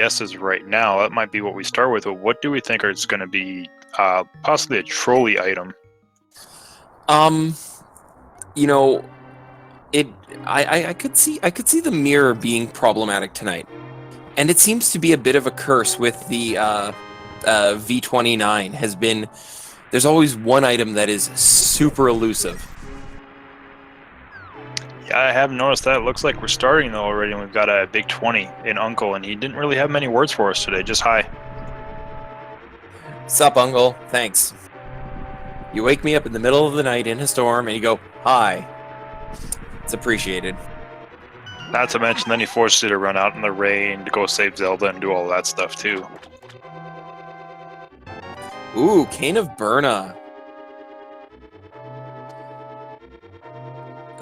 guesses right now. That might be what we start with. But what do we think is going to be possibly a trolley item? You know, I could see the mirror being problematic tonight, and it seems to be a bit of a curse with the V29. Has been there's always one item that is super elusive. Yeah, I have noticed that. It looks like we're starting though already, and we've got a big 20 in Uncle, and he didn't really have many words for us today. Just hi. Sup, Uncle? Thanks. You wake me up in the middle of the night in a storm, and you go, hi. It's appreciated. Not to mention, then he forced you to run out in the rain to go save Zelda and do all that stuff too. Ooh, Cane of Burna.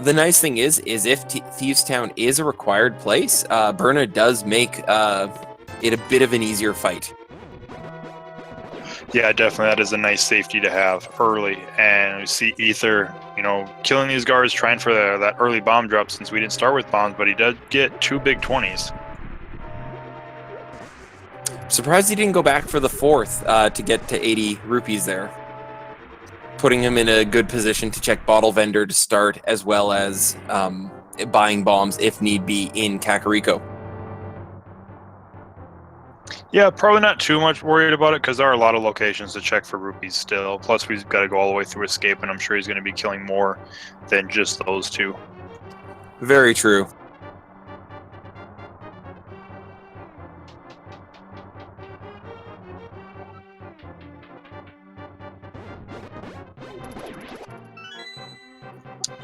The nice thing is if Thieves Town is a required place, Burna does make it a bit of an easier fight. Yeah, definitely. That is a nice safety to have early. And we see Aether, killing these guards, trying for that early bomb drop since we didn't start with bombs, but he did get 2 big 20s. Surprised he didn't go back for the 4th to get to 80 rupees there. Putting him in a good position to check Bottle Vendor to start, as well as buying bombs if need be in Kakariko. Yeah, probably not too much worried about it because there are a lot of locations to check for rupees still. Plus, we've got to go all the way through Escape, and I'm sure he's going to be killing more than just those 2. Very true.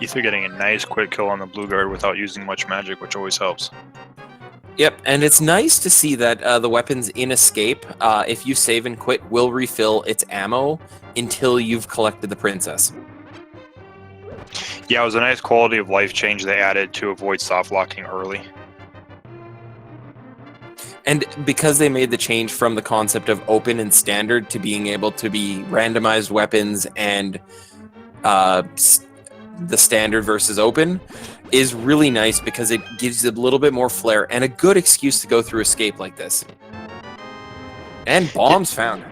Aether getting a nice quick kill on the blue guard without using much magic, which always helps. Yep, and it's nice to see that the weapons in Escape, if you save and quit, will refill its ammo until you've collected the princess. Yeah, it was a nice quality of life change they added to avoid soft locking early. And because they made the change from the concept of open and standard to being able to be randomized weapons and the standard versus open, is really nice because it gives you a little bit more flair and a good excuse to go through Escape like this. And bombs found.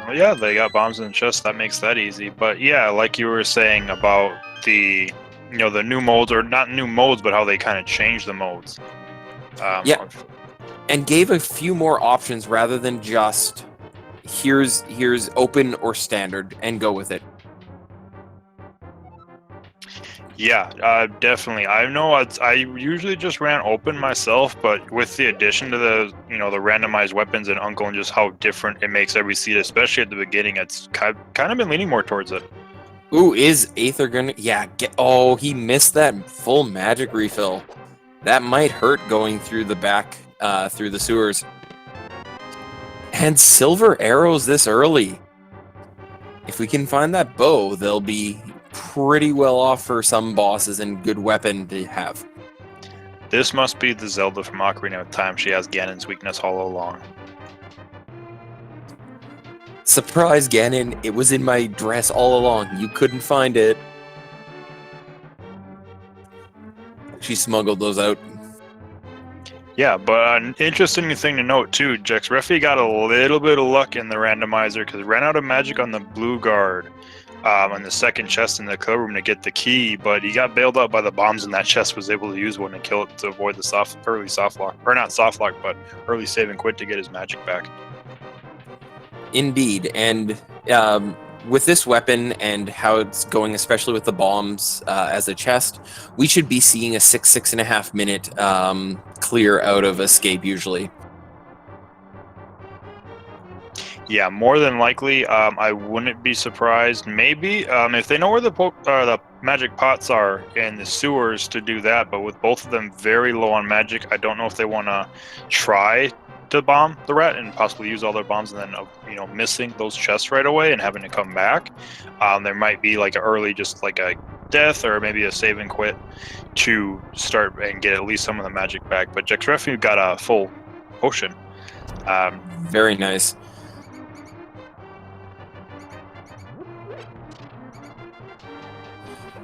Well, yeah, they got bombs in the chest. That makes that easy. But yeah, like you were saying about the new modes, or not new modes, but how they kind of changed the modes. Yeah, and gave a few more options rather than just here's open or standard and go with it. Yeah, definitely. I know I usually just ran open myself, but with the addition to the the randomized weapons in Uncle and just how different it makes every seed, especially at the beginning, it's kind of been leaning more towards it. Ooh, is Aether gonna? Yeah, oh, he missed that full magic refill. That might hurt going through the back, through the sewers. And silver arrows this early. If we can find that bow, they'll be pretty well off for some bosses and good weapon to have. This must be the Zelda from Ocarina of Time. She has Ganon's weakness all along. Surprise, Ganon, it was in my dress all along. You couldn't find it. She smuggled those out. Yeah, but an interesting thing to note too, Jexreffy got a little bit of luck in the randomizer because he ran out of magic on the blue guard on the second chest in the kill room to get the key, but he got bailed out by the bombs in that chest, was able to use one and kill it to avoid the early soft lock, or not soft lock, but early save and quit to get his magic back. Indeed, and with this weapon and how it's going, especially with the bombs as a chest, we should be seeing a 6.5 minute clear out of Escape usually. Yeah, more than likely. I wouldn't be surprised. Maybe if they know where the magic pots are in the sewers to do that. But with both of them very low on magic, I don't know if they want to try to bomb the rat and possibly use all their bombs and then missing those chests right away and having to come back. There might be like an early, just like a death or maybe a save and quit to start and get at least some of the magic back. But Jexreffy got a full potion. Very nice.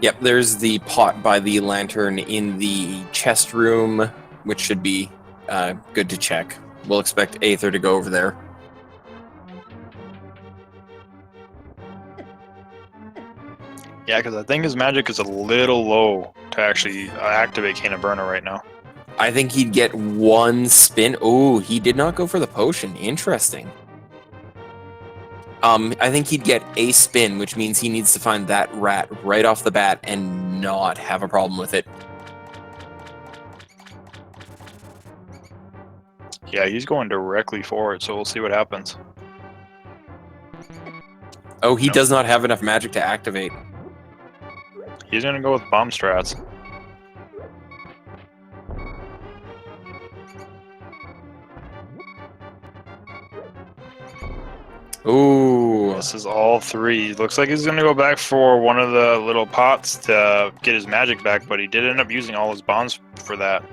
Yep, there's the pot by the lantern in the chest room, which should be good to check. we'll expect Aether to go over there. Yeah, because I think his magic is a little low to actually activate Cane of Burner right now. I think he'd get one spin. Oh, he did not go for the potion. Interesting. I think he'd get a spin, which means he needs to find that rat right off the bat and not have a problem with it. Yeah, he's going directly for it, so we'll see what happens. Oh, he Nope. does not have enough magic to activate. He's going to go with Bomb Strats. Ooh. This is all three. Looks like he's going to go back for one of the little pots to get his magic back, but he did end up using all his bombs for that.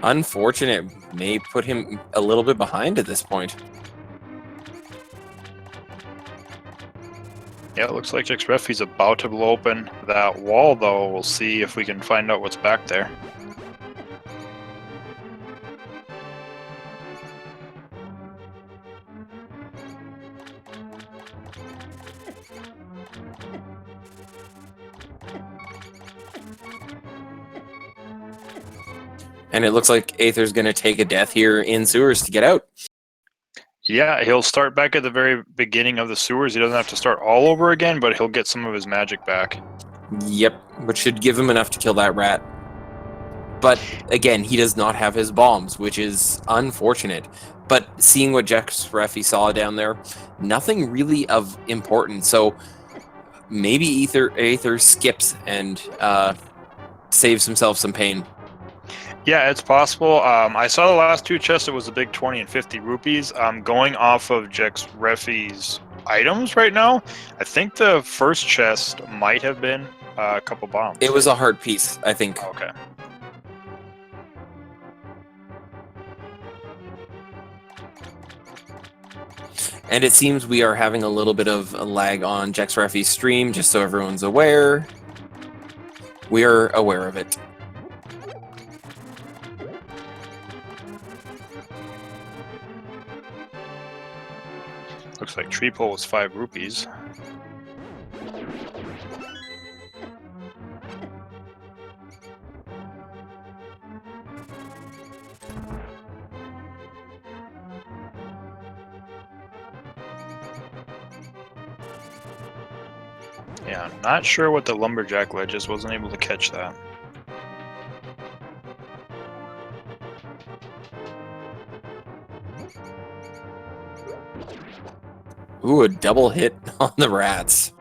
Unfortunate. May put him a little bit behind at this point. Yeah, it looks like Jexreffy's about to blow open that wall, though. We'll see if we can find out what's back there. And it looks like Aether's going to take a death here in sewers to get out. Yeah, he'll start back at the very beginning of the sewers. He doesn't have to start all over again, but he'll get some of his magic back. Yep, but should give him enough to kill that rat. But again, he does not have his bombs, which is unfortunate. But seeing what Jexreffy saw down there, nothing really of importance. So maybe Aether skips and saves himself some pain. Yeah, it's possible. I saw the last two chests. It was a big 20 and 50 rupees. I'm going off of Jexreffy's items right now. I think the first chest might have been a couple bombs. It was a heart piece, I think. Okay. And it seems we are having a little bit of a lag on Jexreffy's stream, just so everyone's aware. We are aware of it. Looks like tree pole was 5 rupees. Yeah, I'm not sure what the lumberjack ledge is. Wasn't able to catch that. Ooh, a double hit on the rats.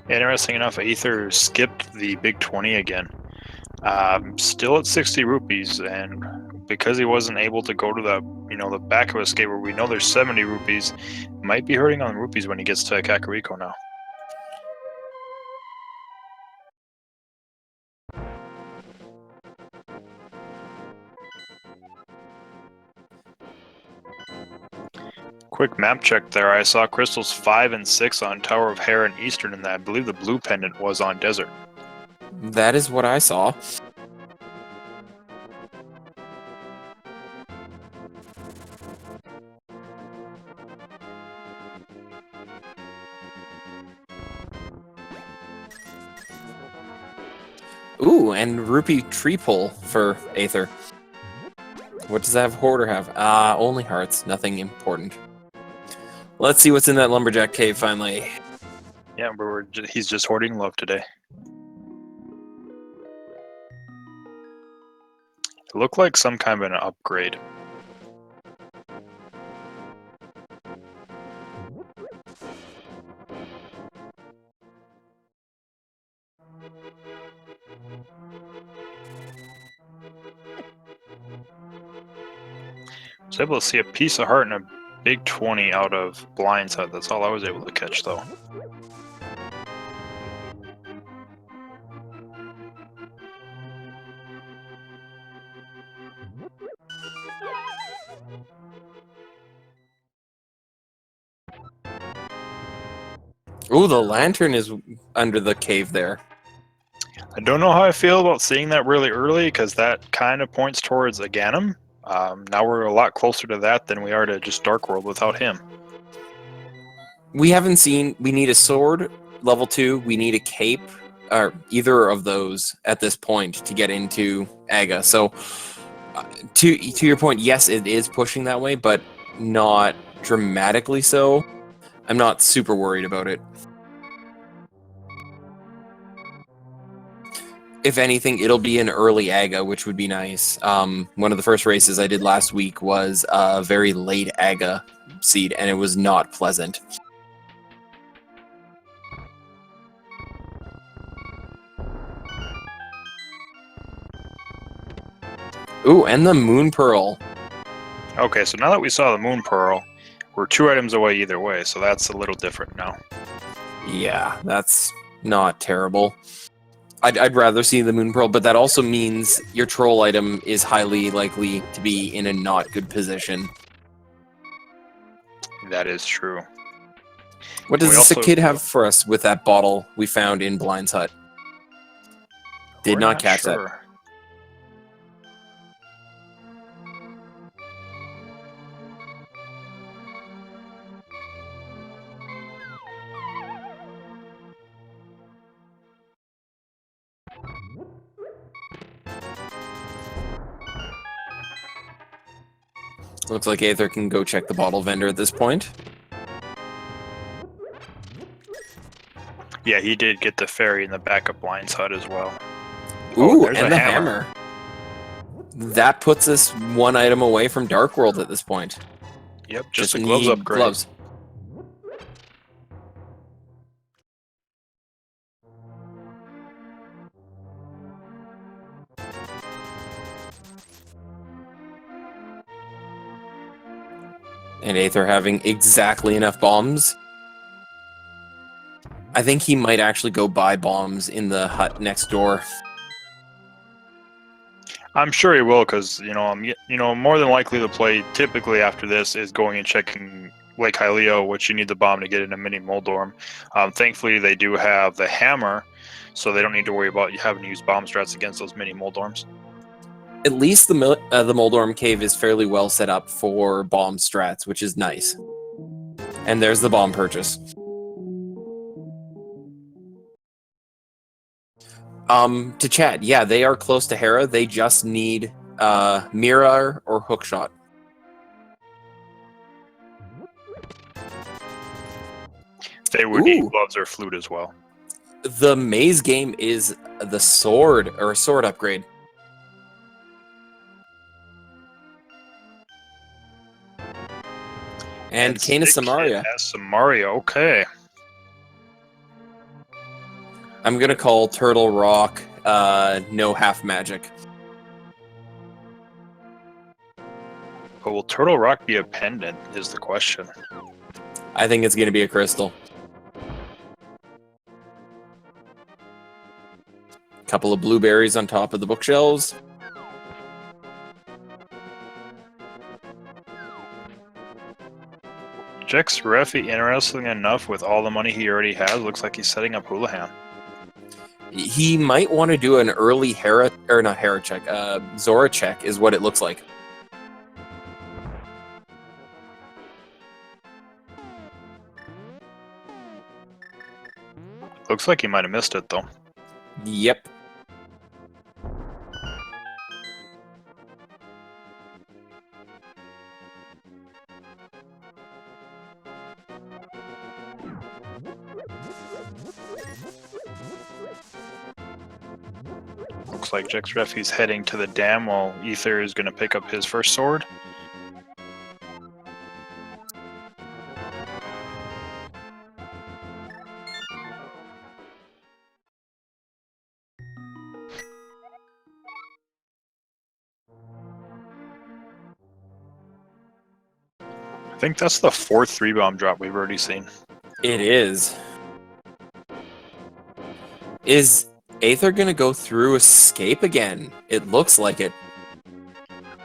Interesting enough, Aether skipped the big 20 again. Still at 60 rupees, and because he wasn't able to go to the back of escape where we know there's 70 rupees, might be hurting on rupees when he gets to Kakariko now. Quick map check there. I saw crystals 5 and 6 on Tower of Hare and Eastern, and I believe the blue pendant was on Desert. That is what I saw. Ooh, and rupee tree pull for Aether. What does that hoarder have? Only hearts. Nothing important. Let's see what's in that lumberjack cave finally. Yeah, he's just hoarding love today. It looked like some kind of an upgrade. I was able to see a piece of heart and a big 20 out of Blind's Hut. That's all I was able to catch, though. Ooh, the lantern is under the cave there. I don't know how I feel about seeing that really early because that kind of points towards a Ganem. Now we're a lot closer to that than we are to just Dark World without him. We haven't seen. We need a sword, level 2. We need a cape, or either of those at this point to get into Aga. So, to your point, yes, it is pushing that way, but not dramatically so. I'm not super worried about it. If anything, it'll be an early Aga, which would be nice. One of the first races I did last week was a very late Aga seed, and it was not pleasant. Ooh, and the Moon Pearl. Okay, so now that we saw the Moon Pearl, we're 2 items away either way, so that's a little different now. Yeah, that's not terrible. I'd rather see the Moon Pearl, but that also means your troll item is highly likely to be in a not good position. That is true. What does this kid have for us with that bottle we found in Blind's hut? Did not catch that. Looks like Aether can go check the bottle vendor at this point. Yeah, he did get the fairy in the back of Blind's hut as well. Ooh, and the hammer. That puts us 1 item away from Dark World at this point. Yep, just a gloves upgrade. Gloves. And Aether having exactly enough bombs. I think he might actually go buy bombs in the hut next door. I'm sure he will, because more than likely the play typically after this is going and checking Lake Hylia, which you need the bomb to get in a mini Moldorm. Thankfully, they do have the hammer, so they don't need to worry about you having to use bomb strats against those mini Moldorms. At least the Moldorm cave is fairly well set up for bomb strats, which is nice. And there's the bomb purchase. To chat, yeah, they are close to Hera. They just need Mirror or Hookshot. They would need gloves or flute as well. The maze game is the sword, or a sword upgrade. And Canis Samaria. Samaria, okay. I'm gonna call Turtle Rock no half magic. But will Turtle Rock be a pendant, is the question. I think it's gonna be a crystal. Couple of blueberries on top of the bookshelves. Jexreffy, interesting enough, with all the money he already has, looks like he's setting up Houlihan. He might want to do an early Zora check is what it looks like. Looks like he might have missed it, though. Yep. Looks like Jexreffy's heading to the dam while Aether is going to pick up his first sword. I think that's the 4th 3-bomb drop we've already seen. It is. Is Aether gonna go through escape again? It looks like it.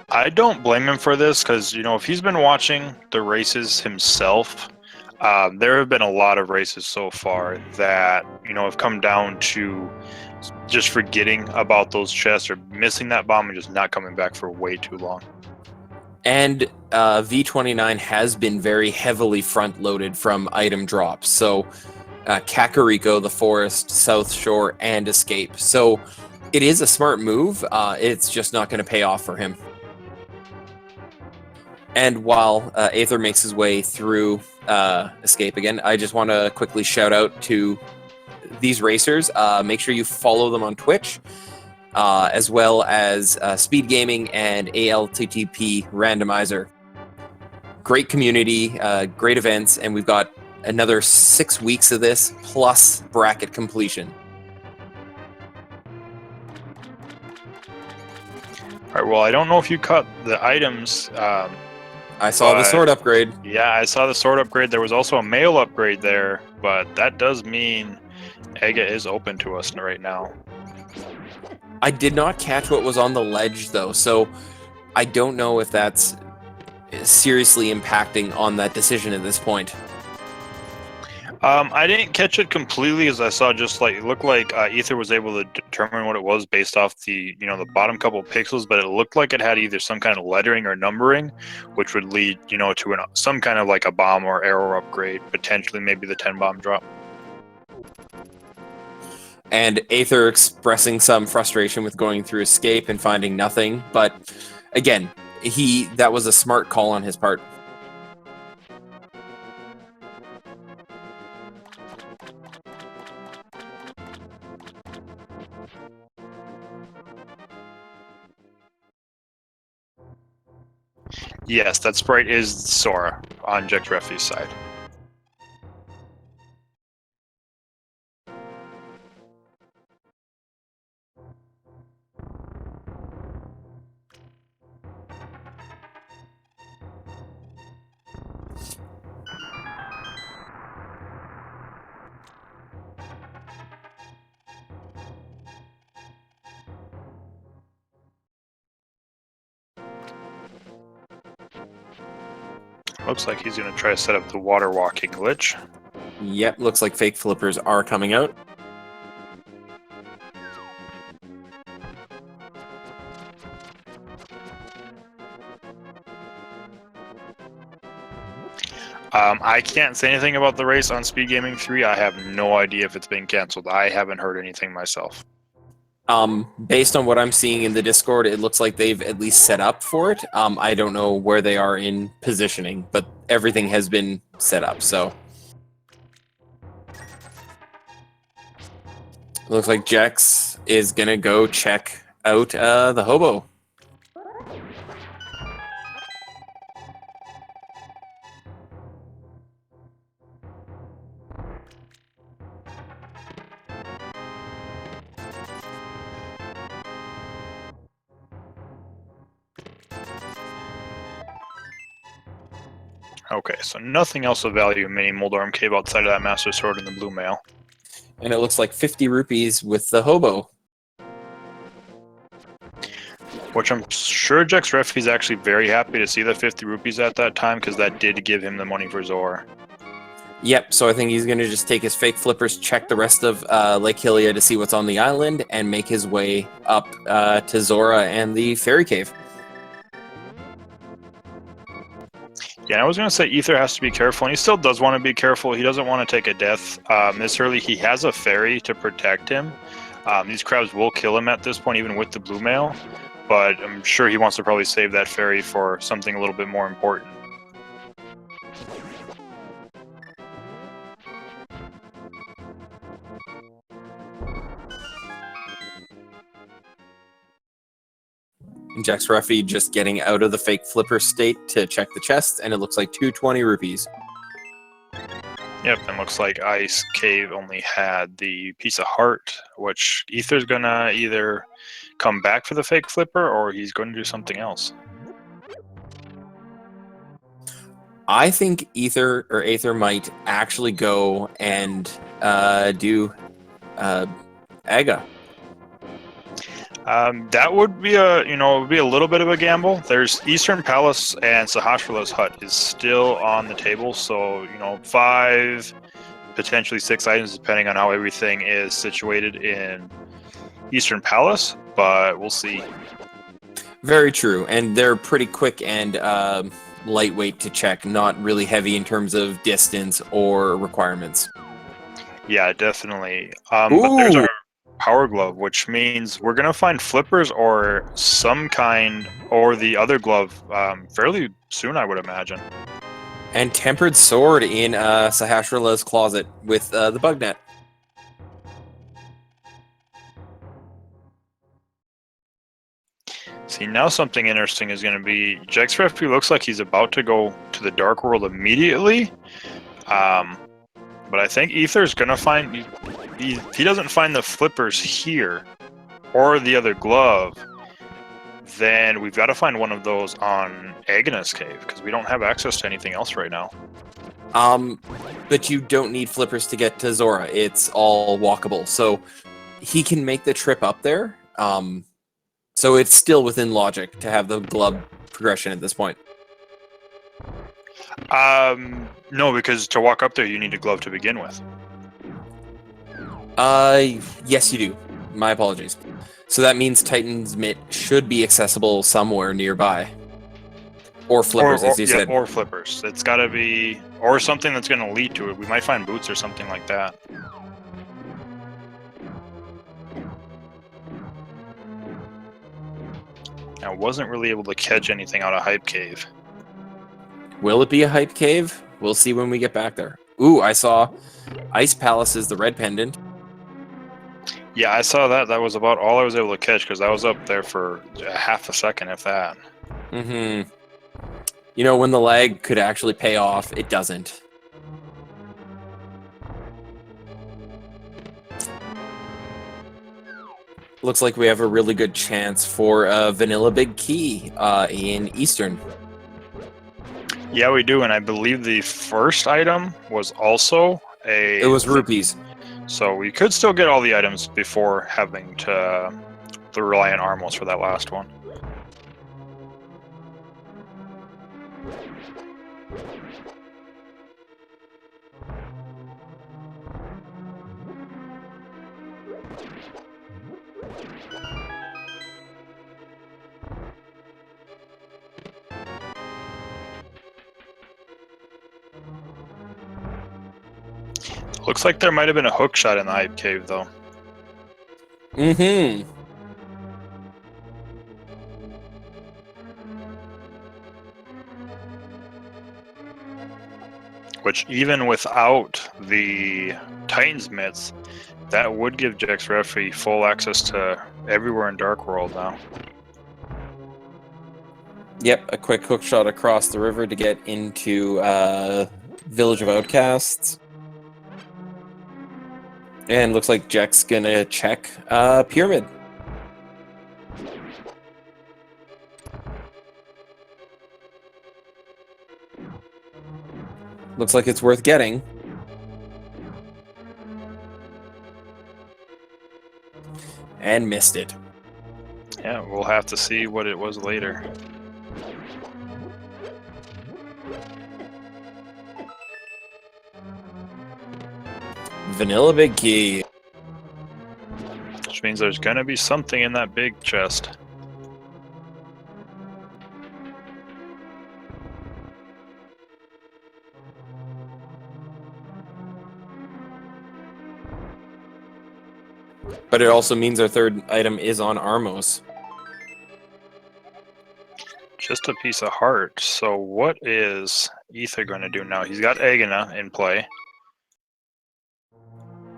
I don't blame him for this, because, if he's been watching the races himself, There have been a lot of races so far that, have come down to just forgetting about those chests or missing that bomb and just not coming back for way too long. And V29 has been very heavily front-loaded from item drops. So Kakariko, the Forest, South Shore, and Escape. So it is a smart move. It's just not going to pay off for him. And while Aether makes his way through Escape again, I just want to quickly shout out to these racers. Make sure you follow them on Twitch, as well as Speed Gaming and ALTTP Randomizer. Great community, great events, and we've got another 6 weeks of this, plus bracket completion. All right, well, I don't know if you caught the items. I saw the sword upgrade. Yeah, I saw the sword upgrade. There was also a mail upgrade there, but that does mean Ega is open to us right now. I did not catch what was on the ledge, though, so I don't know if that's seriously impacting on that decision at this point. I didn't catch it completely, as I saw just like it looked like Aether was able to determine what it was based off the the bottom couple of pixels, but it looked like it had either some kind of lettering or numbering, which would lead to some kind of like a bomb or arrow upgrade, potentially maybe the 10 bomb drop. And Aether expressing some frustration with going through Escape and finding nothing, but again, that was a smart call on his part. Yes, that sprite is Sora on Jexreffy's side. Looks like he's going to try to set up the water walking glitch. Yep, looks like fake flippers are coming out. I can't say anything about the race on Speed Gaming 3. I have no idea if it's been canceled. I haven't heard anything myself. Based on what I'm seeing in the Discord, it looks like they've at least set up for it. I don't know where they are in positioning, but everything has been set up, so. Looks like Jex is gonna go check out the hobo. Okay, so nothing else of value in Mini Moldarm Cave outside of that Master Sword and the blue mail. And it looks like 50 rupees with the hobo. Which I'm sure Jexreffy is actually very happy to see the 50 rupees at that time, because that did give him the money for Zora. Yep, so I think he's going to just take his fake flippers, check the rest of Lake Hylia to see what's on the island, and make his way up to Zora and the Fairy Cave. Yeah, and I was going to say Aether has to be careful, and he still does want to be careful. He doesn't want to take a death this early. He has a fairy to protect him. These crabs will kill him at this point, even with the blue mail, but I'm sure he wants to probably save that fairy for something a little bit more important. And Jexreffy just getting out of the fake flipper state to check the chest, and it looks like 220 rupees. Yep, and looks like Ice Cave only had the piece of heart, which Aether's gonna either come back for the fake flipper or he's going to do something else. I think Aether might actually go and do Aga. That would be a it would be a little bit of a gamble. There's Eastern Palace and Sahasrah's hut is still on the table, so 5, potentially 6 items depending on how everything is situated in Eastern Palace, but we'll see. Very true, and they're pretty quick and lightweight to check, not really heavy in terms of distance or requirements. Yeah, definitely. But there's our Power Glove, which means we're gonna find flippers or some kind, or the other glove fairly soon, I would imagine. And Tempered Sword in Sahasrah's closet with the bug net. See, now something interesting is going to be Jexreffy looks like he's about to go to the Dark World immediately. But I think Aether's going to find... He doesn't find the flippers here, or the other glove, then we've got to find one of those on Agnes Cave, because we don't have access to anything else right now. But you don't need flippers to get to Zora. It's all walkable, so he can make the trip up there. So it's still within logic to have the glove progression at this point. No, because to walk up there, you need a glove to begin with. Yes, you do. My apologies. So that means Titan's Mitt should be accessible somewhere nearby. Or flippers, as you said. Or flippers. It's got to be... Or something that's going to lead to it. We might find boots or something like that. I wasn't really able to catch anything out of Hype Cave. Will it be a Hype Cave? We'll see when we get back there. Ooh, I saw Ice Palace's the red pendant. Yeah, I saw that. That was about all I was able to catch, because I was up there for half a second, if that. Mm-hmm. You know, when the lag could actually pay off, it doesn't. Looks like we have a really good chance for a Vanilla Big Key in Eastern. Yeah, we do, and I believe the first item was also a... It was rupees. So we could still get all the items before having to rely on Armos for that last one. Looks like there might have been a hook shot in the Hype Cave, though. Mm-hmm. Which, even without the Titan's Mitts, that would give Jexreffy full access to everywhere in Dark World now. Yep, a quick hook shot across the river to get into Village of Outcasts. And looks like Jack's gonna check Pyramid. Looks like it's worth getting. And missed it. Yeah, we'll have to see what it was later. Vanilla Big Key. Which means there's gonna be something in that big chest. But it also means our third item is on Armos. Just a piece of heart. So what is Aether going to do now? He's got Agana in play.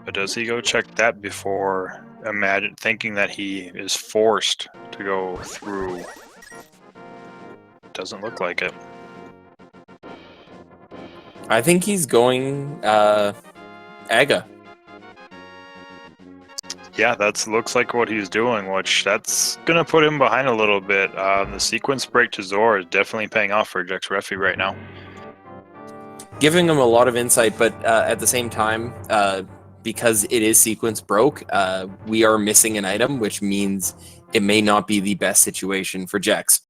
But does he go check that before thinking that he is forced to go through? Doesn't look like it. I think he's going Aga. Yeah, that looks like what he's doing, which that's going to put him behind a little bit. The sequence break to Zora is definitely paying off for Jexreffy right now. Giving him a lot of insight, but at the same time, because it is sequence broke, we are missing an item, which means it may not be the best situation for Jex.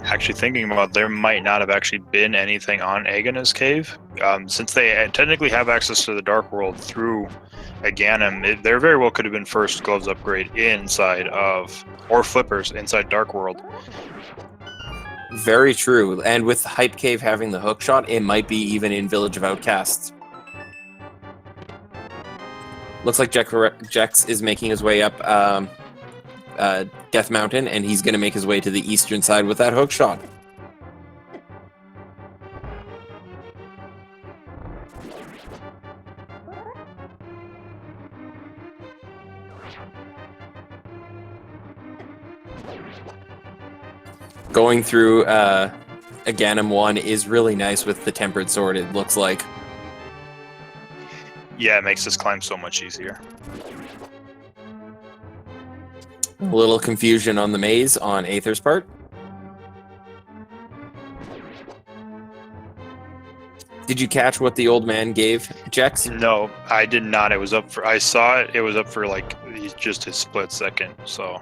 Actually, thinking about, there might not have actually been anything on Agha's cave, since they technically have access to the Dark World through Aghanim. There very well could have been first gloves upgrade inside of, or flippers inside Dark World. Very true. And with Hype Cave having the hook shot, it might be even in Village of Outcasts. Looks like Jex is making his way up Death Mountain, and he's going to make his way to the eastern side with that hook shot. Going through Aghanim 1 is really nice with the Tempered Sword, it looks like. Yeah, it makes this climb so much easier. A little confusion on the maze on Aether's part. Did you catch what the old man gave Jex? No, I did not. It was up for, I saw it. It was up for like just a split second, so.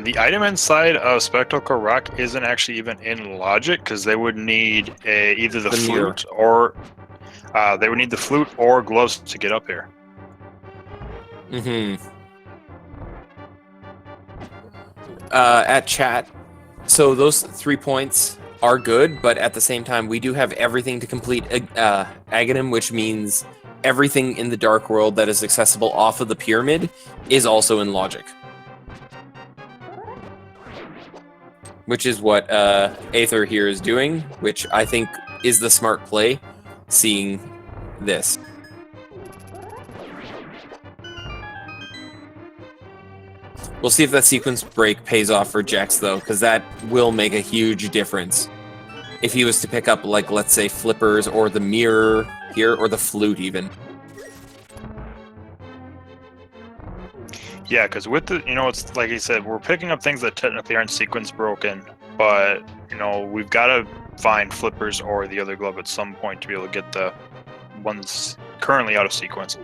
The item inside of Spectacle Rock isn't actually even in logic, because they would need either the flute or they would need the flute or gloves to get up here. At chat, so those 3 points are good, but at the same time, we do have everything to complete Aghanim, which means everything in the Dark World that is accessible off of the pyramid is also in logic. Which is what Aether here is doing, which I think is the smart play, seeing this. We'll see if that sequence break pays off for Jex, though, because that will make a huge difference. If he was to pick up, like, let's say, flippers or the mirror here, or the flute, even. Yeah, because with the, it's like he said, we're picking up things that technically aren't sequence broken, but, we've got to find flippers or the other glove at some point to be able to get the ones currently out of sequence.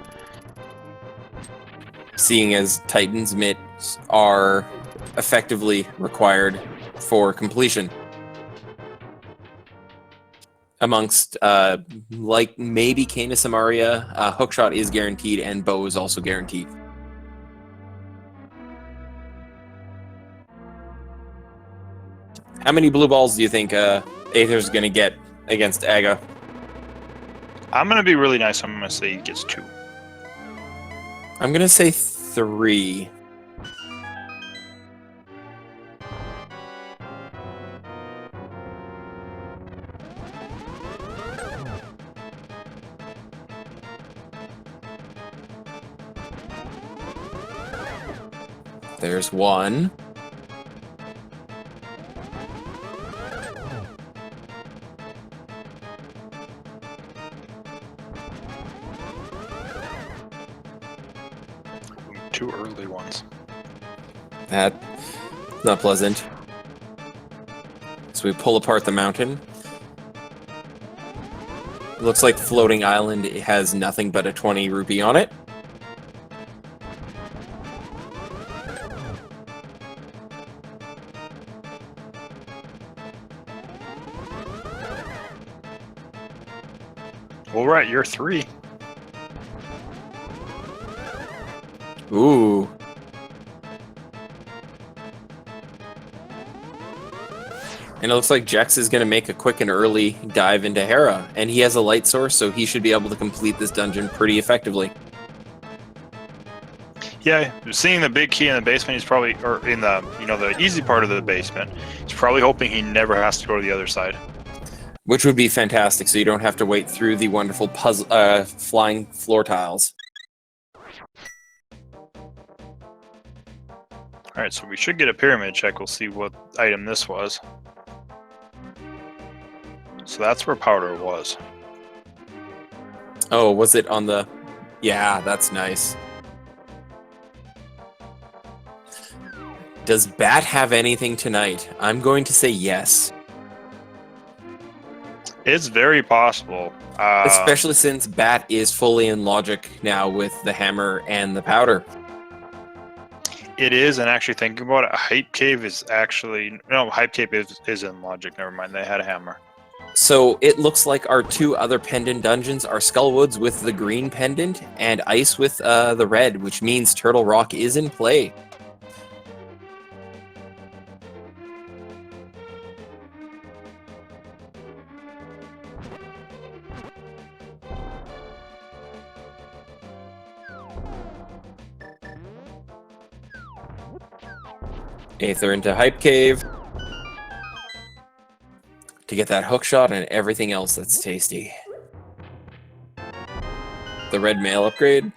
Seeing as Titan's mitts are effectively required for completion. Amongst, like, maybe Canis Amaria, hookshot is guaranteed, and bow is also guaranteed. How many blue balls do you think Aether's going to get against Aga? I'm going to be really nice. I'm going to say he gets 2. I'm going to say 3. There's 1. Two early ones. That's not pleasant. So we pull apart the mountain. Looks like Floating Island has nothing but a 20 rupee on it. All right, you're 3. Ooh. And it looks like Jex is going to make a quick and early dive into Hera, and he has a light source, so he should be able to complete this dungeon pretty effectively. Yeah, seeing the big key in the basement, he's probably, or in the, the easy part of the basement, he's probably hoping he never has to go to the other side. Which would be fantastic, so you don't have to wait through the wonderful puzzle, flying floor tiles. Alright, so we should get a pyramid check. We'll see what item this was. So that's where powder was. Oh, was it on the... Yeah, that's nice. Does Bat have anything tonight? I'm going to say yes. It's very possible. Especially since Bat is fully in logic now with the hammer and the powder. It is, and actually thinking about it, Hype Cave is actually... No, Hype Cave is in logic. Never mind, they had a hammer. So it looks like our two other pendant dungeons are Skullwoods with the green pendant and Ice with the red, which means Turtle Rock is in play. Aether into Hype Cave to get that hook shot and everything else that's tasty. The red mail upgrade.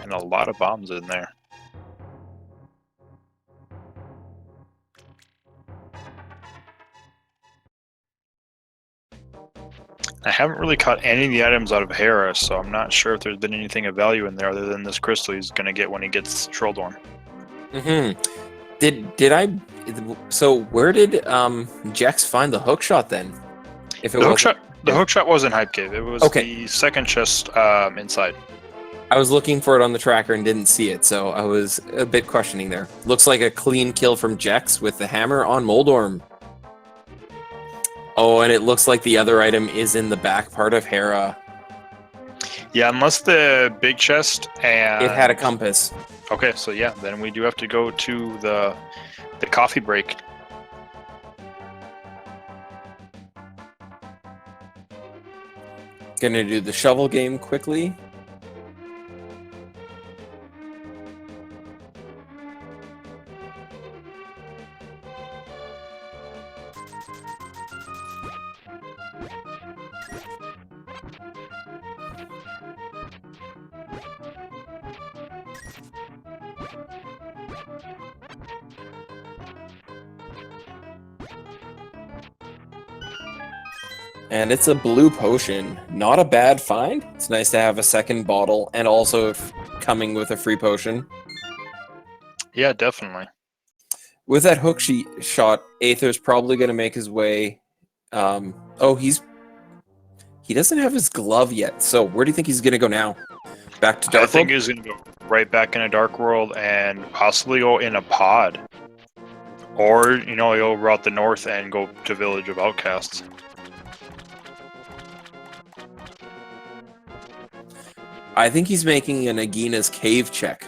And a lot of bombs in there. I haven't really caught any of the items out of Hera, so I'm not sure if there's been anything of value in there other than this crystal he's going to get when he gets Trolldorn. Did I... So where did Jex find the hook shot then? If it The hook shot wasn't Hype Cave. It was the second chest inside. I was looking for it on the tracker and didn't see it, so I was a bit questioning there. Looks like a clean kill from Jex with the hammer on Moldorm. Oh, and it looks like the other item is in the back part of Hera. Yeah, unless the big chest and... It had a compass. Okay, so yeah, then we do have to go to the coffee break. Gonna do the shovel game quickly. And it's a blue potion. Not a bad find. It's nice to have a second bottle and also coming with a free potion. Yeah, definitely. With that hook shot, Aether's probably going to make his way... he doesn't have his glove yet, so where do you think he's going to go now? Back to Dark World? I think he's going to go right back into Dark World and possibly go in a pod. Or, he'll route the north and go to Village of Outcasts. I think he's making an Agina's cave check.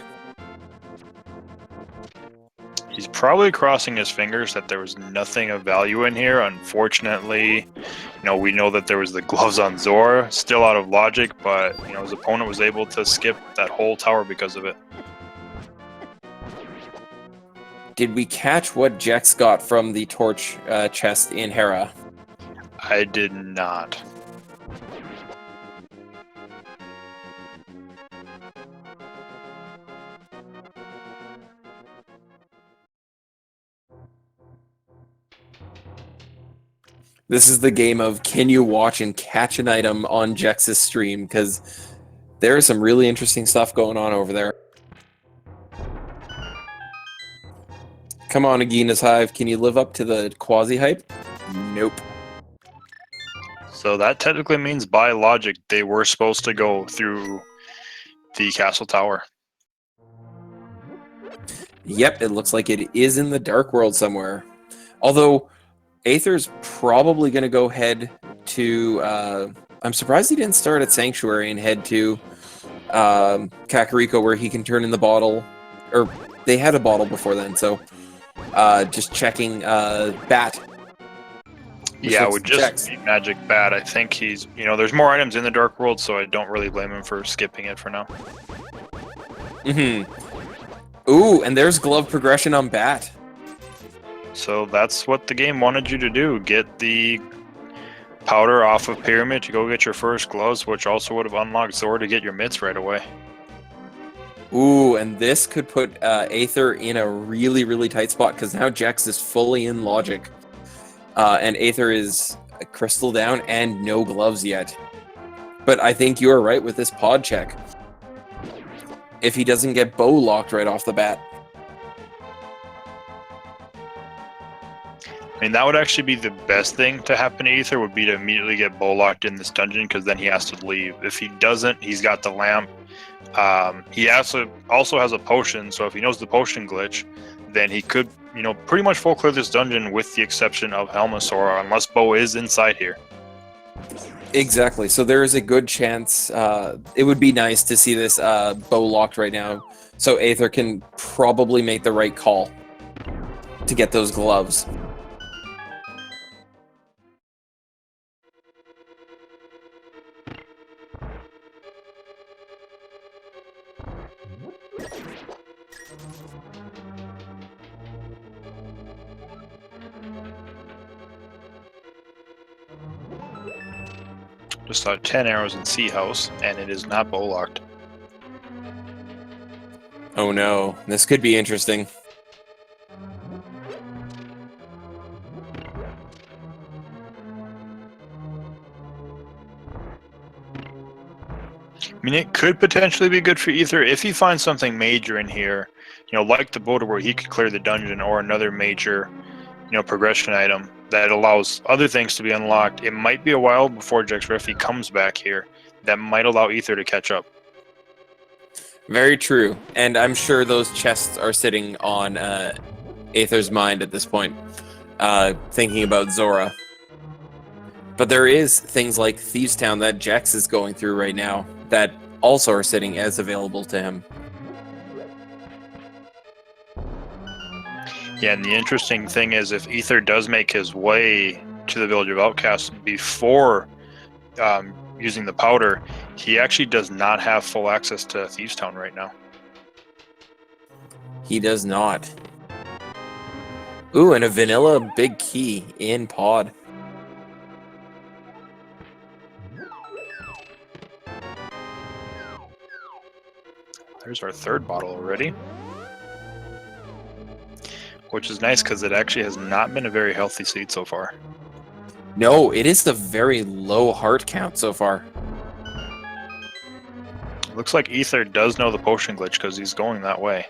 He's probably crossing his fingers that there was nothing of value in here. Unfortunately, we know that there was the gloves on Zora, still out of logic, but his opponent was able to skip that whole tower because of it. Did we catch what Jex got from the torch chest in Hera? I did not. This is the game of can you watch and catch an item on Jex's stream, because there is some really interesting stuff going on over there. Come on, Agina's Hive. Can you live up to the quasi-hype? Nope. So that technically means by logic they were supposed to go through the castle tower. Yep, it looks like it is in the Dark World somewhere. Although, Aether's probably going to go head to... I'm surprised he didn't start at Sanctuary and head to Kakariko, where he can turn in the bottle. Or, they had a bottle before then, so... just checking Bat. Yeah, would just be Magic Bat. I think he's... there's more items in the Dark World, so I don't really blame him for skipping it for now. Ooh, and there's glove progression on Bat. So that's what the game wanted you to do. Get the powder off of Pyramid to go get your first gloves, which also would have unlocked Zora to get your mitts right away. Ooh, and this could put Aether in a really, really tight spot, because now Jex is fully in logic. And Aether is crystal down and no gloves yet. But I think you are right with this pod check. If he doesn't get bow locked right off the bat. I mean, that would actually be the best thing to happen to Aether, would be to immediately get bow locked in this dungeon, because then he has to leave. If he doesn't, he's got the lamp. He also has a potion, so if he knows the potion glitch, then he could, pretty much full clear this dungeon with the exception of Helmasaur, unless Bo is inside here. Exactly. So there is a good chance. It would be nice to see this bow locked right now, so Aether can probably make the right call to get those gloves. Just saw 10 arrows in Sea House, and it is not bow locked. Oh no, this could be interesting. I mean, it could potentially be good for Aether if he finds something major in here, like the boulder where he could clear the dungeon, or another major, progression item that allows other things to be unlocked. It might be a while before Jexreffy comes back here. That might allow Aether to catch up. Very true, and I'm sure those chests are sitting on Aether's mind at this point, thinking about Zora. But there is things like Thieves Town that Jex is going through right now that also are sitting as available to him. Yeah, and the interesting thing is, if Aether does make his way to the Village of Outcasts before using the powder, he actually does not have full access to Thieves Town right now. He does not. Ooh, and a vanilla big key in pod. There's our third bottle already. Which is nice, because it actually has not been a very healthy seed so far. No, it is a very low heart count so far. Looks like Aether does know the potion glitch, because he's going that way.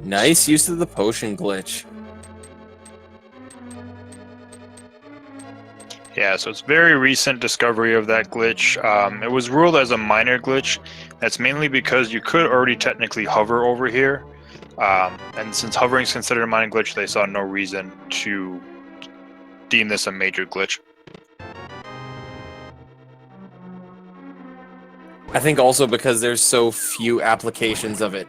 Nice use of the potion glitch. Yeah, so it's very recent discovery of that glitch. It was ruled as a minor glitch. That's mainly because you could already technically hover over here. And since hovering is considered a minor glitch, they saw no reason to deem this a major glitch. I think also because there's so few applications of it.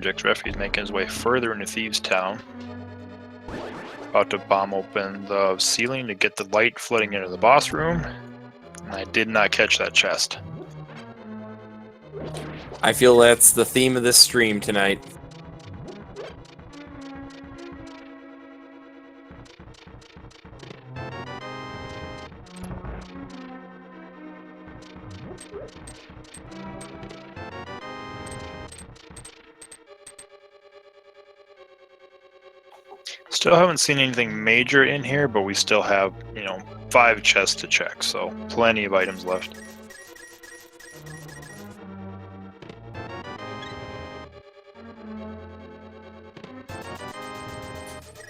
Jexreffy is making his way further into Thieves Town. About to bomb open the ceiling to get the light flooding into the boss room. And I did not catch that chest. I feel that's the theme of this stream tonight. Still haven't seen anything major in here, but we still have, 5 chests to check, so plenty of items left.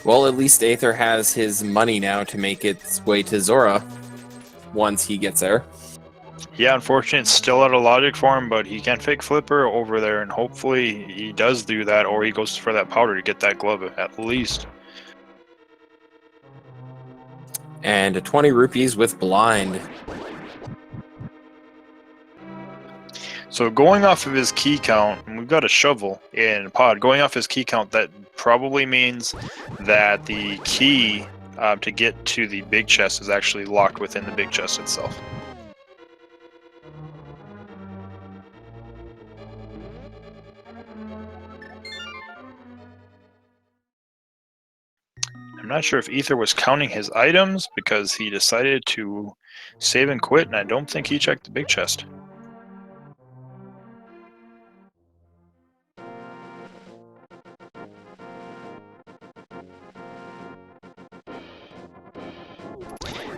Well, at least Aether has his money now to make its way to Zora once he gets there. Yeah, unfortunately, it's still out of logic for him, but he can fake Flipper over there, and hopefully he does do that, or he goes for that powder to get that glove at least. And a 20 rupees with blind. So going off of his key count, and we've got a shovel in pod, going off his key count, that probably means that the key to get to the big chest is actually locked within the big chest itself. I'm not sure if Ether was counting his items because he decided to save and quit, and I don't think he checked the big chest.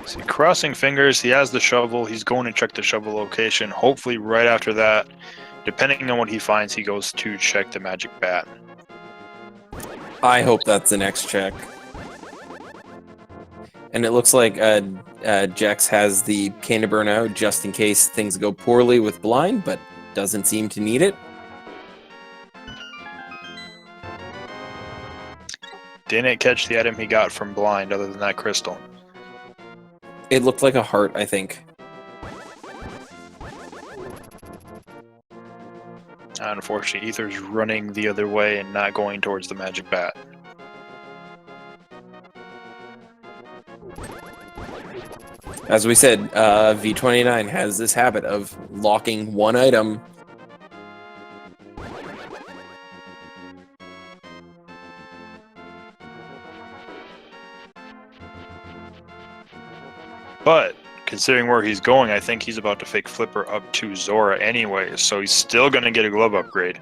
See, crossing fingers, he has the shovel, he's going to check the shovel location. Hopefully right after that, depending on what he finds, he goes to check the magic bat. I hope that's the next check. And it looks like Jex has the cane to burn out just in case things go poorly with blind, but doesn't seem to need it. Didn't catch the item he got from blind other than that crystal. It looked like a heart, I think. Unfortunately, Ether's running the other way and not going towards the magic bat. As we said, V29 has this habit of locking one item. But considering where he's going, I think he's about to fake Flipper up to Zora anyway, so he's still going to get a glove upgrade.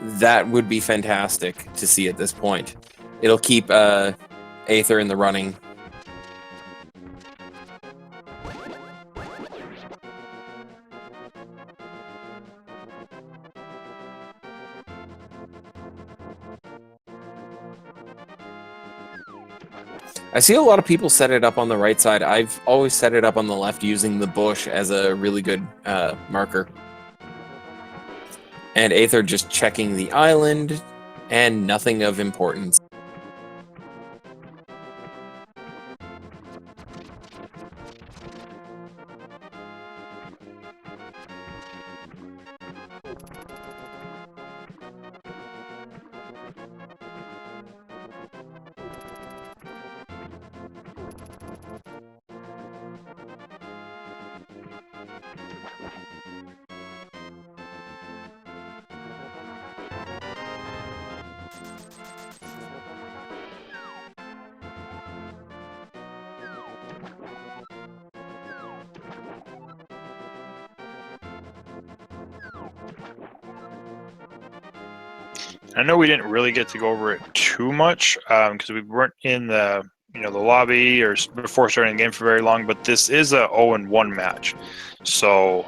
That would be fantastic to see at this point. It'll keep Aether in the running. I see a lot of people set it up on the right side. I've always set it up on the left using the bush as a really good marker. And Aether just checking the island, and nothing of importance. I know we didn't really get to go over it too much because we weren't in the the lobby or before starting the game for very long, but this is a 0-1 match. So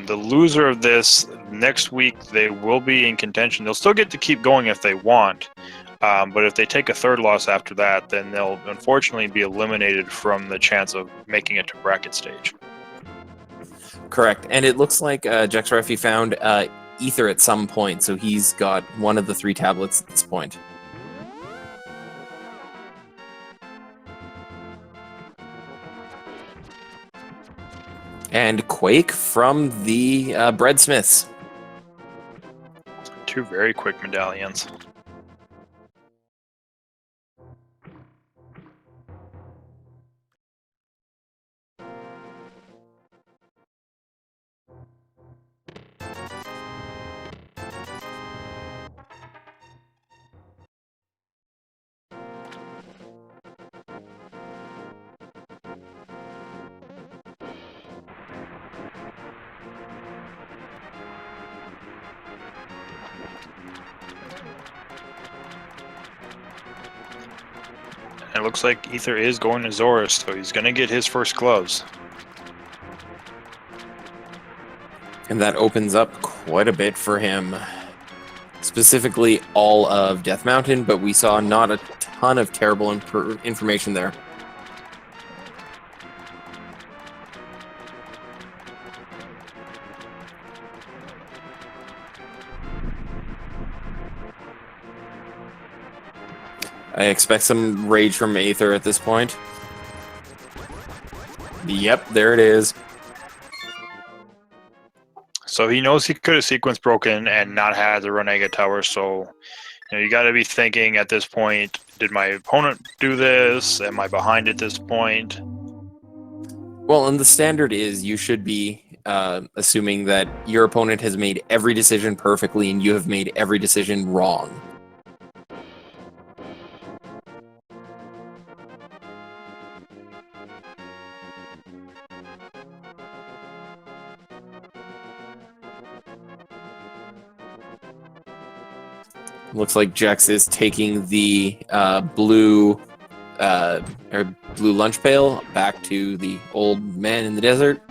the loser of this next week, they will be in contention. They'll still get to keep going if they want, but if they take a third loss after that, then they'll unfortunately be eliminated from the chance of making it to bracket stage. Correct. And it looks like Jexreffy found Ether at some point, so he's got one of the 3 tablets at this point. And Quake from the Breadsmiths. 2 very quick medallions. It looks like Ether is going to Zorus, so he's going to get his first gloves. And that opens up quite a bit for him. Specifically all of Death Mountain, but we saw not a ton of terrible information there. I expect some rage from Aether at this point. Yep, there it is. So he knows he could have sequence broken and not had the Renega Tower, so you got to be thinking at this point, did my opponent do this? Am I behind at this point? Well, and the standard is you should be assuming that your opponent has made every decision perfectly and you have made every decision wrong. Looks like Jex is taking the blue lunch pail back to the old man in the desert.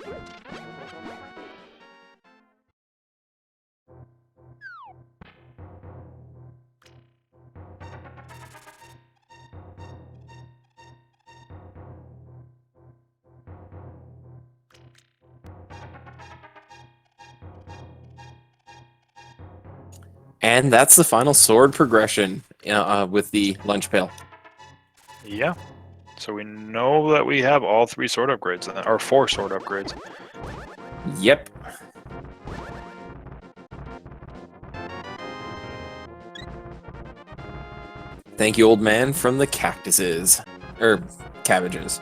And that's the final sword progression with the lunch pail. Yeah. So we know that we have all 3 sword upgrades, or 4 sword upgrades. Yep. Thank you, old man, from the cactuses. Or cabbages.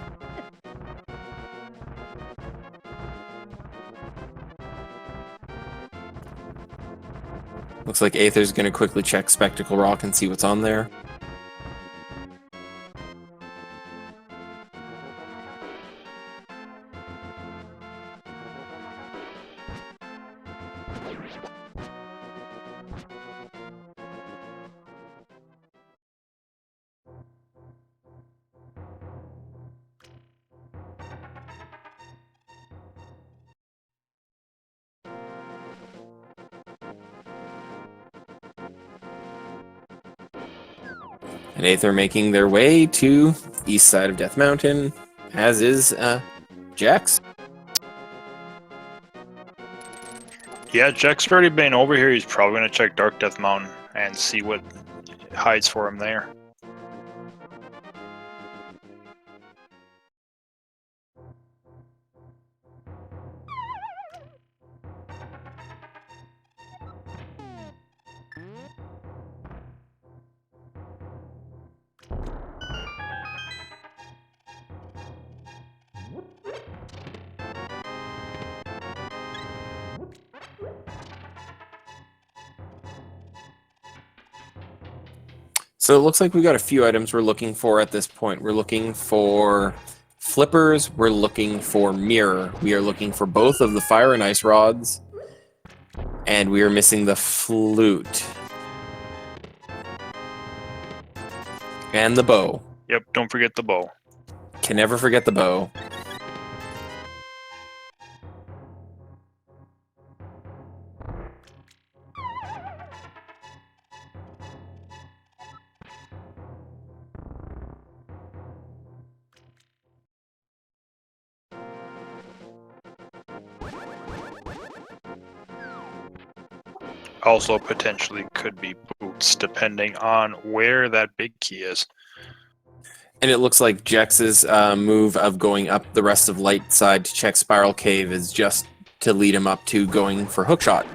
Looks like Aether's going to quickly check Spectacle Rock and see what's on there. And Aether making their way to east side of Death Mountain, as is Jax. Yeah, Jack's already been over here. He's probably going to check Dark Death Mountain and see what hides for him there. So it looks like we've got a few items we're looking for at this point. We're looking for flippers. We're looking for mirror. We are looking for both of the fire and ice rods. And we are missing the flute. And the bow. Yep, don't forget the bow. Can never forget the bow. Also potentially could be boots, depending on where that big key is. And it looks like Jex's move of going up the rest of light side to check Spiral Cave is just to lead him up to going for Hookshot.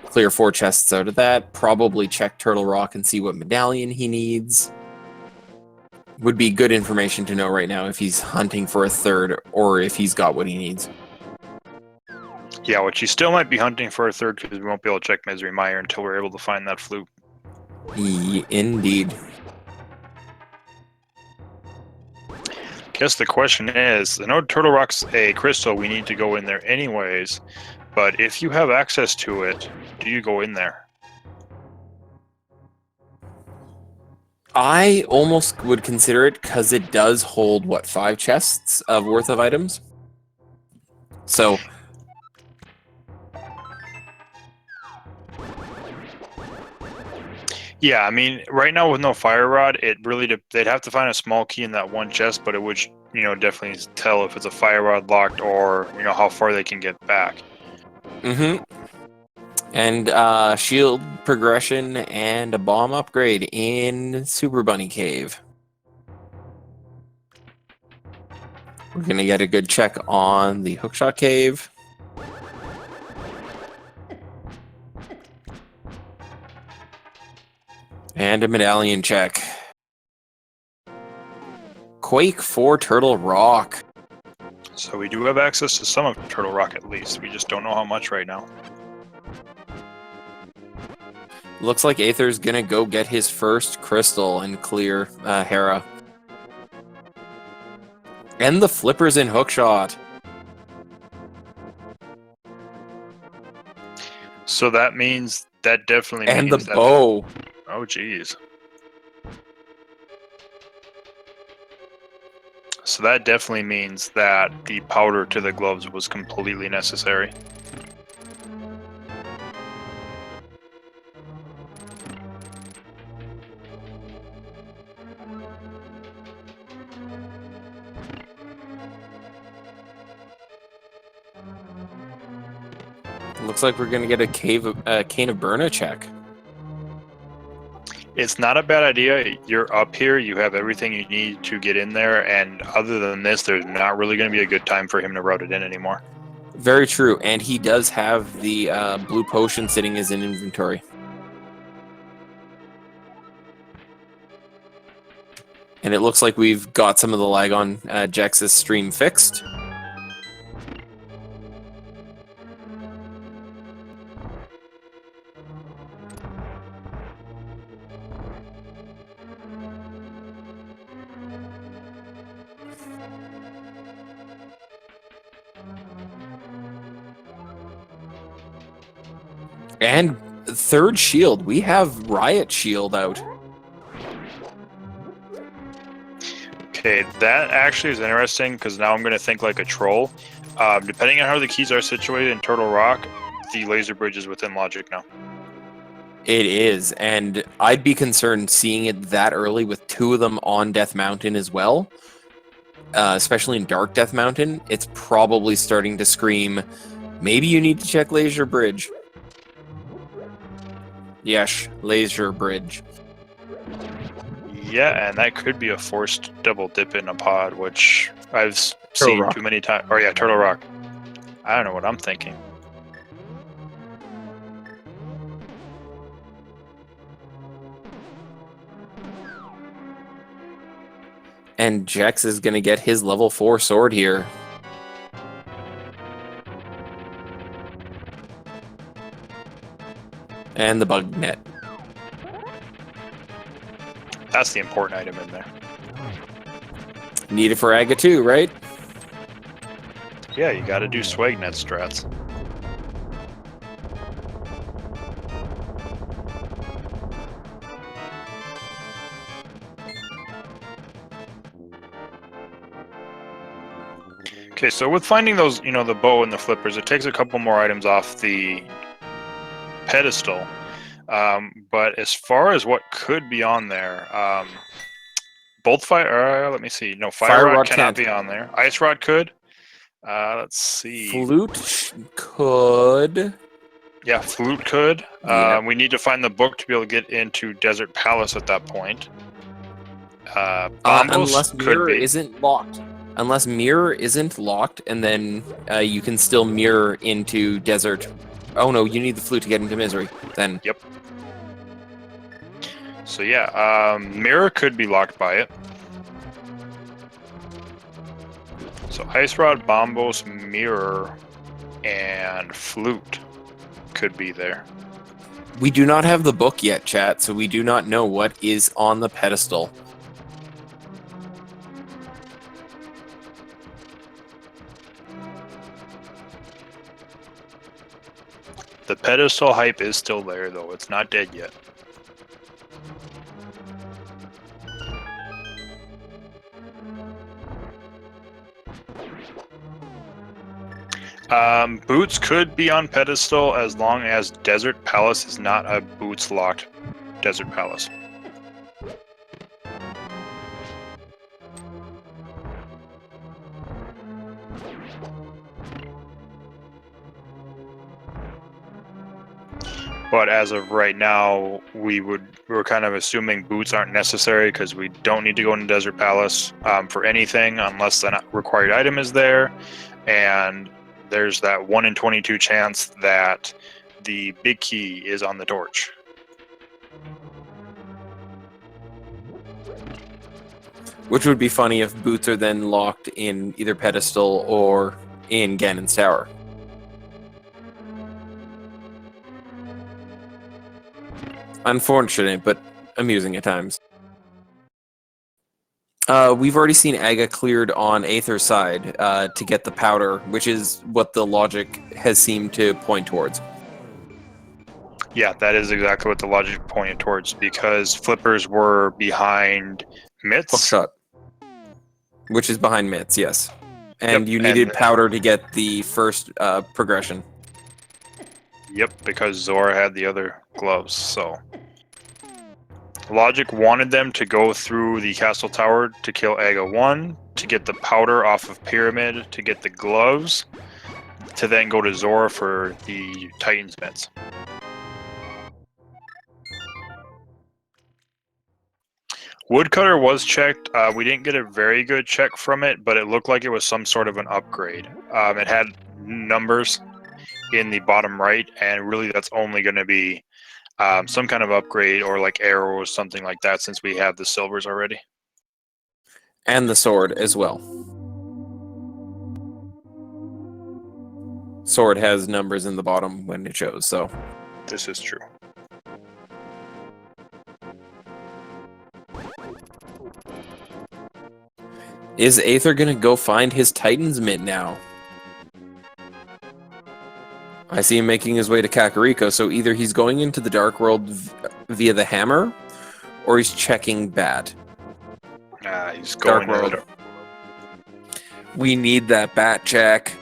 Clear 4 chests out of that. Probably check Turtle Rock and see what medallion he needs. Would be good information to know right now if he's hunting for a third or if he's got what he needs. Yeah, which he still might be hunting for a third because we won't be able to check Misery Mire until we're able to find that flute. Indeed. Guess the question is, I know Turtle Rock's a crystal, we need to go in there anyways, but if you have access to it, do you go in there? I almost would consider it because it does hold, what, 5 chests of worth of items? So... Yeah, I mean, right now with no fire rod, it really they'd have to find a small key in that one chest, but it would, definitely tell if it's a fire rod locked or how far they can get back. Mm-hmm. And shield progression and a bomb upgrade in Super Bunny Cave. We're going to get a good check on the Hookshot Cave. And a medallion check. Quake 4 Turtle Rock. So we do have access to some of Turtle Rock at least. We just don't know how much right now. Looks like Aether's gonna go get his first crystal and clear Hera. And the flippers in Hookshot. So that means that definitely And means the that bow. Oh geez. So that definitely means that the powder to the gloves was completely necessary. Looks like we're gonna get a Cane of Burna check. It's not a bad idea. You're up here, you have everything you need to get in there, and other than this, there's not really going to be a good time for him to route it in anymore. Very true, and he does have the blue potion sitting as an inventory. And it looks like we've got some of the lag on Jex's stream fixed. And third shield, we have Riot Shield out. Okay, that actually is interesting because now I'm going to think like a troll. Depending on how the keys are situated in Turtle Rock, the laser bridge is within logic now. It is, and I'd be concerned seeing it that early with two of them on Death Mountain as well. Especially in Dark Death Mountain, it's probably starting to scream, maybe you need to check Laser Bridge. Yes, Laser Bridge. Yeah, and that could be a forced double dip in a pod, which I've seen too many times. Or yeah, Turtle Rock. I don't know what I'm thinking. And Jex is going to get his level 4 sword here. And the bug net. That's the important item in there. Need it for Aga too, right? Yeah, you gotta do swag net strats. Okay, so with finding those, the bow and the flippers, it takes a couple more items off the pedestal. But as far as what could be on there, both fire. Let me see. No, fire rod cannot be on there. Ice rod could. Let's see. Flute could. Yeah, flute could. Yeah. We need to find the book to be able to get into Desert Palace at that point. Unless mirror isn't locked. Unless mirror isn't locked, and then you can still mirror into desert. Oh no, you need the flute to get into misery. Then. Yep. So yeah, mirror could be locked by it. So ice rod, bombos, mirror, and flute could be there. We do not have the book yet, chat, so we do not know what is on the pedestal. The pedestal hype is still there, though. It's not dead yet. Boots could be on pedestal as long as Desert Palace is not a boots locked Desert Palace. But as of right now, we're kind of assuming boots aren't necessary because we don't need to go into Desert Palace for anything unless the required item is there, and there's that 1 in 22 chance that the big key is on the torch. Which would be funny if boots are then locked in either pedestal or in Ganon's tower. Unfortunate, but amusing at times. We've already seen Aga cleared on Aether's side to get the powder, which is what the logic has seemed to point towards. Yeah, that is exactly what the logic pointed towards, because flippers were behind Mitts. Hookshot. Which is behind Mitts, yes. And Yep, you needed and powder to get the first progression. Yep, because Zora had the other gloves, so... Logic wanted them to go through the castle tower to kill Aga 1, to get the powder off of Pyramid, to get the gloves, to then go to Zora for the Titan's mitts. Woodcutter was checked. We didn't get a very good check from it, but it looked like it was some sort of an upgrade. It had numbers in the bottom right, and really that's only going to be some kind of upgrade or like arrows, something like that, since we have the silvers already. And the sword as well. Sword has numbers in the bottom when it shows, so... This is true. Is Aether gonna go find his Titan's mitt now? I see him making his way to Kakariko, so either he's going into the Dark World via the hammer, or he's checking Bat. He's going Dark World. We need that Bat check.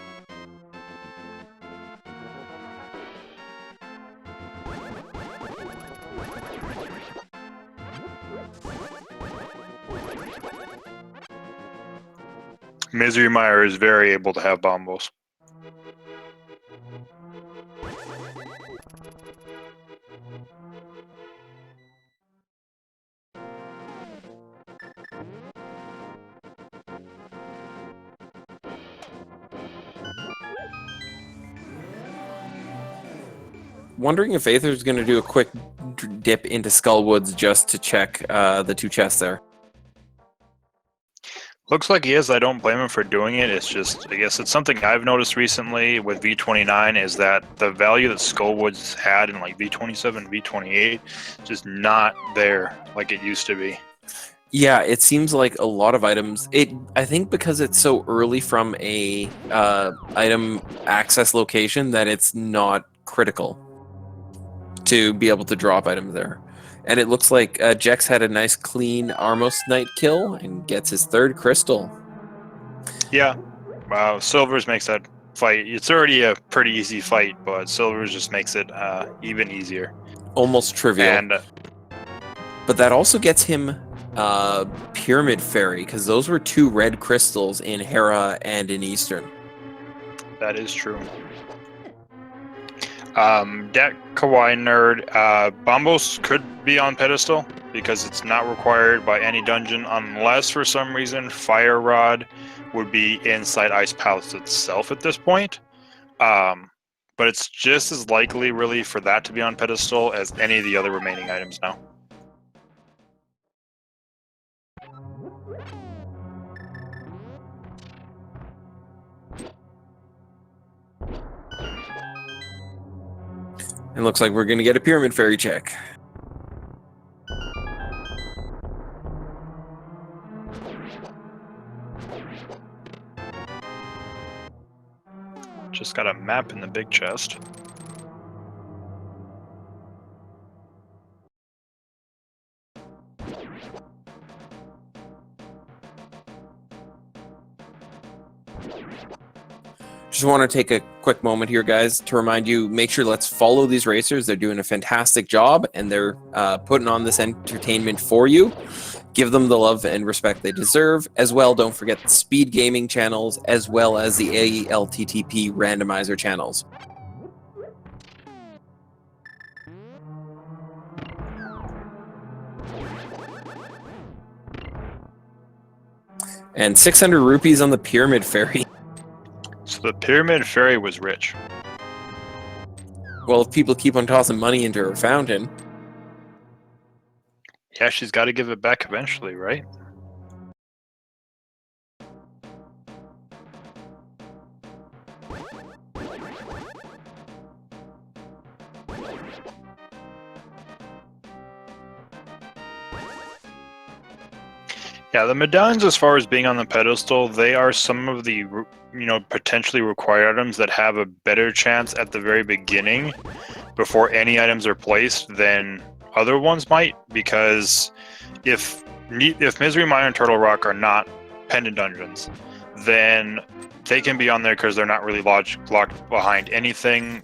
Misery Mire is very able to have bombos. Wondering if Aether's going to do a quick dip into Skullwoods just to check the two chests there. Looks like he is. I don't blame him for doing it. It's just, I guess it's something I've noticed recently with V29 is that the value that Skullwoods had in like V27, V28, just not there like it used to be. Yeah, it seems like a lot of items. I think because it's so early from a item access location that it's not critical to be able to drop items there. And it looks like Jex had a nice clean Armos Knight kill and gets his third crystal. Yeah, wow. Silvers makes that fight. It's already a pretty easy fight, but Silvers just makes it even easier. Almost trivial. And but that also gets him Pyramid Fairy, because those were 2 red crystals in Hera and in Eastern. That is true. Dat Kawaii Nerd, Bombos could be on pedestal because it's not required by any dungeon unless for some reason Fire Rod would be inside Ice Palace itself at this point. But it's just as likely really for that to be on pedestal as any of the other remaining items now. It looks like we're going to get a Pyramid Fairy check. Just got a map in the big chest. Just want to take a quick moment here, guys, to remind you, make sure let's follow these racers. They're doing a fantastic job, and they're putting on this entertainment for you. Give them the love and respect they deserve. As well, don't forget the Speed Gaming channels, as well as the ALTTP Randomizer channels. And 600 rupees on the Pyramid Fairy. So the Pyramid Fairy was rich. Well, if people keep on tossing money into her fountain. Yeah, she's got to give it back eventually, right? Yeah, the medallions, as far as being on the pedestal, they are some of the, potentially required items that have a better chance at the very beginning, before any items are placed, than other ones might. Because if Misery Mine and Turtle Rock are not pendant dungeons, then they can be on there because they're not really locked behind anything.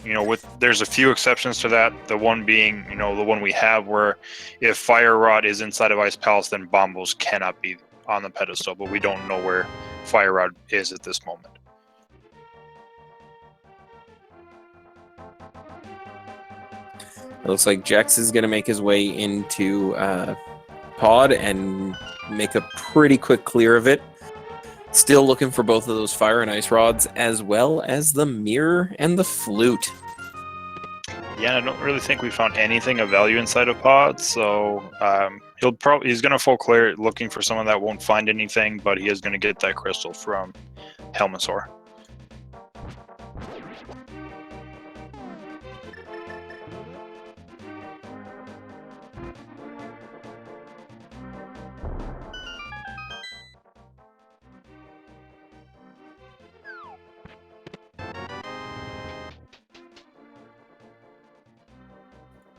There's a few exceptions to that. The one being, the one we have, where if Fire Rod is inside of Ice Palace, then Bombos cannot be on the pedestal. But we don't know where Fire Rod is at this moment. It looks like Jex is going to make his way into Pod and make a pretty quick clear of it. Still looking for both of those fire and ice rods, as well as the mirror and the flute. Yeah, I don't really think we found anything of value inside of Pod, so he's going to full clear it, looking for someone that won't find anything, but he is going to get that crystal from Helmasaur.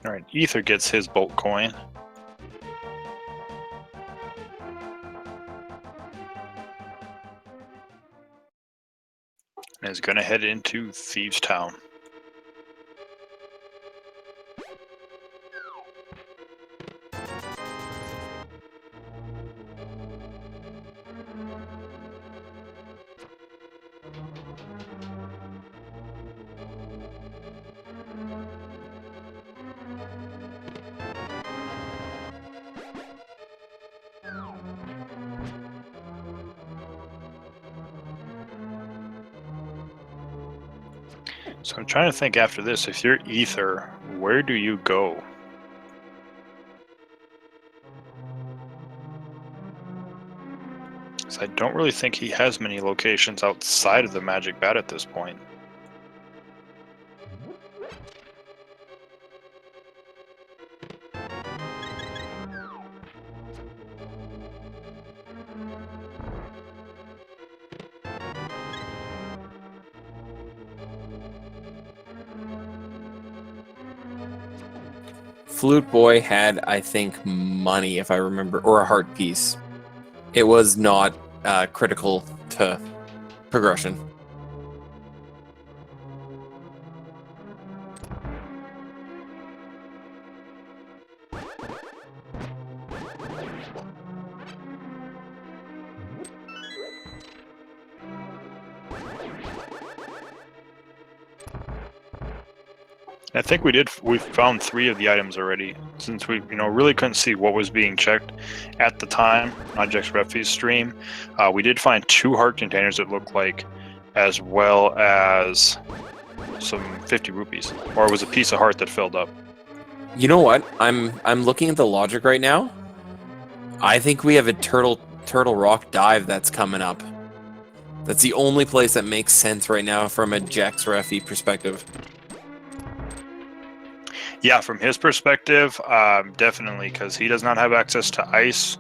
Alright, Ether gets his Bolt coin. And is going to head into Thieves Town. So I'm trying to think after this, if you're Ether, where do you go? Because I don't really think he has many locations outside of the Magic Bat at this point. Flute Boy had, I think, money, if I remember, or a heart piece. It was not critical to progression. I think we found 3 of the items already, since we really couldn't see what was being checked at the time on Jexreffy's stream. We did find 2 heart containers, it looked like, as well as some 50 rupees, or it was a piece of heart that filled up. You know what? I'm looking at the logic right now. I think we have a Turtle Rock dive that's coming up. That's the only place that makes sense right now from a Jexreffy perspective. Yeah, from his perspective, definitely, because he does not have access to ice.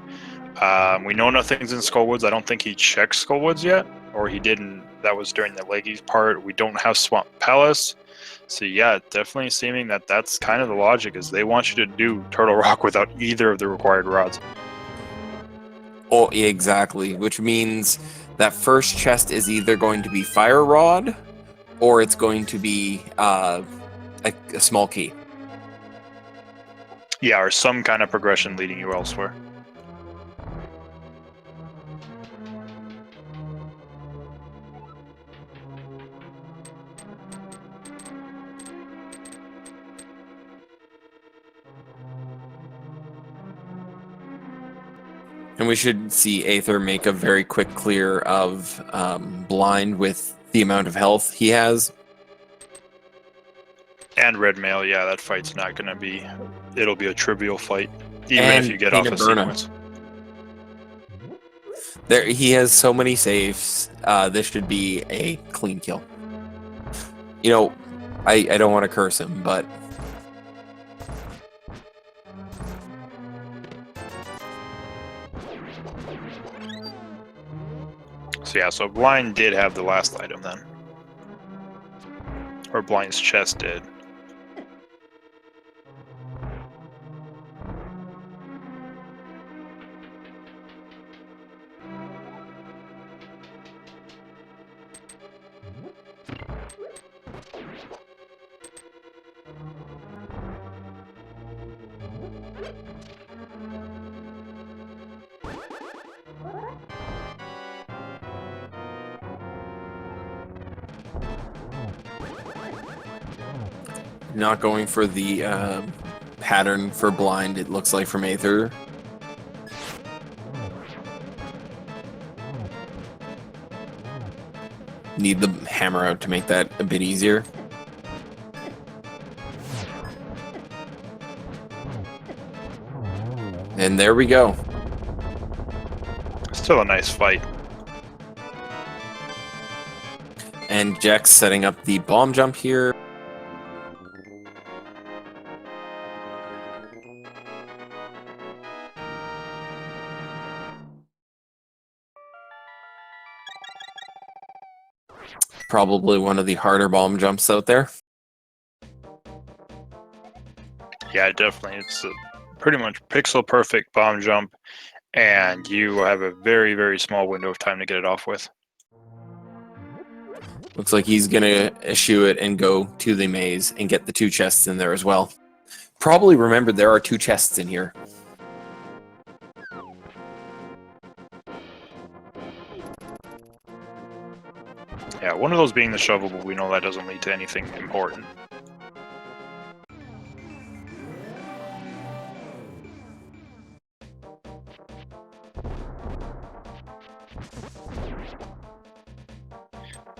We know nothing's in Skullwoods. I don't think he checked Skullwoods yet, or he didn't. That was during the Leggies part. We don't have Swamp Palace. So yeah, definitely seeming that that's kind of the logic, is they want you to do Turtle Rock without either of the required rods. Oh, exactly. Which means that first chest is either going to be Fire Rod, or it's going to be a small key. Yeah, or some kind of progression leading you elsewhere. And we should see Aether make a very quick clear of blind with the amount of health he has. And red mail, yeah, that fight's not going to be... It'll be a trivial fight, even if And you get Pain off a of Burna. sequence. There, he has so many saves. This should be a clean kill. You know, I don't want to curse him, but... So yeah, so blind did have the last item then. Or blind's chest did. Not going for the pattern for blind, it looks like, from Aether. Need the hammer out to make that a bit easier. And there we go. Still a nice fight. And Jex setting up the bomb jump here. Probably one of the harder bomb jumps out there. Yeah, definitely. It's a pretty much pixel perfect bomb jump, and you have a very, very small window of time to get it off with. Looks like he's gonna eschew it and go to the maze and get the 2 chests in there as well. Probably remembered there are 2 chests in here. Yeah, one of those being the shovel, but we know that doesn't lead to anything important.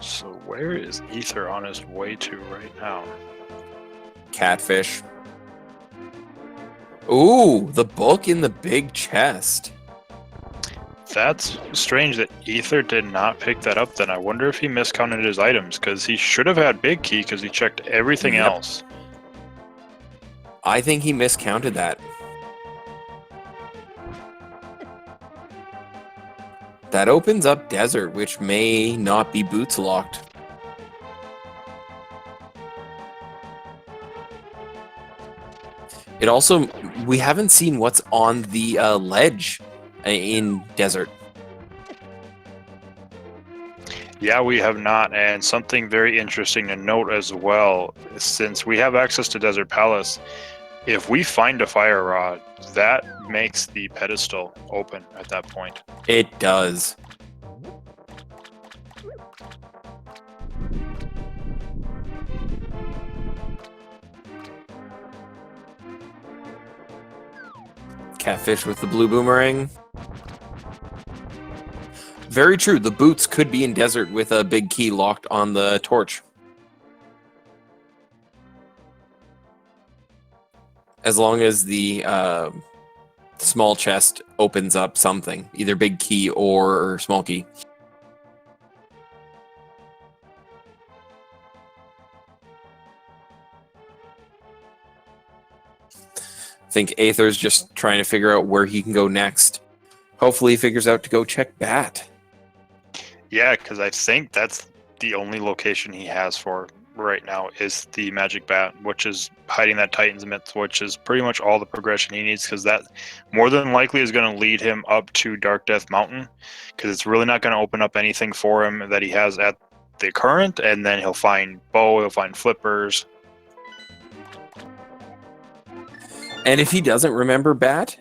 So where is Ether on his way to right now? Catfish. Ooh, the book in the big chest. That's strange that Ether did not pick that up then. I wonder if he miscounted his items, because he should have had Big Key because he checked everything Yep. else. I think he miscounted that. That opens up desert, which may not be boots locked. It also, we haven't seen what's on the ledge in desert. Yeah, we have not, and something very interesting to note as well, since we have access to Desert Palace, if we find a fire rod, that makes the pedestal open at that point. It does. Catfish with the blue boomerang. Very true. The boots could be in desert with a big key locked on the torch. As long as the small chest opens up something, either big key or small key. I think Aether's just trying to figure out where he can go next. Hopefully he figures out to go check Bat. Yeah, because I think that's the only location he has for right now is the Magic Bat, which is hiding that Titan's Myth, which is pretty much all the progression he needs, because that more than likely is going to lead him up to Dark Death Mountain, because it's really not going to open up anything for him that he has at the current, and then he'll find bow, he'll find flippers. And if he doesn't remember Bat,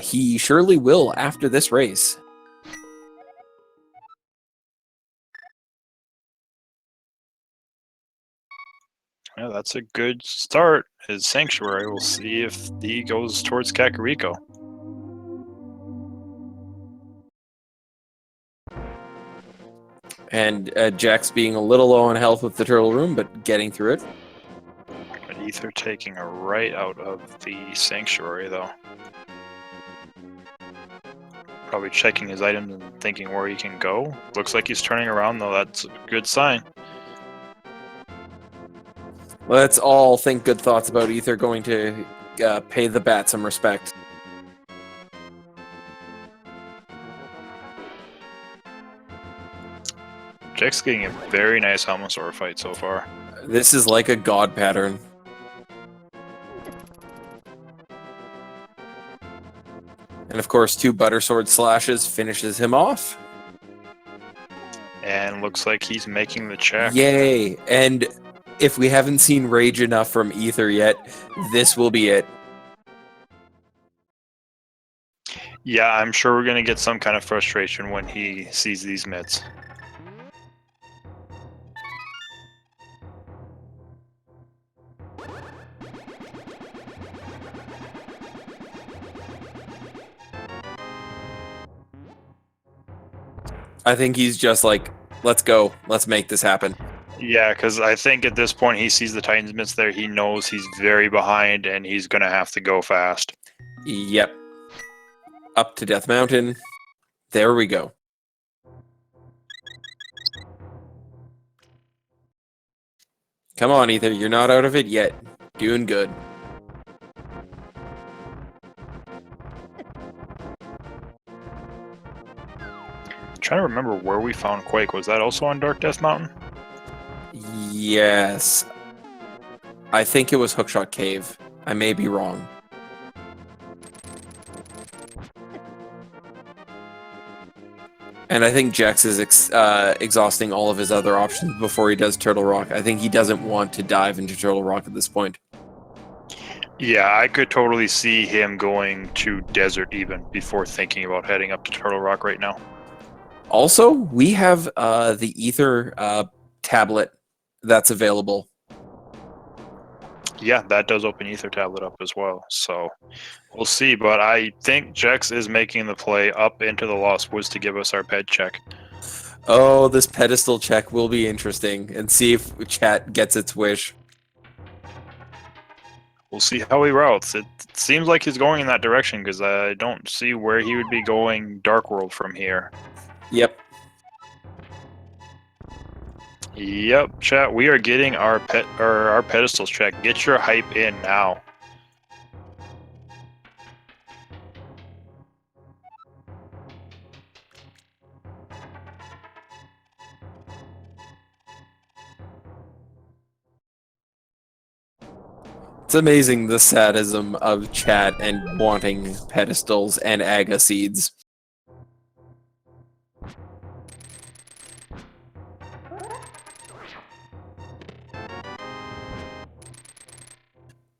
he surely will after this race. Yeah, that's a good start. His Sanctuary. We'll see if he goes towards Kakariko. And Jax being a little low on health with the turtle room, but getting through it. But Ether taking a right out of the sanctuary, though. Probably checking his items and thinking where he can go. Looks like he's turning around, though. That's a good sign. Let's all think good thoughts about Ether going to pay the bat some respect. Jack's getting a very nice Helmosaur fight so far. This is like a god pattern. And of course, 2 Butter Sword slashes finishes him off. And looks like he's making the check. Yay! And if we haven't seen rage enough from Ether yet, this will be it. Yeah, I'm sure we're going to get some kind of frustration when he sees these mitts. I think he's just like, let's go. Let's make this happen. Yeah, because I think at this point he sees the Titans mitts there. He knows he's very behind and he's going to have to go fast. Yep. Up to Death Mountain. There we go. Come on, Ether. You're not out of it yet. Doing good. Trying to remember where we found Quake. Was that also on Dark Death Mountain? Yes. I think it was Hookshot Cave. I may be wrong. And I think Jex is exhausting all of his other options before he does Turtle Rock. I think he doesn't want to dive into Turtle Rock at this point. Yeah, I could totally see him going to Desert even before thinking about heading up to Turtle Rock right now. Also, we have the Ether tablet that's available. Yeah, that does open Ether tablet up as well. So we'll see. But I think Jex is making the play up into the Lost Woods to give us our ped check. Oh, this pedestal check will be interesting, and see if chat gets its wish. We'll see how he routes. It seems like he's going in that direction because I don't see where he would be going Dark World from here. Yep. Yep, chat. We are getting our pedestals check. Get your hype in now. It's amazing the sadism of chat and wanting pedestals and aga seeds.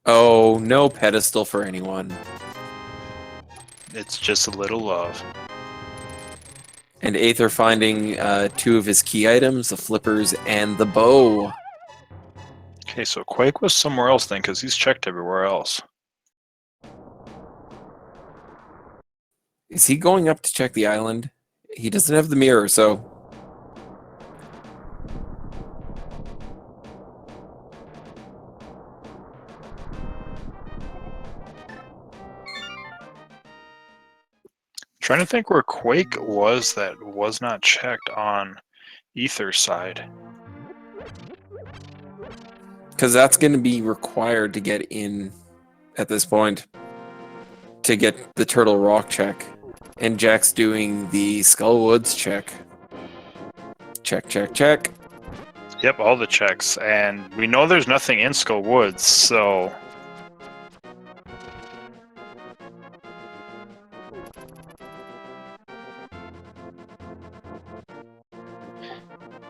Oh, no pedestal for anyone. It's just a little love. And Aether finding 2 of his key items, the flippers and the bow. Okay, so Quake was somewhere else then because he's checked everywhere else. Is he going up to check the island? He doesn't have the mirror, so... Trying to think where Quake was that was not checked on Ether's side. Because that's going to be required to get in at this point. To get the Turtle Rock check. And Jack's doing the Skull Woods check. Check, check, check. Yep, all the checks. And we know there's nothing in Skull Woods, so...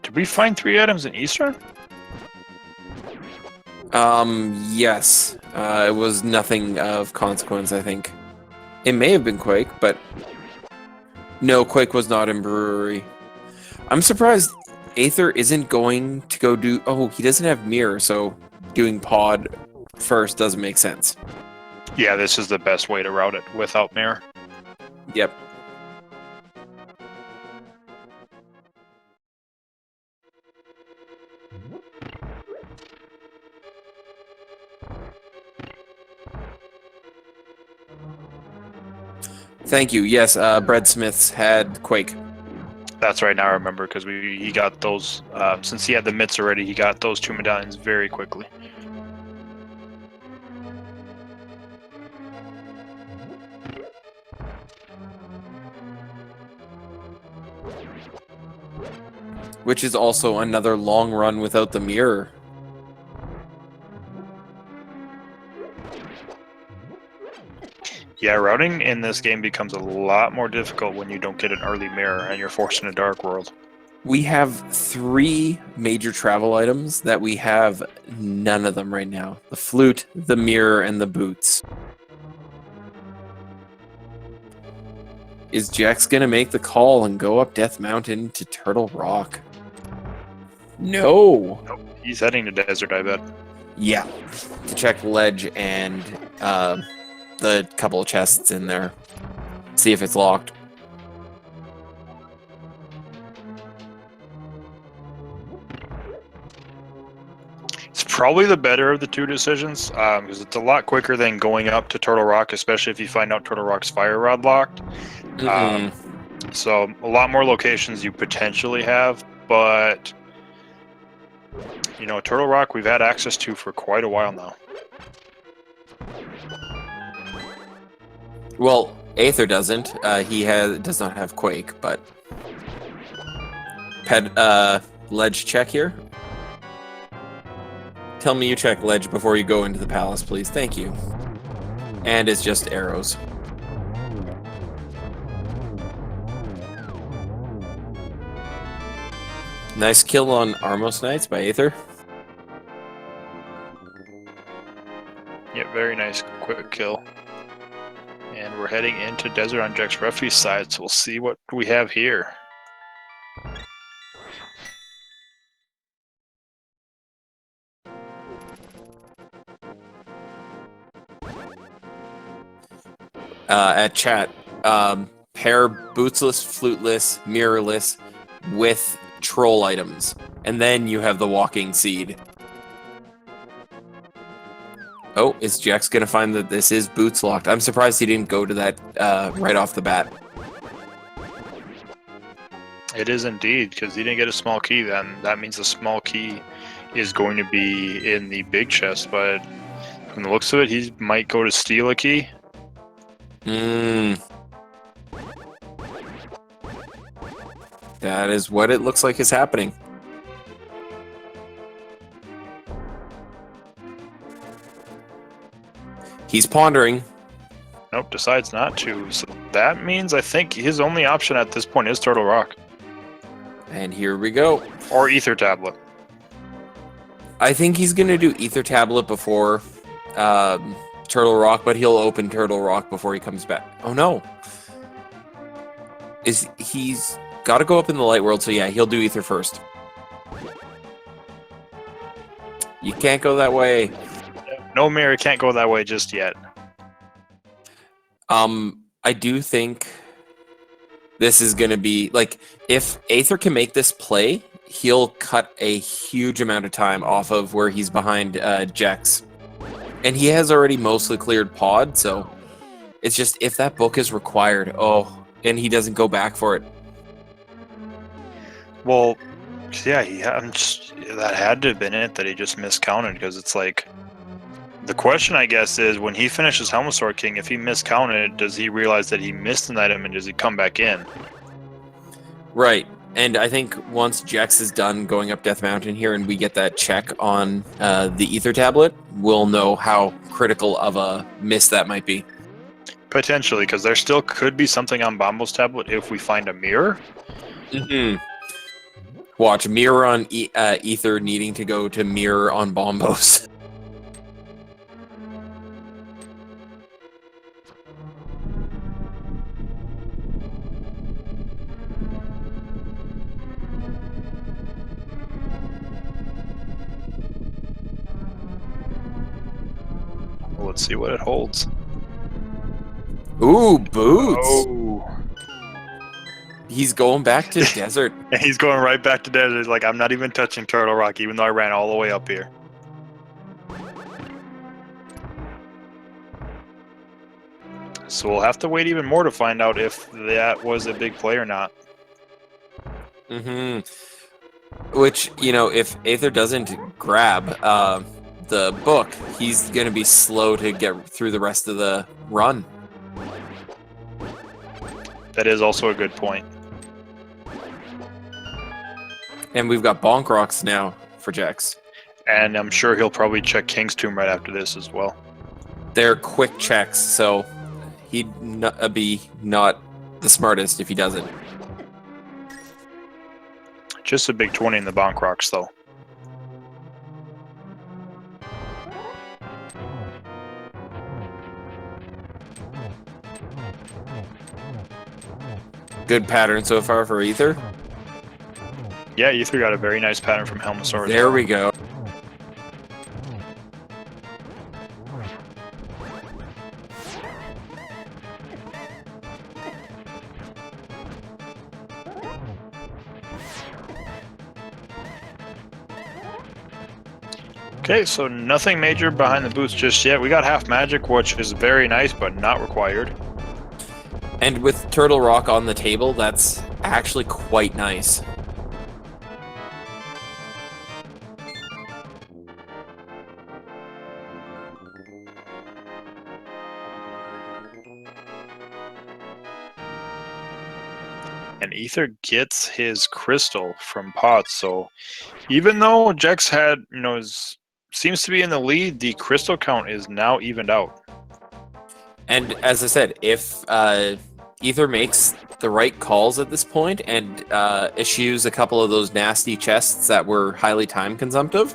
Did we find 3 items in Eastern? Yes. It was nothing of consequence, I think. It may have been Quake, but... No, Quake was not in Brewery. I'm surprised Aether isn't going to go do... Oh, he doesn't have Mirror, so doing Pod first doesn't make sense. Yeah, this is the best way to route it without Mirror. Yep. Thank you. Yes, Bread Smiths had Quake. That's right, now I remember, because he got those, since he had the mitts already, he got those 2 medallions very quickly. Which is also another long run without the mirror. Yeah, routing in this game becomes a lot more difficult when you don't get an early mirror and you're forced in a dark world. We have 3 major travel items that we have none of them right now. The flute, the mirror, and the boots. Is Jex gonna make the call and go up Death Mountain to Turtle Rock? No. Nope, he's heading to desert, I bet. Yeah, to check ledge and the couple of chests in there. See if it's locked. It's probably the better of the 2 decisions, because it's a lot quicker than going up to Turtle Rock, especially if you find out Turtle Rock's fire rod locked. So a lot more locations you potentially have, but you know, Turtle Rock we've had access to for quite a while now. Well, Aether doesn't. He does not have Quake, but ledge check here. Tell me you check ledge before you go into the palace, please. Thank you. And it's just arrows. Nice kill on Armos Knights by Aether. Yeah, very nice quick kill. And we're heading into desert on Jexreffy's side, so we'll see what we have here. At chat, pair bootsless, fluteless, mirrorless with troll items, and then you have the walking seed. Oh, is Jex gonna find that this is boots locked? I'm surprised he didn't go to that right off the bat. It is indeed, because he didn't get a small key. Then that means the small key is going to be in the big chest. But from the looks of it, he might go to steal a key. That is what it looks like is happening. He's pondering. Nope, decides not to. So that means I think his only option at this point is Turtle Rock. And here we go. Or Ether Tablet. I think he's going to do Ether Tablet before Turtle Rock, but he'll open Turtle Rock before he comes back. Oh, no. He's got to go up in the light world, so yeah, he'll do Ether first. You can't go that way. No mirror, can't go that way just yet. I do think this is going to be, like, if Aether can make this play, he'll cut a huge amount of time off of where he's behind Jex. And he has already mostly cleared pod, so it's just if that book is required, and he doesn't go back for it. Well, yeah, that had to have been it, that he just miscounted, because it's like, the question, I guess, is when he finishes Helmet Sword King, if he miscounted, does he realize that he missed an item and does he come back in? Right. And I think once Jex is done going up Death Mountain here and we get that check on the Ether Tablet, we'll know how critical of a miss that might be. Potentially, because there still could be something on Bombo's tablet if we find a mirror. Watch, mirror on Ether needing to go to mirror on Bombos. Let's see what it holds. Ooh, boots! Oh. He's going back to desert. And he's going right back to desert. He's like, I'm not even touching Turtle Rock, even though I ran all the way up here. So we'll have to wait even more to find out if that was a big play or not. Mm-hmm. Which, you know, if Aether doesn't grab the book, he's going to be slow to get through the rest of the run. That is also a good point. And we've got Bonk Rocks now for Jex. And I'm sure he'll probably check King's Tomb right after this as well. They're quick checks, so he'd be not the smartest if he doesn't. Just a big 20 in the Bonk Rocks, though. Good pattern so far for Aether. Yeah, Aether got a very nice pattern from Helmosaurus. There we go. Okay, so nothing major behind the boots just yet. We got half magic, which is very nice, but not required. And with Turtle Rock on the table, that's actually quite nice. And Aether gets his crystal from Potts, so even though Jex had, seems to be in the lead, the crystal count is now evened out. And as I said, if Aether makes the right calls at this point and eschews a couple of those nasty chests that were highly time consumptive,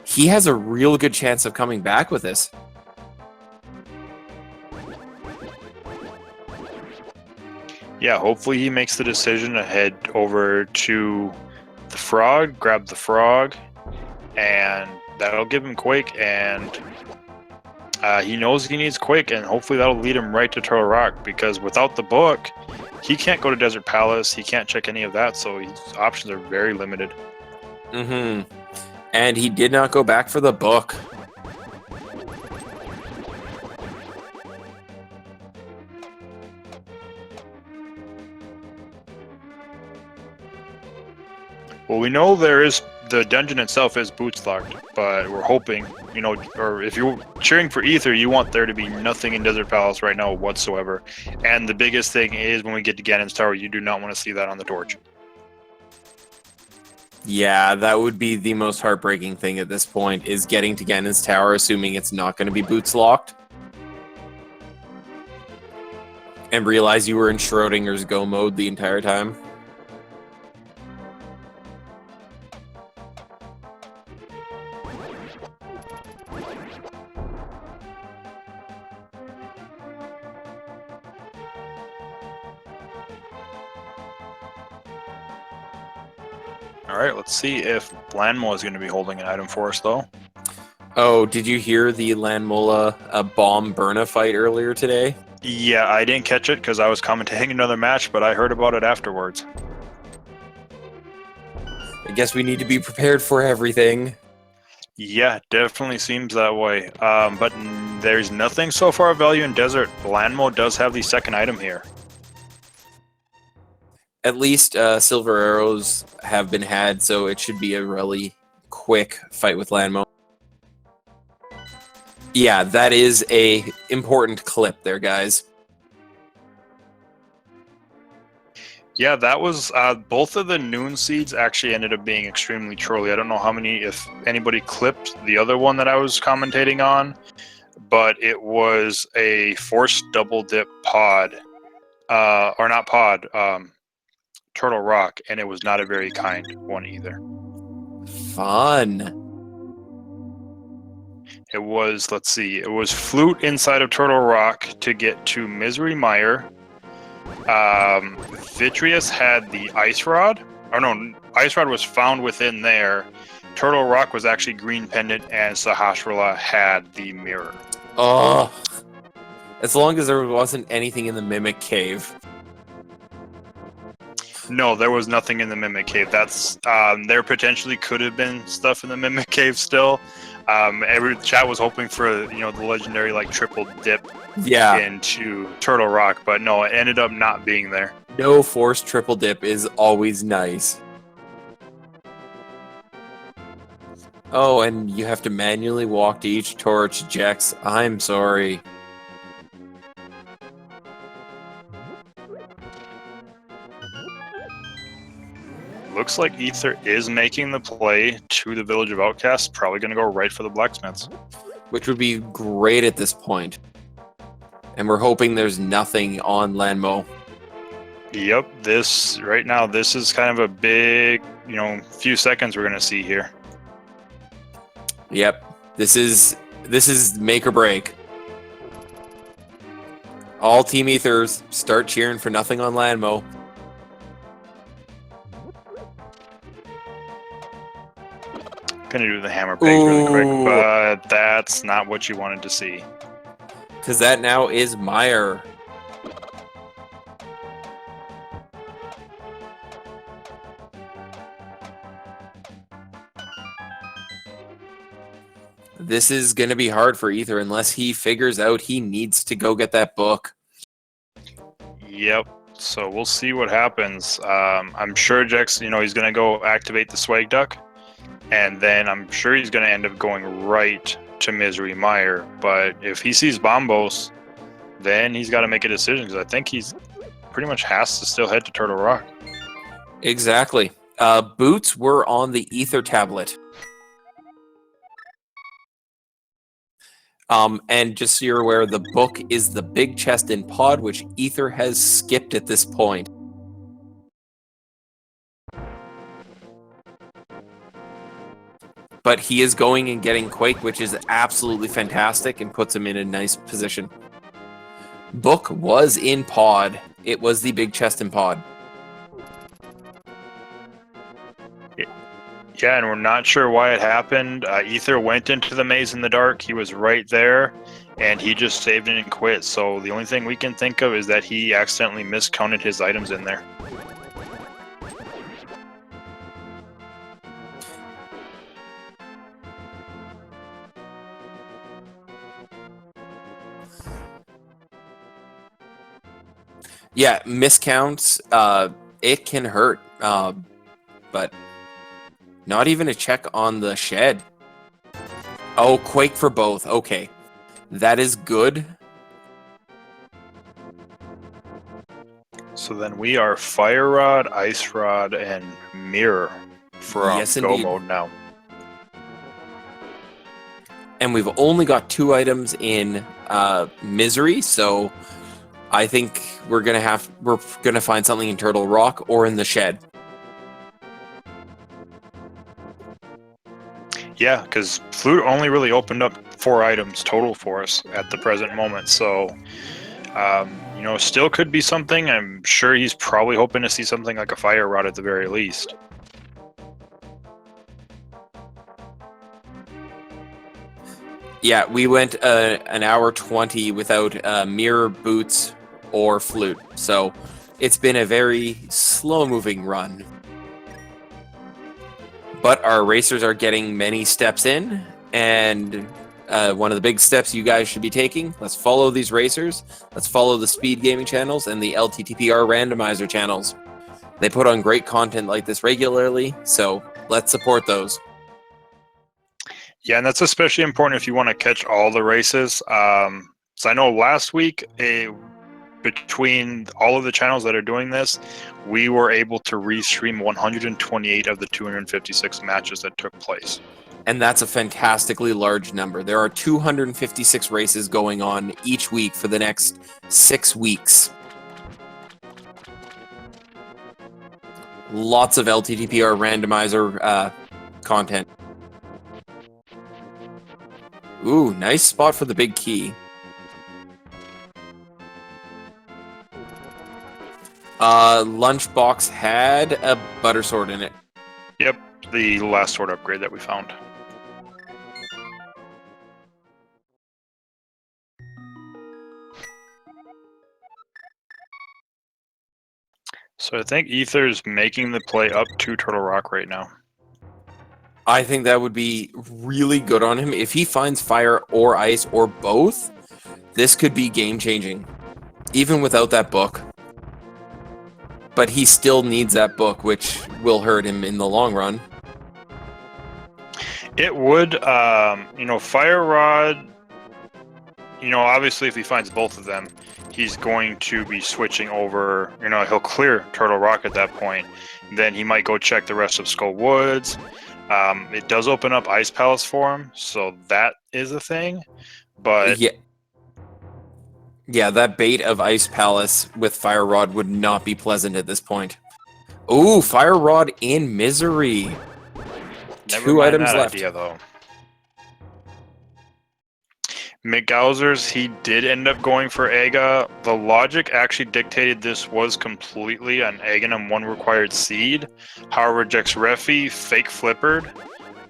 he has a real good chance of coming back with this. Yeah, hopefully he makes the decision to head over to the frog, grab the frog, and that'll give him Quake, and he knows he needs Quake, and hopefully that'll lead him right to Turtle Rock, because without the book, he can't go to Desert Palace, he can't check any of that, so his options are very limited. Mm-hmm. And he did not go back for the book. Well, we know the dungeon itself is boots locked, but we're hoping, or if you're cheering for Aether, you want there to be nothing in Desert Palace right now whatsoever. And the biggest thing is when we get to Ganon's Tower, you do not want to see that on the torch. Yeah, that would be the most heartbreaking thing at this point, is getting to Ganon's Tower, assuming it's not going to be boots locked. And realize you were in Schrodinger's go mode the entire time. Alright, let's see if Blandmo is going to be holding an item for us, though. Oh, did you hear the Landmola bomb Burna fight earlier today? Yeah, I didn't catch it because I was commentating another match, but I heard about it afterwards. I guess we need to be prepared for everything. Yeah, definitely seems that way. But there's nothing so far of value in Desert. Blandmo does have the second item here. At least silver arrows have been had, so it should be a really quick fight with Landmo. Yeah, that is a important clip there, guys. Yeah, that was both of the noon seeds actually ended up being extremely trolly. I don't know how many, if anybody clipped the other one that I was commentating on, but it was a forced double dip pod, or not pod, Turtle Rock, and it was not a very kind one either. Fun. It was, let's see, it was Flute inside of Turtle Rock to get to Misery Mire. Vitreous had the Ice Rod. Or no, Ice Rod was found within there. Turtle Rock was actually Green Pendant, and Sahasrara had the Mirror. Oh, as long as there wasn't anything in the Mimic Cave. No, there was nothing in the Mimic Cave. That's there potentially could have been stuff in the Mimic Cave still. Every chat was hoping for the legendary like triple dip Yeah, into Turtle Rock, but no, it ended up not being there. no forced triple dip is always nice. Oh, and you have to manually walk to each torch, Jex. I'm sorry. Looks like Ether is making the play to the Village of Outcasts. Probably going to go right for the blacksmiths. Which would be great at this point. And we're hoping there's nothing on Lanmo. Yep, right now, this is kind of a big, few seconds we're going to see here. Yep, this is make or break. All Team Ethers start cheering for nothing on Lanmo. Gonna do the hammer pegs really quick, but that's not what you wanted to see. Because that now is Meyer. This is going to be hard for Ether unless he figures out he needs to go get that book. Yep. So we'll see what happens. I'm sure Jex, he's going to go activate the Swag Duck, and then I'm sure he's going to end up going right to Misery Mire. But if he sees Bombos, then he's got to make a decision, because I think he's pretty much has to still head to Turtle Rock. Exactly. Boots were on the Ether tablet. And just so you're aware, the book is the big chest in pod, which Ether has skipped at this point. But he is going and getting Quake, which is absolutely fantastic and puts him in a nice position. Book was in pod. It was the big chest in pod. Yeah, and we're not sure why it happened. Ether went into the maze in the dark. He was right there, and he just saved it and quit. So the only thing we can think of is that he accidentally miscounted his items in there. Yeah, miscounts, it can hurt, but not even a check on the shed. Oh, Quake for both. Okay, that is good. So then we are Fire Rod, Ice Rod, and Mirror from Yes, Go indeed. mode now. And we've only got 2 items in Misery, so I think we're gonna find something in Turtle Rock or in the shed. Yeah, because Flute only really opened up 4 items total for us at the present moment. So, still could be something. I'm sure he's probably hoping to see something like a Fire Rod at the very least. Yeah, we went an hour 20 without Mirror, Boots, or Flute. So it's been a very slow-moving run. But our racers are getting many steps in, and one of the big steps you guys should be taking, let's follow these racers, let's follow the Speed Gaming channels and the ALTTPR Randomizer channels. They put on great content like this regularly, so let's support those. Yeah, and that's especially important if you want to catch all the races. So I know last week, between all of the channels that are doing this, we were able to restream 128 of the 256 matches that took place. And that's a fantastically large number. There are 256 races going on each week for the next 6 weeks. Lots of LTTPR randomizer content. Ooh, nice spot for the big key. Lunchbox had a butter sword in it. Yep, the last sword upgrade that we found. So I think Ether's making the play up to Turtle Rock right now. I think that would be really good on him. If he finds fire or ice or both, this could be game-changing, even without that book. But he still needs that book, which will hurt him in the long run. It would, Fire Rod, obviously if he finds both of them, he's going to be switching over, he'll clear Turtle Rock at that point. Then he might go check the rest of Skull Woods. It does open up Ice Palace for him, so that is a thing. But yeah, that bait of Ice Palace with Fire Rod would not be pleasant at this point. Ooh, Fire Rod in Misery. never 2 mind items that left. idea, though. McGowser's, he did end up going for Aga. The logic actually dictated this was completely an Aghanim 1 required seed. However, Jexreffy fake flippered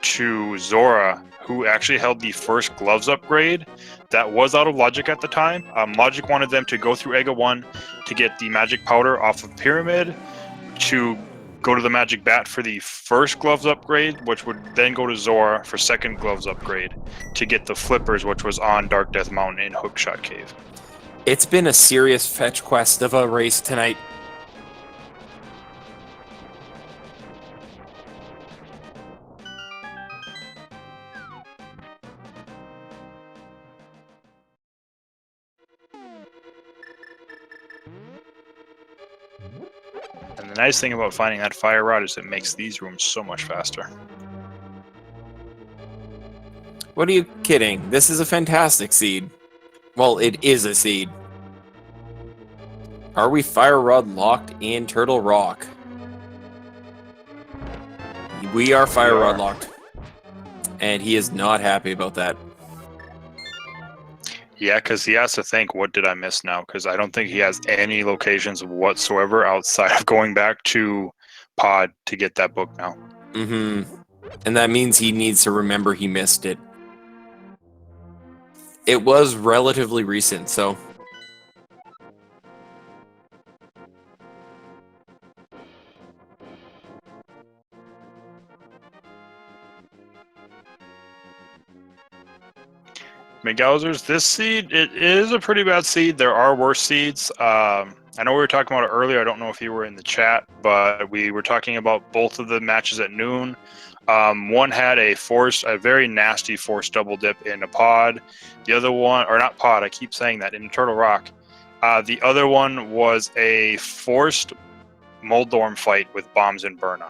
to Zora, who actually held the first gloves upgrade. That was out of Logic at the time. Logic wanted them to go through Aga 1 to get the magic powder off of Pyramid, to go to the magic bat for the first gloves upgrade, which would then go to Zora for second gloves upgrade to get the flippers, which was on Dark Death Mountain in Hookshot Cave. It's been a serious fetch quest of a race tonight. And the nice thing about finding that Fire Rod is it makes these rooms so much faster. What are you kidding? This is a fantastic seed. Well, it is a seed. Are we Fire Rod locked in Turtle Rock? We are Fire Rod locked. And he is not happy about that. Yeah, because he has to think, what did I miss now? Because I don't think he has any locations whatsoever outside of going back to Pod to get that book now. Mm-hmm. And that means he needs to remember he missed it. It was relatively recent, so... McGowser's, this seed, it is a pretty bad seed. There are worse seeds. I know we were talking about it earlier. I don't know if you were in the chat, but we were talking about both of the matches at noon. One had a very nasty forced double dip in a pod. The other one, or not pod, I keep saying that, in Turtle Rock. The other one was a forced Moldorm fight with bombs in Burna.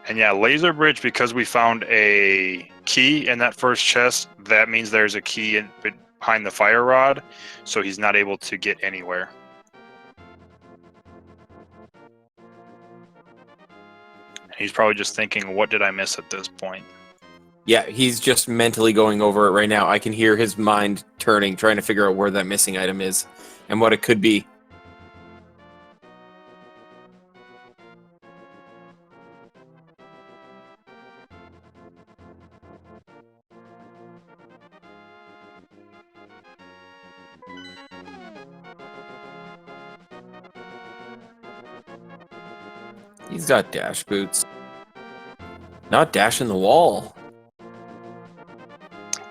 And yeah, Laser Bridge, because we found a key in that first chest, that means there's a key behind the Fire Rod, so he's not able to get anywhere. He's probably just thinking, what did I miss at this point? Yeah, he's just mentally going over it right now. I can hear his mind turning, trying to figure out where that missing item is and what it could be. He's got dash boots. Not dashing the wall.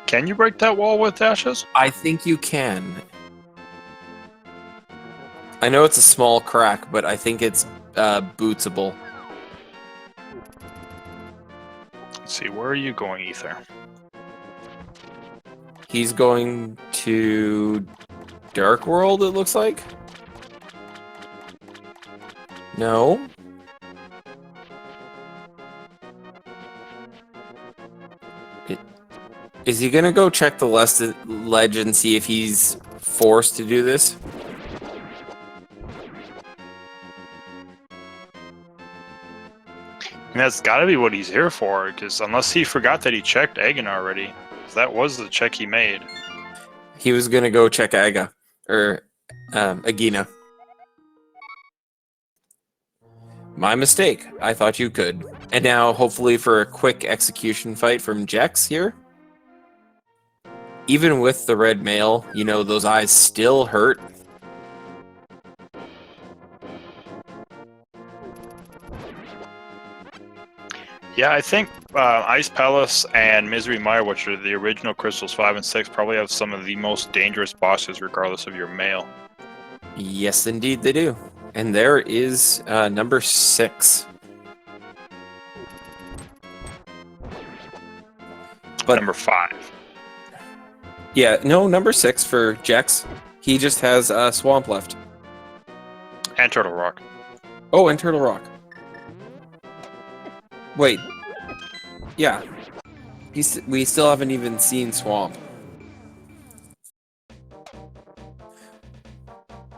Can you break that wall with dashes? I think you can. I know it's a small crack, but I think it's bootsable. Let's see, where are you going, Ether? He's going to Dark World, it looks like. No. Is he gonna go check the ledge and see if he's forced to do this? And that's got to be what he's here for, because unless he forgot that he checked Egan already, that was the check he made. He was gonna go check Aga, or Agina. My mistake. I thought you could. And now, hopefully, for a quick execution fight from Jex here. even with the red mail, you know, those eyes still hurt. Yeah, I think Ice Palace and Misery Mire, which are the original Crystals 5 and 6, probably have some of the most dangerous bosses regardless of your mail. Yes, indeed they do. And there is number 6. But Number 5. yeah, no, number 6 for Jex. He just has Swamp left. And Turtle Rock. Oh, and Turtle Rock. Wait. Yeah. We still haven't even seen Swamp.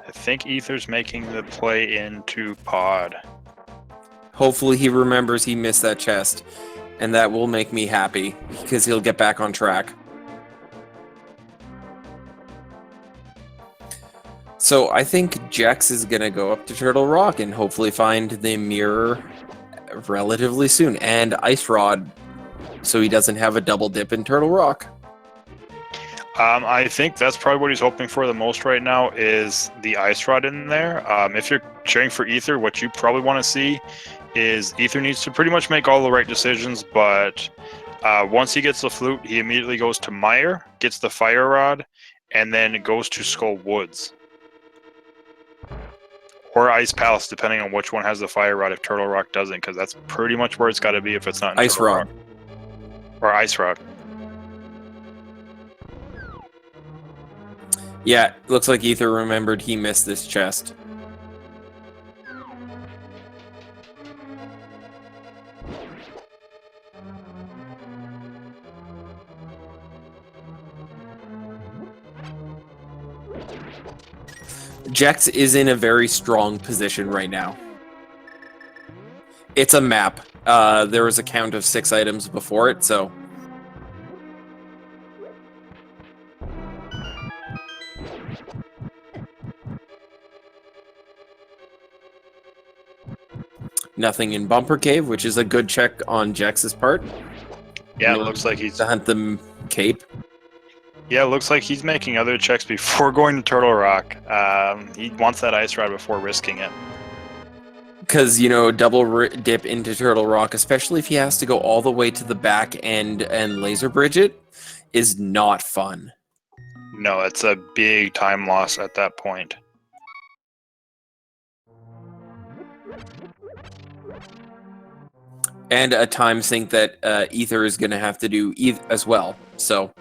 I think Aether's making the play into Pod. Hopefully he remembers he missed that chest. And that will make me happy, because he'll get back on track. So I think Jex is going to go up to Turtle Rock and hopefully find the mirror relatively soon. And Ice Rod, so he doesn't have a double dip in Turtle Rock. I think that's probably what he's hoping for the most right now is the Ice Rod in there. If you're cheering for Aether, what you probably want to see is Aether needs to pretty much make all the right decisions, but once he gets the flute, he immediately goes to Mire, gets the Fire Rod, and then goes to Skull Woods. Or Ice Palace, depending on which one has the Fire Rod if Turtle Rock doesn't, because that's pretty much where it's got to be if it's not in Ice Turtle Rod. Rock. Or Ice Rod. Yeah, looks like Aether remembered he missed this chest. Jex is in a very strong position right now. It's a map. There was a count of 6 items before it, so... Nothing in Bumper Cave, which is a good check on Jex's part. Yeah, it looks like he's... To hunt the cape. Yeah, it looks like he's making other checks before going to Turtle Rock. He wants that Ice Rod before risking it. Because, you know, double dip into Turtle Rock, especially if he has to go all the way to the back end and laser bridge it, is not fun. No, it's a big time loss at that point. And a time sink that Aether is going to have to do as well, so...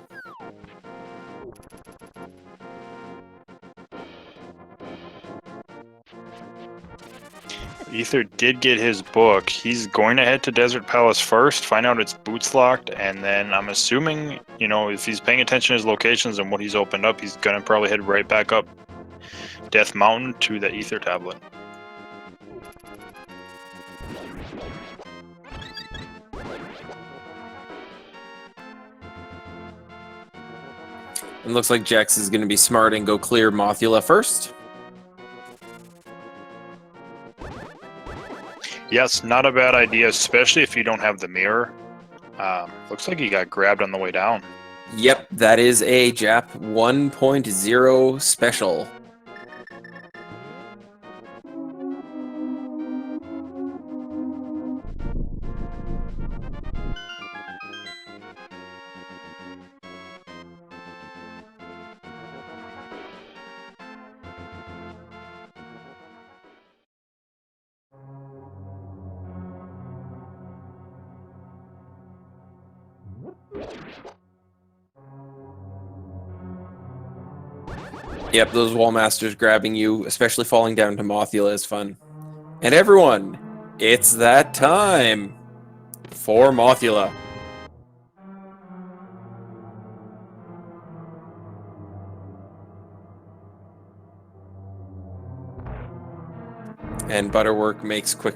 Aether did get his book. He's going to head to Desert Palace first, find out its boots locked, and then I'm assuming, you know, if he's paying attention to his locations and what he's opened up, he's going to probably head right back up Death Mountain to the Aether tablet. It looks like Jex is going to be smart and go clear Mothula first. Yes, not a bad idea, especially if you don't have the mirror. Looks like he got grabbed on the way down. Yep, that is a Jap 1.0 special. Yep, those wall masters grabbing you, especially falling down to Mothula, is fun. And everyone, it's that time for Mothula. And Butterwork makes quick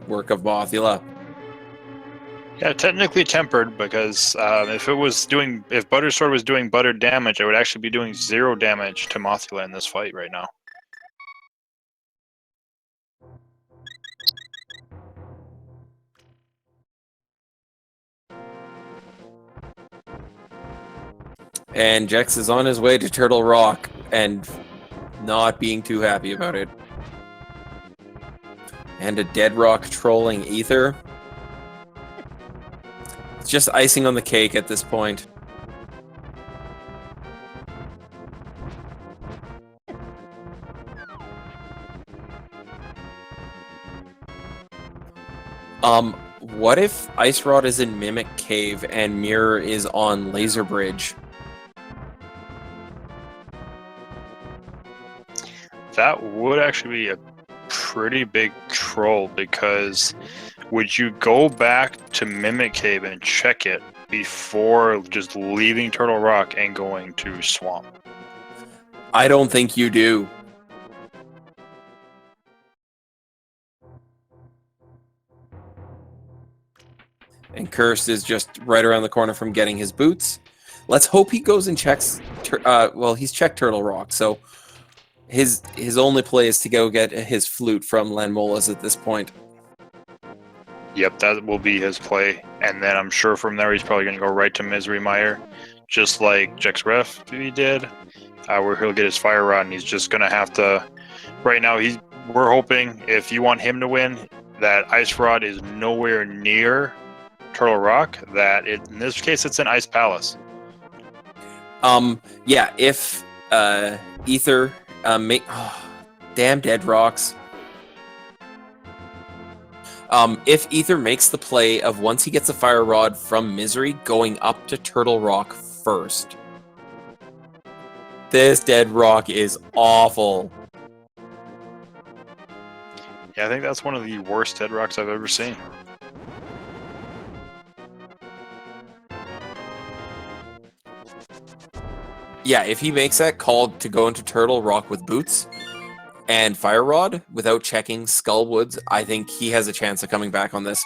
work of Mothula. Yeah, technically tempered because if Buttersword was doing butter damage, it would actually be doing 0 damage to Mothula in this fight right now. And Jex is on his way to Turtle Rock and not being too happy about it. And a Dead Rock trolling Ether. It's just icing on the cake at this point. What if Ice Rod is in Mimic Cave and Mirror is on Laser Bridge? That would actually be a pretty big troll, because would you go back to Mimic Cave and check it before just leaving Turtle Rock and going to Swamp? I don't think you do. And Cursed is just right around the corner from getting his boots. Let's hope he goes and checks... well, he's checked Turtle Rock, so his only play is to go get his flute from Lanmolas at this point. Yep, that will be his play. And then I'm sure from there he's probably going to go right to Misery Mire, just like Jexreffy did, where he'll get his Fire Rod, and he's just going to have to... Right now, we're hoping, if you want him to win, that Ice Rod is nowhere near Turtle Rock, that in this case it's an Ice Palace. Yeah, if Ether damn Dead Rocks. If Ether makes the play of, once he gets a Fire Rod from Misery, going up to Turtle Rock first. This Dead Rock is awful. Yeah, I think that's one of the worst Dead Rocks I've ever seen. Yeah, if he makes that call to go into Turtle Rock with boots and Fire Rod without checking Skullwoods, I think he has a chance of coming back on this.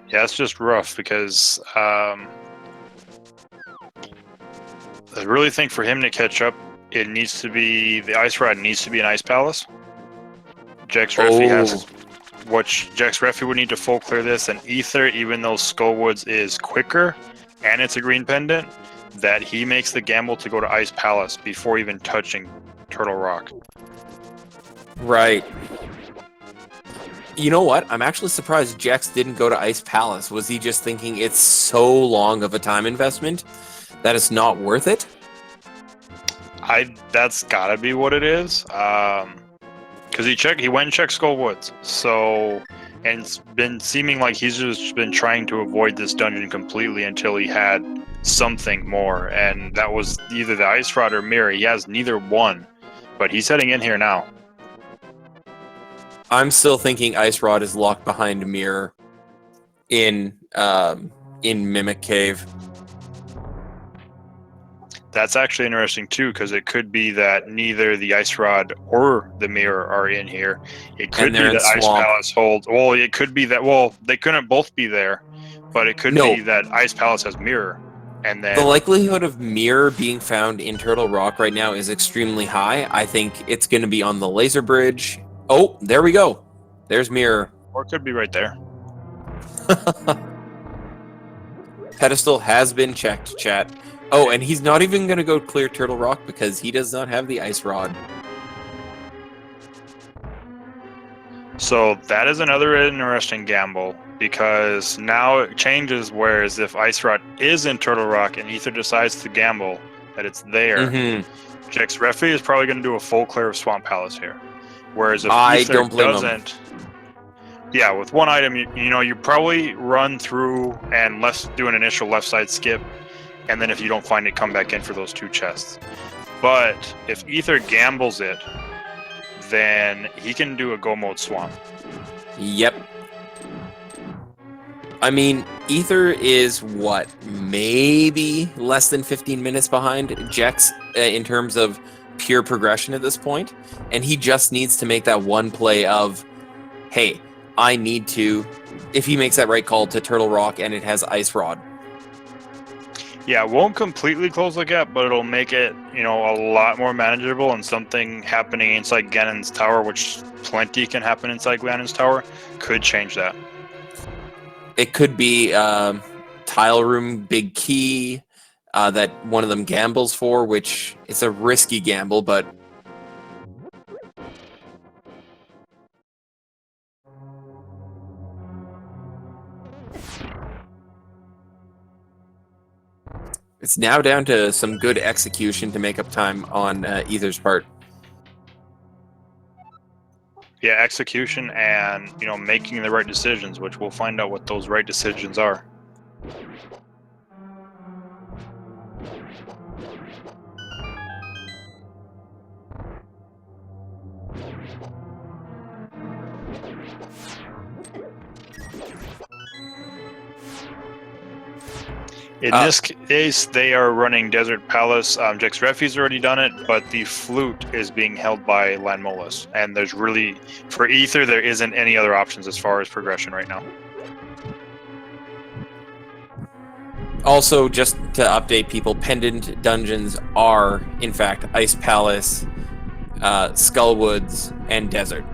Yeah, it's just rough, because I really think for him to catch up, it needs to be... The Ice Rod needs to be an Ice Palace. Jexreffy has... Which Jexreffy would need to full clear this, and Ether, even though Skullwoods is quicker and it's a green pendant, that he makes the gamble to go to Ice Palace before even touching Turtle Rock. Right. You know what? I'm actually surprised Jex didn't go to Ice Palace. Was he just thinking it's so long of a time investment that it's not worth it? That's gotta be what it is. Because he went and checked Skullwoods. So, and it's been seeming like he's just been trying to avoid this dungeon completely until he had something more, and that was either the Ice Rod or Mirror. He has neither one, but he's heading in here now. I'm still thinking Ice Rod is locked behind a mirror in Mimic Cave. That's actually interesting too, because it could be that neither the Ice Rod or the Mirror are in here. It could be that Ice Palace holds... Well, it could be that... Well, they couldn't both be there, but it could be that Ice Palace has Mirror, and then... The likelihood of Mirror being found in Turtle Rock right now is extremely high. I think it's going to be on the Laser Bridge. Oh, there we go. There's Mirror. Or it could be right there. Pedestal has been checked, chat. Oh, and he's not even going to go clear Turtle Rock because he does not have the Ice Rod. So that is another interesting gamble, because now it changes, whereas if Ice Rod is in Turtle Rock and Ether decides to gamble that it's there, Jexreffy is probably going to do a full clear of Swamp Palace here. Whereas if Ether doesn't... Yeah, with one item, you probably run through and do an initial left side skip, and then if you don't find it, come back in for those 2 chests. But if Ether gambles it, then he can do a go mode swamp. Yep. I mean, Ether is what, maybe less than 15 minutes behind Jex in terms of pure progression at this point, and he just needs to make that one play of, hey, I need to, if he makes that right call to Turtle Rock and it has Ice Rod. Yeah, it won't completely close the gap, but it'll make it, a lot more manageable, and something happening inside Ganon's Tower, which plenty can happen inside Ganon's Tower, could change that. It could be tile room, big key that one of them gambles for, which is a risky gamble, but it's now down to some good execution to make up time on Ether's part. Yeah, execution and, you know, making the right decisions, which we'll find out what those right decisions are. In this case, they are running Desert Palace. Jexreffy's already done it, but the flute is being held by Lanmolas. And there's really, for Ether, there isn't any other options as far as progression right now. Also, just to update people, pendant dungeons are, in fact, Ice Palace, Skullwoods, and Desert.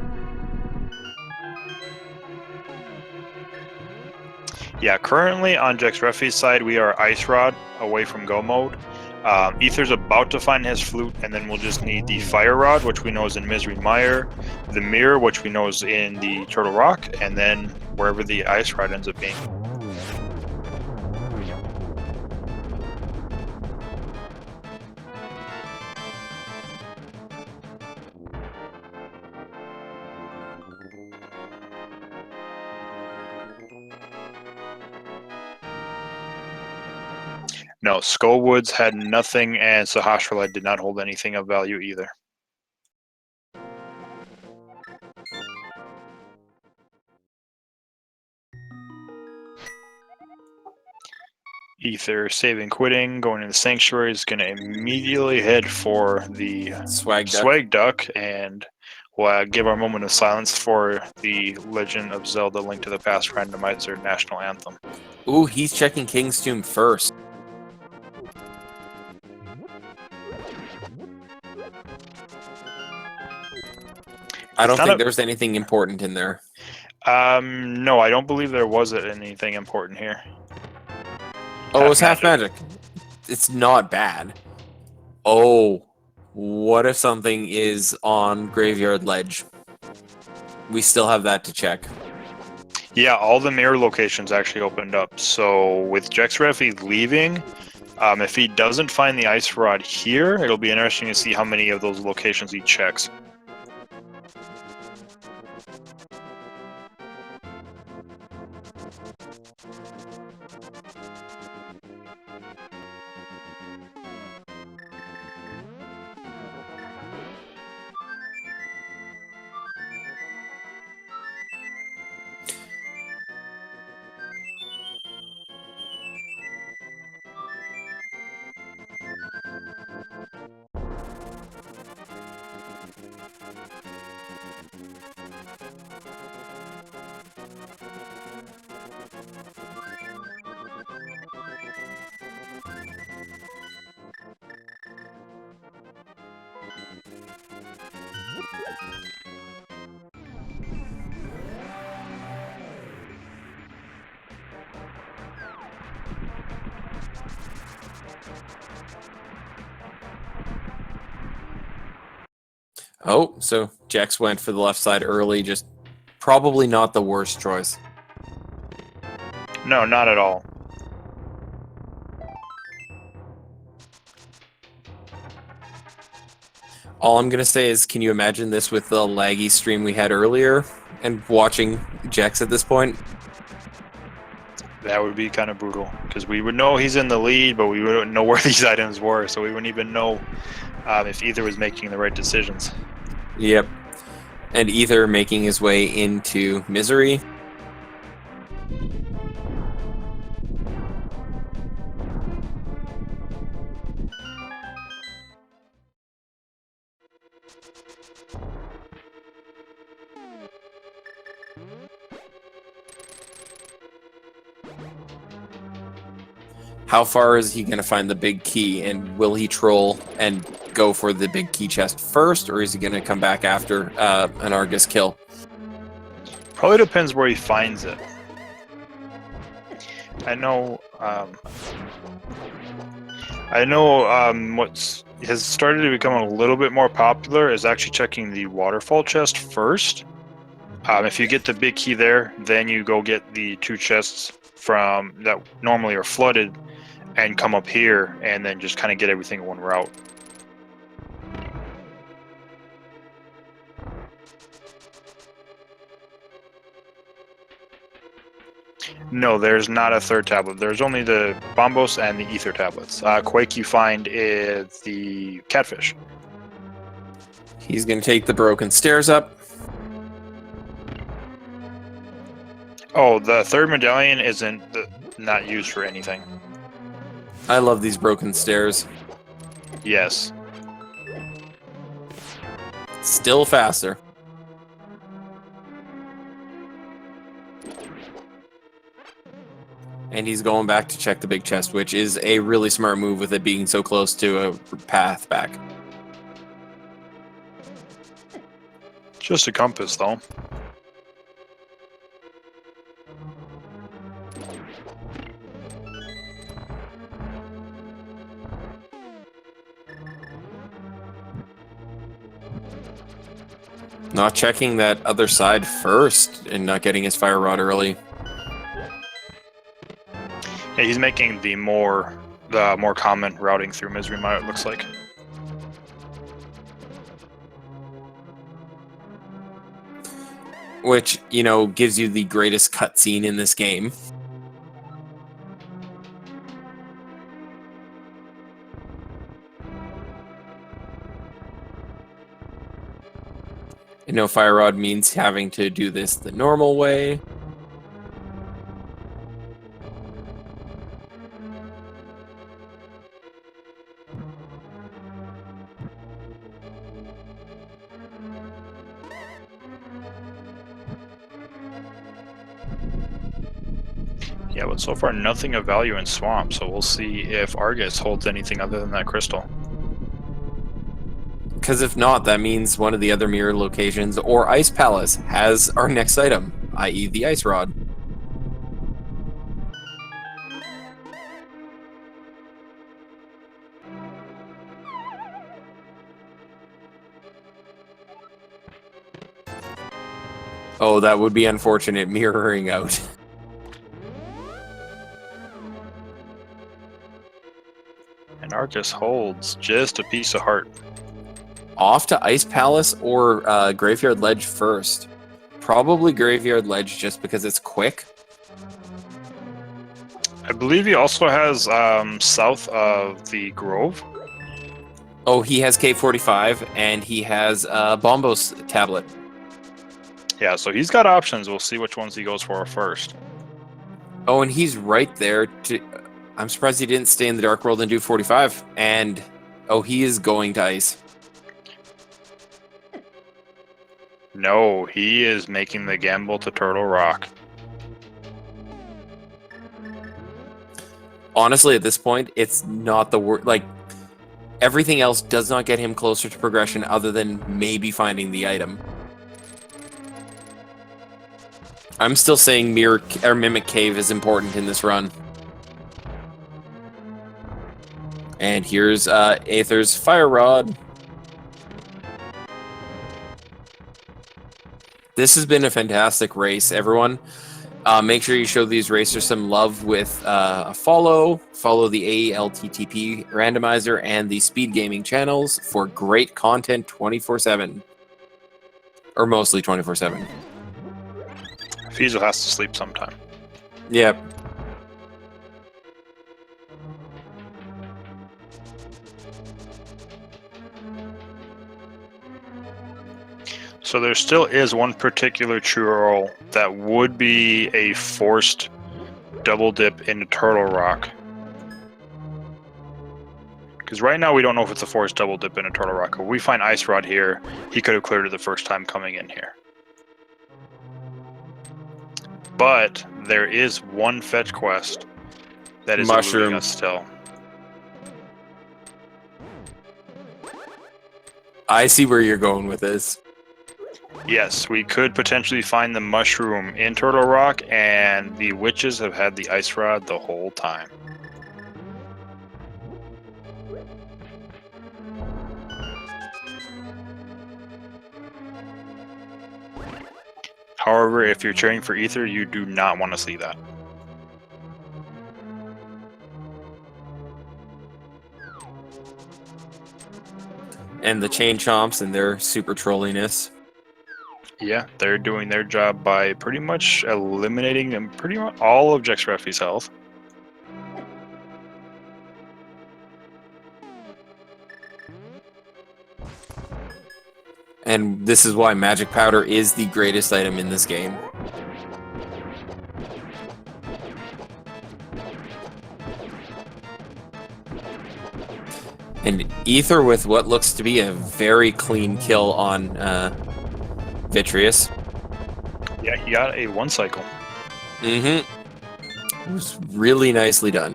Yeah, currently on Jexreffy's side, we are Ice Rod away from Go mode. Ether's about to find his flute, and then we'll just need the Fire Rod, which we know is in Misery Mire, the Mirror, which we know is in the Turtle Rock, and then wherever the Ice Rod ends up being. No, Skullwoods had nothing, and Sahasrahla did not hold anything of value either. Ether saving quitting, going to the Sanctuary, is going to immediately head for the Swag Duck, and we'll give our moment of silence for the Legend of Zelda Link to the Past Randomizer National Anthem. Ooh, he's checking King's Tomb first. I don't think there's anything important in there. No, I don't believe there was anything important here. Oh, it's half magic. It's not bad. Oh, what if something is on Graveyard Ledge? We still have that to check. Yeah, all the mirror locations actually opened up. So with Jexreffy leaving, if he doesn't find the Ice Rod here, it'll be interesting to see how many of those locations he checks. Oh, so Jex went for the left side early, just probably not the worst choice. No, not at all. All I'm going to say is, can you imagine this with the laggy stream we had earlier and watching Jex at this point? That would be kind of brutal, because we would know he's in the lead, but we wouldn't know where these items were, so we wouldn't even know if Ether was making the right decisions. Yep. And Ether making his way into Misery. How far is he going to find the big key, and will he troll and go for the big key chest first, or is he going to come back after an Argus kill? Probably depends where he finds it. I know. I know. What has started to become a little bit more popular is actually checking the waterfall chest first. If you get the big key there, then you go get the 2 chests from that normally are flooded, and come up here, and then just kind of get everything in one route. No, there's not a 3rd tablet. There's only the Bombos and the Ether tablets. Quake you find is the Catfish. He's going to take the broken stairs up. Oh, the 3rd medallion isn't not used for anything. I love these broken stairs. Yes. Still faster. And he's going back to check the big chest, which is a really smart move with it being so close to a path back. Just a compass, though. Not checking that other side first and not getting his fire rod early. Yeah, he's making the more common routing through Misery Mire, it looks like. Which, you know, gives you the greatest cutscene in this game. And no fire rod means having to do this the normal way. Yeah, but so far nothing of value in Swamp, so we'll see if Argus holds anything other than that crystal. Because if not, that means one of the other mirror locations or Ice Palace has our next item, i.e. the Ice Rod. Oh, that would be unfortunate, mirroring out. And Argus holds just a piece of heart. Off to Ice Palace or Graveyard Ledge first. Probably Graveyard Ledge just because it's quick. I believe he also has south of the Grove. Oh, he has K45 and he has Bombos tablet. Yeah, so he's got options. We'll see which ones he goes for first. Oh, and he's right there. I'm surprised he didn't stay in the Dark World and do 45. And, oh, he is going to Ice. No, he is making the gamble to Turtle Rock. Honestly, at this point, it's not the worst. Like, everything else does not get him closer to progression other than maybe finding the item. I'm still saying Mimic Cave is important in this run. And here's Aether's Fire Rod. This has been a fantastic race, everyone. Make sure you show these racers some love with a follow. Follow the ALTTP Randomizer and the Speed Gaming channels for great content 24/7. Or mostly 24/7. Fiesel has to sleep sometime. Yep. So there still is one particular true roll that would be a forced double dip into Turtle Rock. Because right now we don't know if it's a forced double dip into Turtle Rock. If we find Ice Rod here, he could have cleared it the first time coming in here. But there is one fetch quest that is eluding us still. I see where you're going with this. Yes, we could potentially find the mushroom in Turtle Rock, and the witches have had the ice rod the whole time. However, if you're cheering for Ether, you do not want to see that. And the Chain Chomps and their super trolliness. Yeah, they're doing their job by pretty much eliminating pretty much all of Jexreffy's health. And this is why Magic Powder is the greatest item in this game. And Ether with what looks to be a very clean kill on Vitreous. Yeah, he got a 1 cycle. It was really nicely done.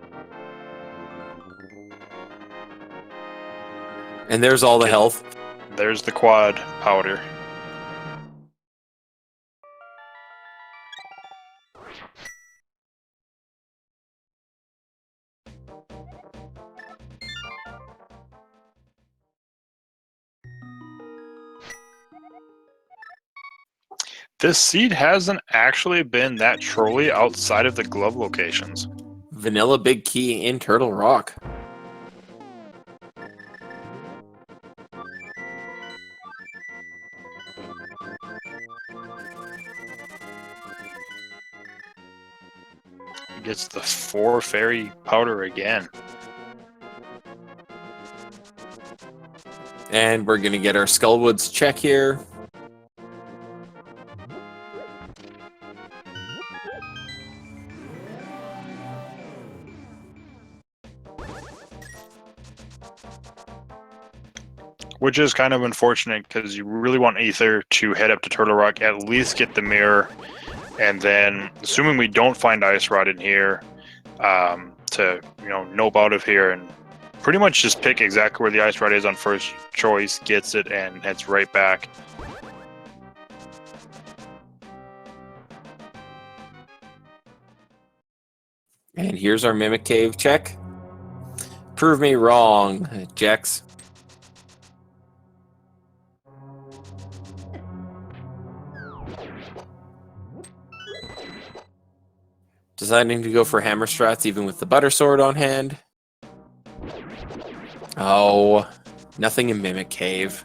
And there's all the health. There's the quad powder. This seed hasn't actually been that trolly outside of the glove locations. Vanilla Big Key in Turtle Rock. Gets the 4 fairy powder again. And we're going to get our Skullwoods check here. Which is kind of unfortunate because you really want Ether to head up to Turtle Rock, at least get the mirror, and then, assuming we don't find Ice Rod in here, to nope out of here and pretty much just pick exactly where the Ice Rod is on first choice, gets it, and heads right back. And here's our Mimic Cave check. Prove me wrong, Jex. Deciding to go for Hammer Strats even with the Butter Sword on hand. Oh, nothing in Mimic Cave.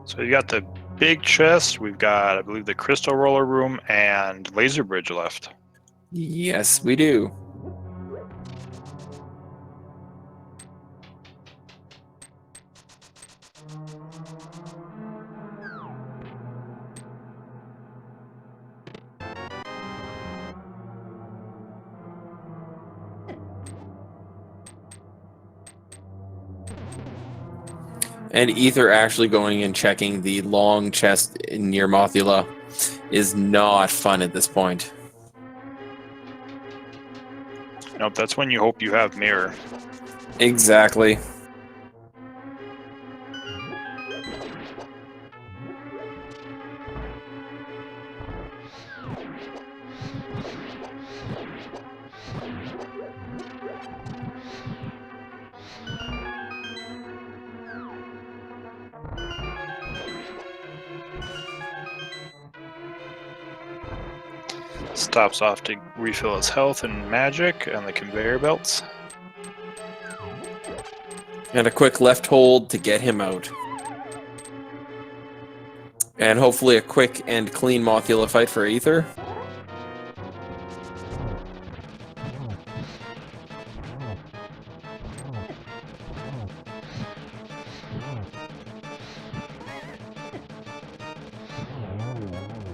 So you got the big chest, we've got, I believe, the Crystal Roller Room and Laser Bridge left. Yes, we do. And Ether actually going and checking the long chest near Mothula is not fun at this point. Nope, that's when you hope you have mirror. Exactly. Stops off to refill his health and magic and the conveyor belts. And a quick left hold to get him out. And hopefully a quick and clean Mothula fight for Ether.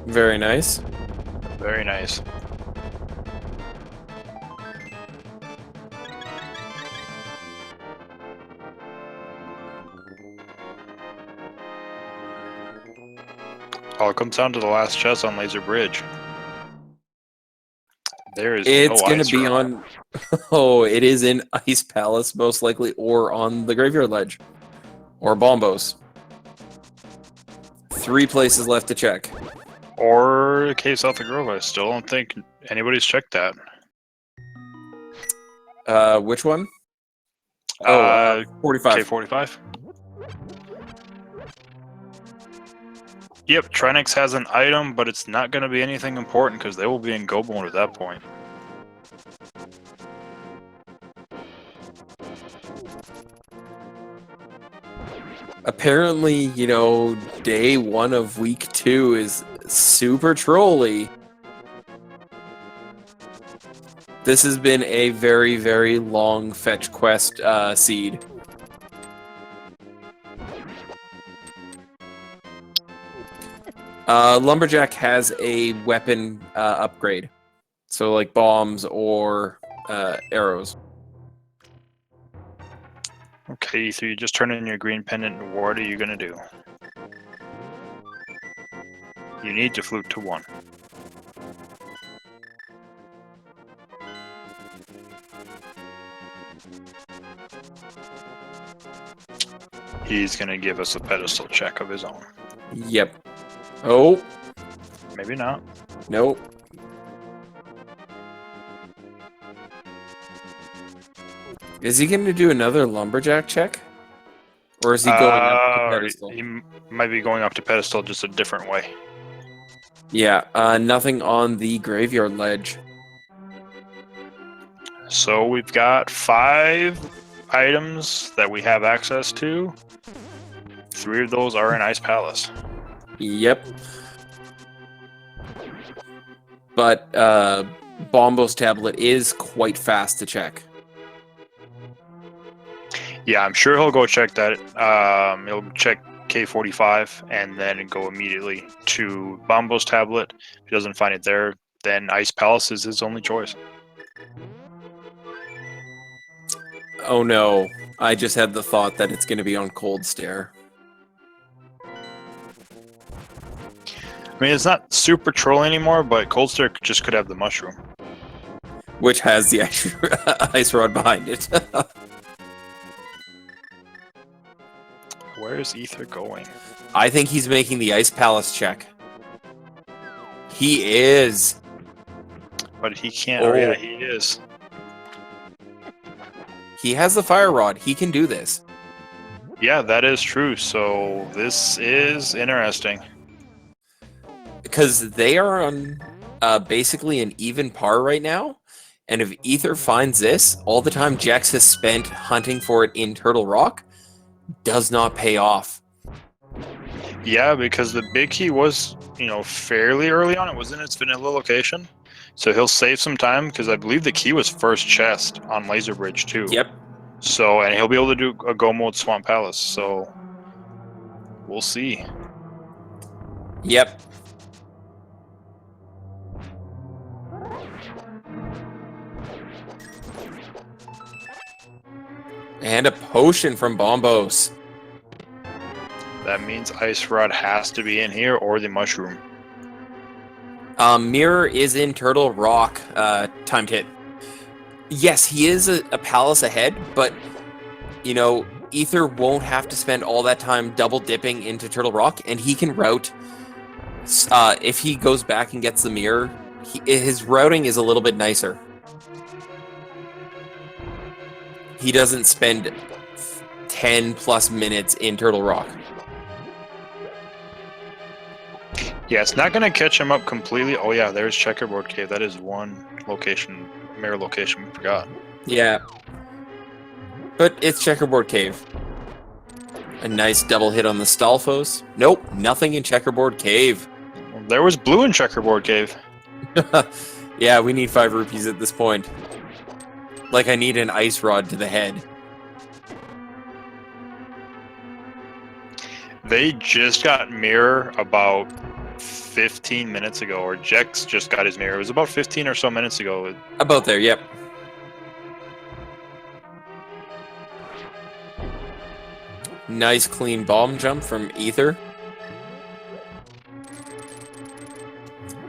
Very nice. Very nice. All comes down to the last chest on Laser Bridge. There is It's no gonna ice be rod. on. Oh, it is in Ice Palace most likely, or on the Graveyard Ledge, or Bombos. 3 places left to check. Or Cave South of Grove. I still don't think anybody's checked that. Which one? 45. K45. Yep, Trinix has an item, but it's not going to be anything important because they will be in go mode at that point. Apparently, day 1 of week 2 is super trolly. This has been a very, very long fetch quest seed. Lumberjack has a weapon upgrade. So like bombs or arrows. Okay, so you just turn in your green pendant. What are you going to do? You need to flute to 1. He's going to give us a pedestal check of his own. Yep. Oh. Maybe not. Nope. Is he going to do another lumberjack check? Or is he going up to pedestal? He might be going up to pedestal just a different way. Yeah, nothing on the graveyard ledge. So we've got 5 items that we have access to. 3 of those are in Ice Palace. Yep. But Bombo's tablet is quite fast to check. Yeah, I'm sure he'll go check that. He'll check K45 and then go immediately to Bombo's tablet. If he doesn't find it there, then Ice Palace is his only choice. Oh no, I just had the thought that it's going to be on Cold Stare. I mean, it's not super troll anymore, but Cold Stare just could have the mushroom. Which has the ice rod behind it. Where is Ether going? I think he's making the Ice Palace check. He is. But he can't. Oh, yeah, he is. He has the fire rod. He can do this. Yeah, that is true. So this is interesting. Because they are on basically an even par right now. And if Ether finds this, all the time Jex has spent hunting for it in Turtle Rock does not pay off. Yeah, because the big key was, fairly early on. It was in its vanilla location. So he'll save some time because I believe the key was first chest on Laser Bridge too. Yep. So, and he'll be able to do a go mode Swamp Palace. So we'll see. Yep. And a potion from Bombos. That means Ice Rod has to be in here or the mushroom. Mirror is in Turtle Rock, timed hit. Yes, he is a palace ahead, but, Ether won't have to spend all that time double dipping into Turtle Rock, and he can route. If he goes back and gets the mirror, his routing is a little bit nicer. He doesn't spend 10 plus minutes in Turtle Rock. Yeah, it's not going to catch him up completely. Oh yeah, there's Checkerboard Cave. That is one location, mirror location we forgot. Yeah. But it's Checkerboard Cave. A nice double hit on the Stalfos. Nope, nothing in Checkerboard Cave. There was blue in Checkerboard Cave. Yeah, we need 5 rupees at this point. Like I need an ice rod to the head. They just got mirror about 15 minutes ago, or Jex just got his mirror. It was about 15 or so minutes ago. About there, yep. Nice clean bomb jump from Ether.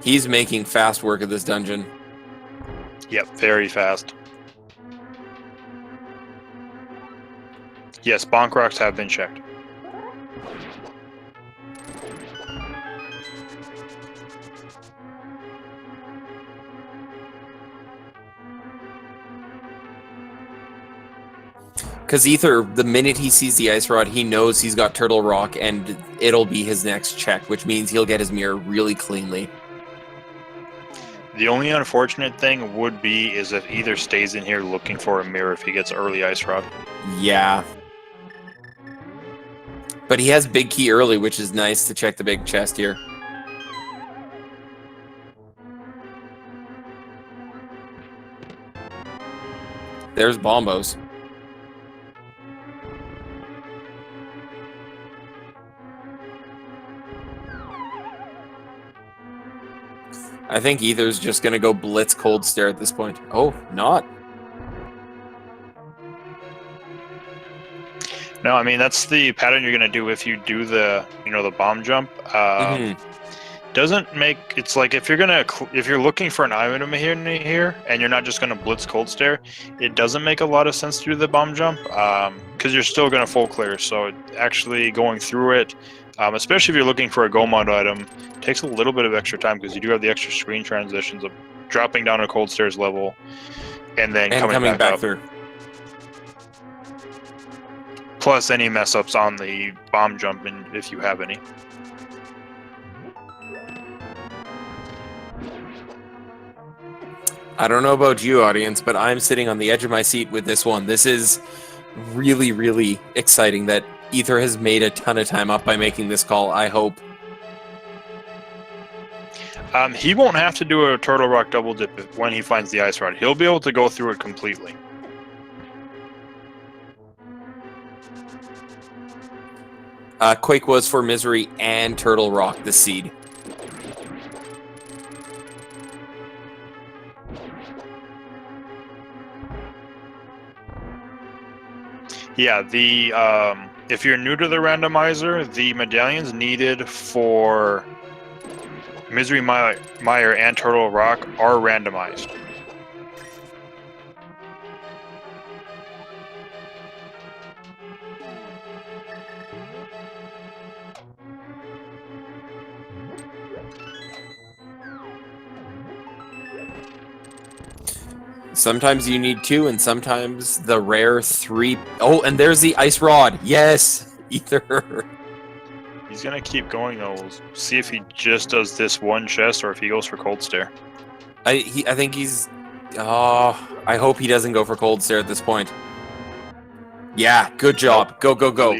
He's making fast work of this dungeon. Yep, very fast. Yes, bonk rocks have been checked. Because Ether, the minute he sees the Ice Rod, he knows he's got Turtle Rock, and it'll be his next check, which means he'll get his mirror really cleanly. The only unfortunate thing would be is if Ether stays in here looking for a mirror if he gets early Ice Rod. Yeah. But he has Big Key early, which is nice to check the big chest here. There's Bombos. I think Ether's just going to go blitz cold stare at this point. Oh, not. No, I mean, that's the pattern you're going to do if you do the, the bomb jump. Doesn't make, it's like if you're looking for an item here and you're not just going to blitz cold stare, it doesn't make a lot of sense to do the bomb jump because you're still going to full clear. So actually going through it, especially if you're looking for a go mod item, takes a little bit of extra time because you do have the extra screen transitions of dropping down a cold stairs level and then coming back up. Through. Plus any mess ups on the bomb jump if you have any. I don't know about you, audience, but I'm sitting on the edge of my seat with this one. This is really, really exciting that Ether has made a ton of time up by making this call, I hope. He won't have to do a Turtle Rock double dip when he finds the Ice Rod. He'll be able to go through it completely. Quake was for Misery and Turtle Rock, the seed. Yeah, if you're new to the randomizer, the medallions needed for Misery Mire and Turtle Rock are randomized. Sometimes you need 2, and sometimes the rare 3. Oh, and there's the Ice Rod. Yes, Ether. He's going to keep going, though. We'll see if he just does this one chest or if he goes for Cold Stare. I think he's... Oh, I hope he doesn't go for Cold Stare at this point. Yeah, good job. Nope. Go, go, go.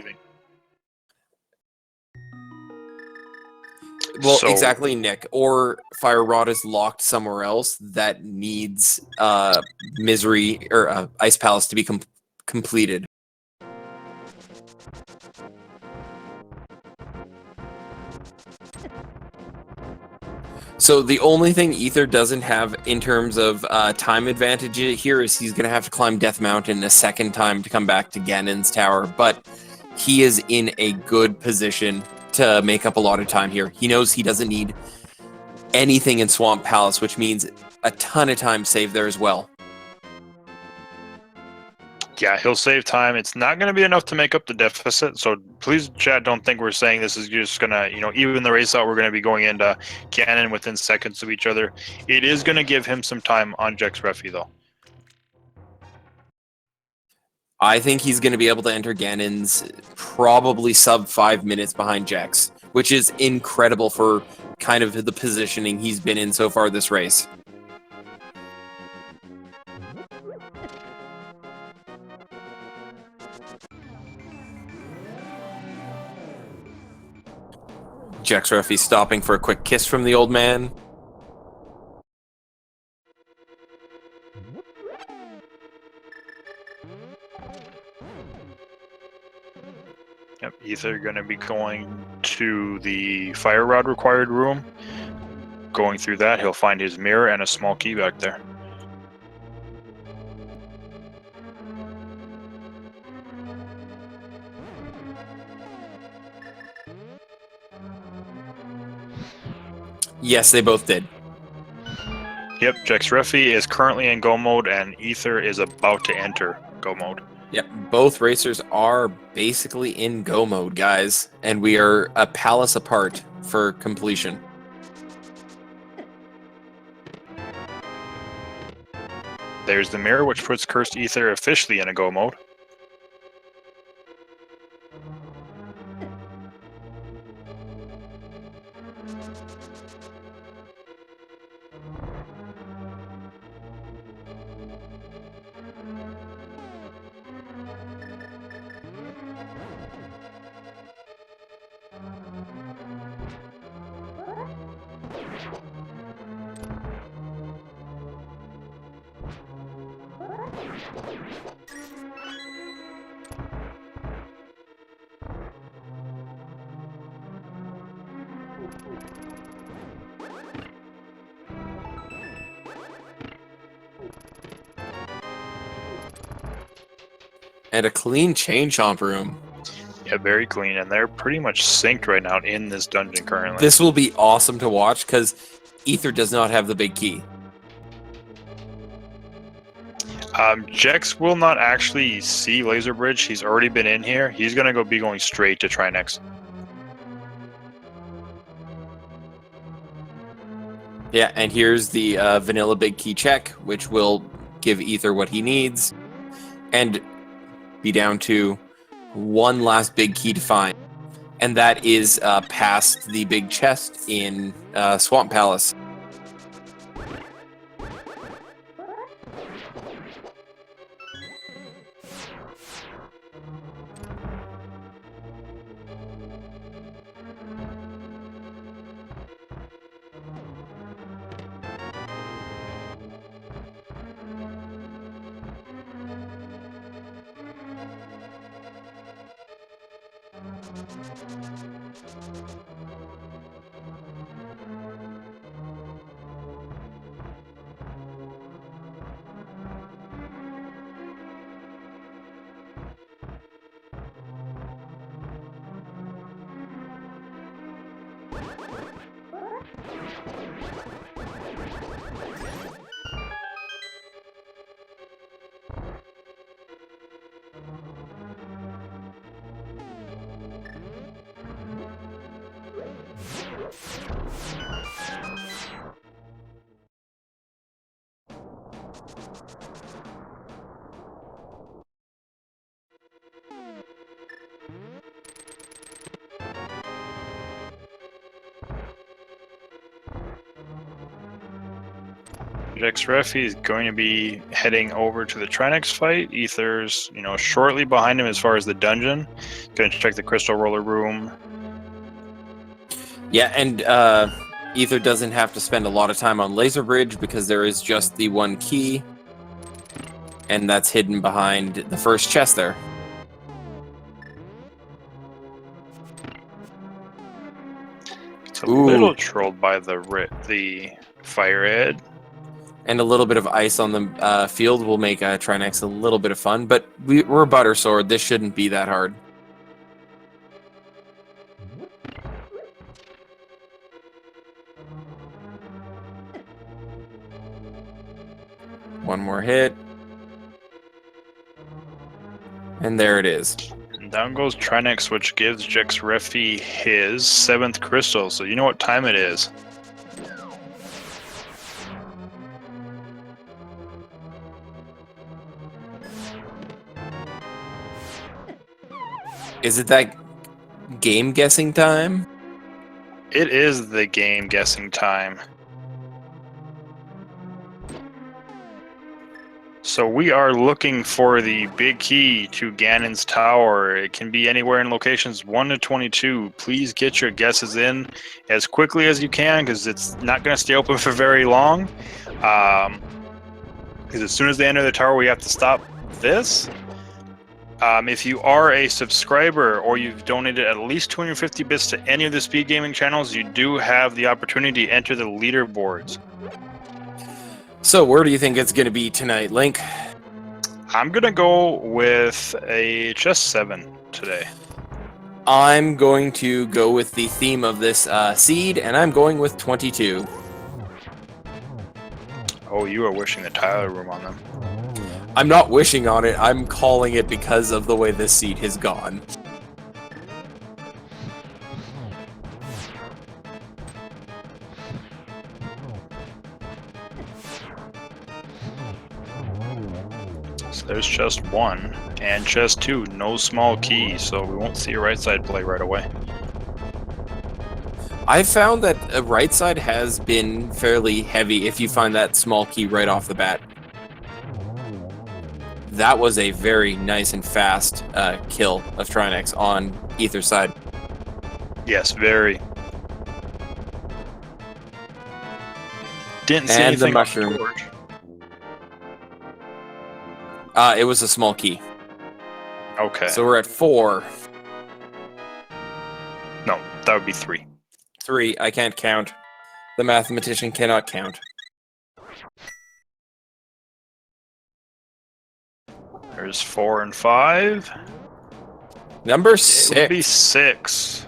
Well, exactly, Nick. Or Fire Rod is locked somewhere else that needs Misery or Ice Palace to be completed. So the only thing Ether doesn't have in terms of time advantage here is he's going to have to climb Death Mountain a second time to come back to Ganon's tower, but he is in a good position to make up a lot of time here. He knows he doesn't need anything in Swamp Palace, which means a ton of time saved there as well. Yeah, he'll save time. It's not going to be enough to make up the deficit, so please, chat, don't think we're saying this is just going to, even the race out, we're going to be going into Ganon within seconds of each other. It is going to give him some time on Jexreffy, though. I think he's going to be able to enter Ganon's probably sub 5 minutes behind Jex, which is incredible for kind of the positioning he's been in so far this race. Jexreffy stopping for a quick kiss from the old man. Yep, Ether going to be going to the Fire Rod required room. Going through that, he'll find his mirror and a small key back there. Yes, they both did. Yep, Jexreffy is currently in go mode, and Ether is about to enter go mode. Yep, both racers are basically in go mode, guys, and we are a palace apart for completion. There's the mirror, which puts CursedAether officially in a go mode. And a clean chain chomp room. Yeah, very clean, and they're pretty much synced right now in this dungeon currently. This will be awesome to watch because Ether does not have the big key. Jex will not actually see Laser Bridge. He's already been in here. He's going to be going straight to Trinex. Yeah, and here's the vanilla big key check, which will give Ether what he needs, and be down to one last big key to find, and that is past the big chest in Swamp Palace. Jexreffy is going to be heading over to the Trinex fight. Ether's, shortly behind him as far as the dungeon. Going to check the Crystal Roller room. Yeah, and Ether doesn't have to spend a lot of time on Laser Bridge because there is just the one key, and that's hidden behind the first chest there. It's a little trolled by the fire head. And a little bit of ice on the field will make Trinex a little bit of fun, but we're Butter Sword. This shouldn't be that hard. One more hit. And there it is. And down goes Trinex, which gives Jexreffy his 7th crystal. So you know what time it is. Is it that game guessing time? It is the game guessing time. So we are looking for the big key to Ganon's Tower. It can be anywhere in locations 1 to 22. Please get your guesses in as quickly as you can because it's not going to stay open for very long. Because as soon as they enter the tower, we have to stop this. If you are a subscriber or you've donated at least 250 bits to any of the speed gaming channels, you do have the opportunity to enter the leaderboards. So where do you think it's going to be tonight, Link? I'm going to go with a chest 7 today. I'm going to go with the theme of this seed, and I'm going with 22. Oh, you are wishing the Tyler room on them. I'm not wishing on it, I'm calling it because of the way this seat has gone. So there's chest 1 and chest 2, no small key, so we won't see a right side play right away. I've found that a right side has been fairly heavy if you find that small key right off the bat. That was a very nice and fast kill of Trinex on Aether's side. Yes, very. Didn't see And anything the mushroom. on George. It was a small key. Okay. So we're at 4. No, that would be 3. 3, I can't count. The mathematician cannot count. There's 4 and 5. Number It would be 6. 6.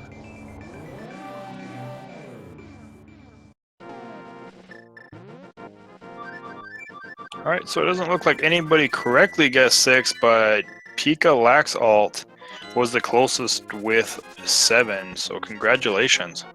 Alright, so it doesn't look like anybody correctly guessed 6, but Pika Lax Alt was the closest with 7, so congratulations.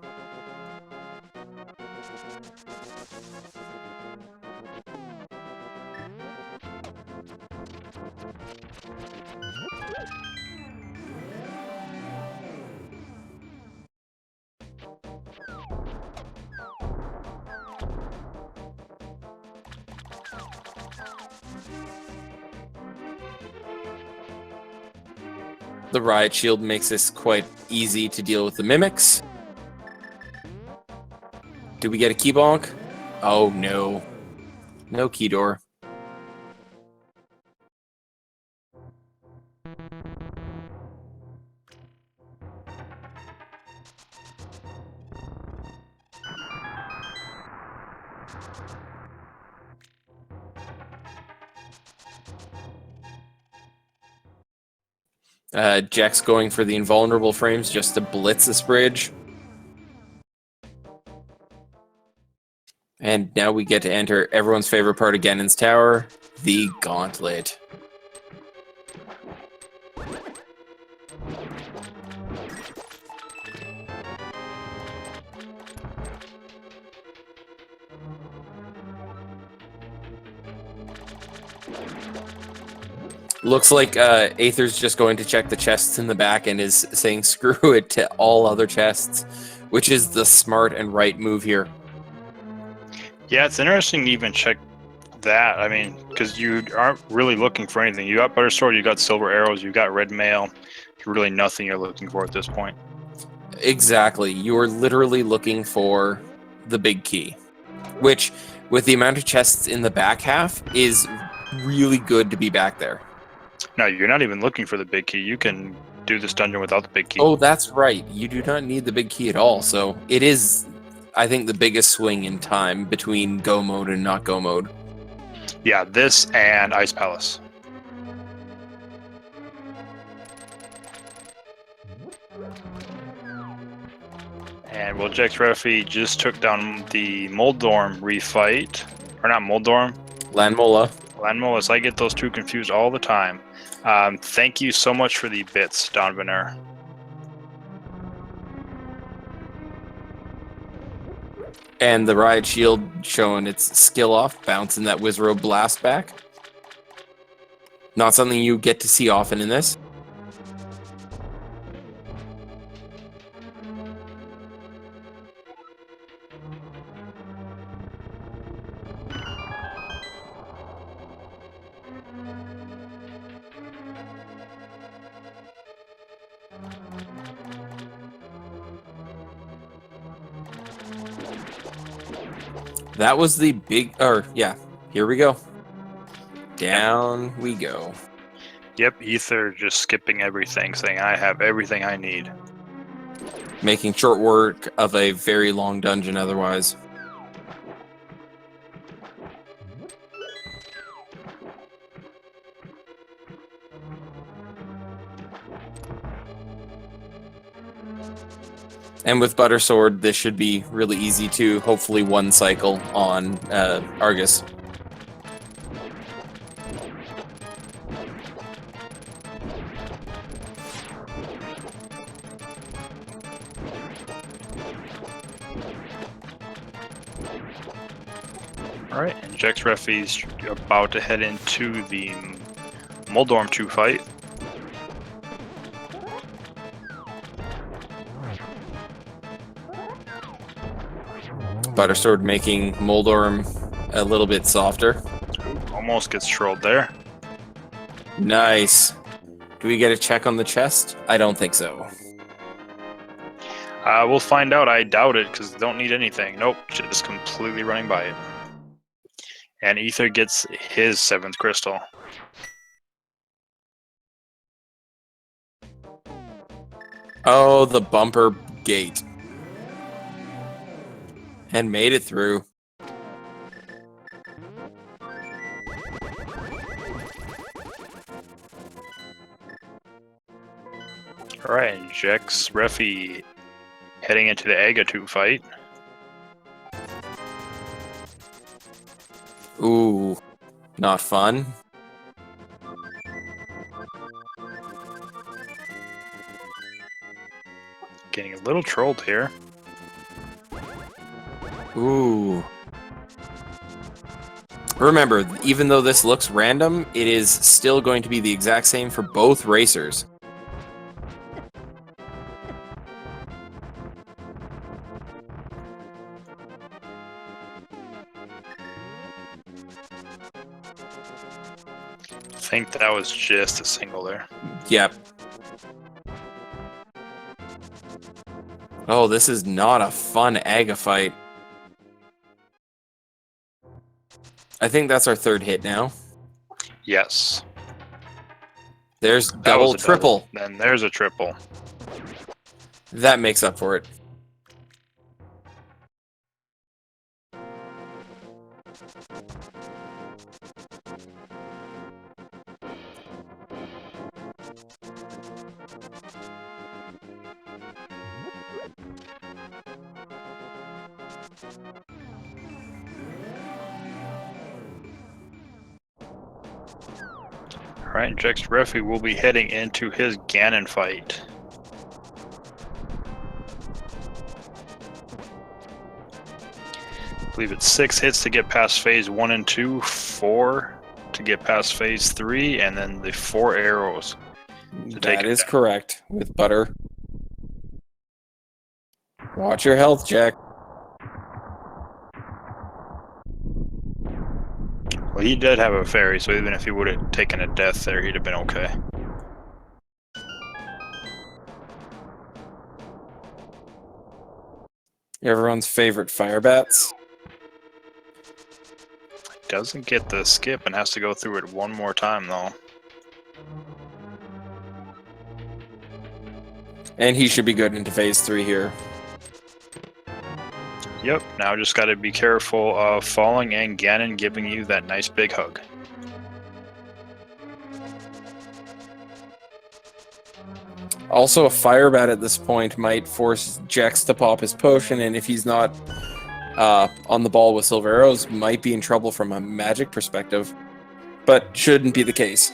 The Riot Shield makes this quite easy to deal with the mimics. Do we get a key bonk? Oh no. No key door. Jex going for the invulnerable frames just to blitz this bridge. And now we get to enter everyone's favorite part of Ganon's Tower, the Gauntlet. Looks like Aether's just going to check the chests in the back and is saying screw it to all other chests, which is the smart and right move here. Yeah, it's interesting to even check that. I mean, because you aren't really looking for anything. You got Butter Sword, you got Silver Arrows, you got Red Mail. Really nothing you're looking for at this point. Exactly. You're literally looking for the big key, which, with the amount of chests in the back half, is really good to be back there. No, you're not even looking for the big key. You can do this dungeon without the big key. Oh, that's right. You do not need the big key at all. So it is, I think, the biggest swing in time between go mode and not go mode. Yeah, this and Ice Palace. And well, Jexreffy just took down the Moldorm refight. Or not Moldorm. Landmola. Landmola. I get those two confused all the time. Thank you so much for the bits, Don Vener. And the Riot Shield showing its skill off, bouncing that Wizrobe Blast back. Not something you get to see often in this. That was the big, yeah, here we go. Down we go. Yep, Ether just skipping everything, saying I have everything I need. Making short work of a very long dungeon otherwise. And with Butter Sword, this should be really easy to hopefully one cycle on Argus. Alright, and Jexreffy's about to head into the Moldorm 2 fight. Buttersword making Moldorm a little bit softer. Almost gets trolled there. Nice. Do we get a check on the chest? I don't think so. We'll find out. I doubt it, because they don't need anything. Nope, just completely running by it. And Aether gets his 7th crystal. Oh, the bumper gate. And made it through. Alright, Jexreffy heading into the Agatu fight. Ooh, not fun. Getting a little trolled here. Ooh. Remember, even though this looks random, it is still going to be the exact same for both racers. I think that was just a single there. Yep. Oh, this is not a fun Aga fight. I think that's our 3rd hit now. Yes. There's That double, was a triple. Then there's a triple. That makes up for it. Alright, Jexreffy will be heading into his Ganon fight. I believe it's 6 hits to get past phase 1 and 2, 4 to get past phase 3, and then the 4 arrows to take That it is down. correct with Butter. Watch your health, Jack. Well, he did have a fairy, so even if he would have taken a death there, he'd have been okay. Everyone's favorite fire bats. Doesn't get the skip and has to go through it one more time, though. And he should be good into phase 3 here. Yep, now just got to be careful of falling and Ganon giving you that nice big hug. Also, a fire bat at this point might force Jex to pop his potion, and if he's not on the ball with silver arrows, might be in trouble from a magic perspective. But shouldn't be the case.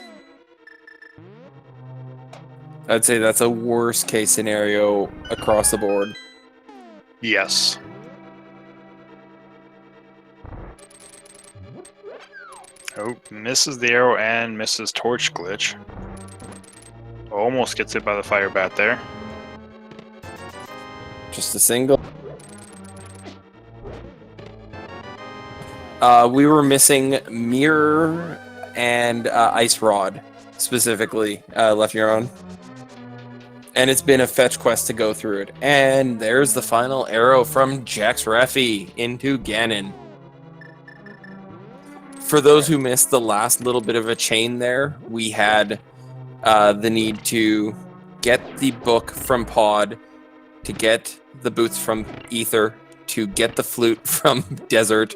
I'd say that's a worst case scenario across the board. Yes. Oh, misses the arrow and misses torch glitch. Almost gets hit by the fire bat there. Just a single. We were missing Mirror and Ice Rod, specifically, left your own. And it's been a fetch quest to go through it. And there's the final arrow from Jexreffy into Ganon. For those who missed the last little bit of a chain there, we had the need to get the book from Pod, to get the boots from Aether, to get the flute from Desert,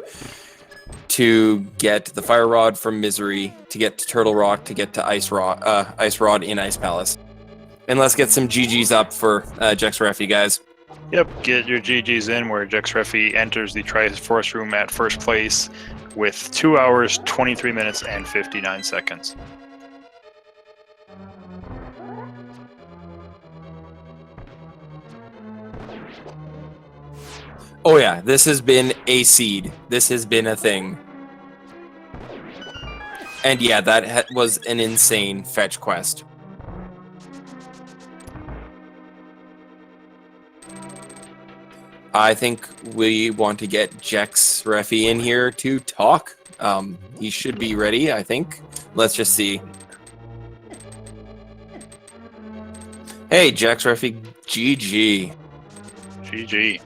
to get the fire rod from Misery, to get to Turtle Rock, to get to Ice Rod in Ice Palace. And let's get some GGs up for Jexreffy, guys. Yep, get your GGs in where Jexreffy enters the Triforce room at first place with 2 hours, 23 minutes, and 59 seconds. Oh yeah, this has been a seed. This has been a thing. And yeah, that was an insane fetch quest. I think we want to get Jexreffy in here to talk. He should be ready, I think. Let's just see. Hey, Jexreffy, GG. GG.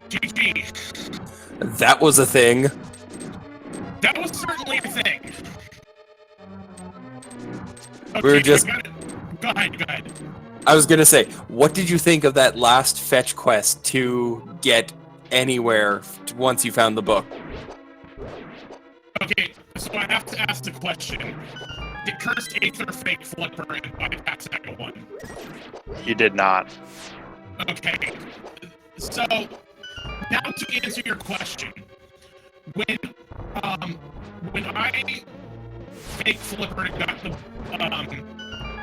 GG. That was a thing. That was certainly a thing. Okay, We were just... Go ahead. I was gonna say, what did you think of that last fetch quest to get anywhere once you found the book? Okay, so I have to ask the question. Did CursedAether fake Flipper and bypass Saga 1? He did not. Okay, so now to answer your question, when I fake Flipper and got the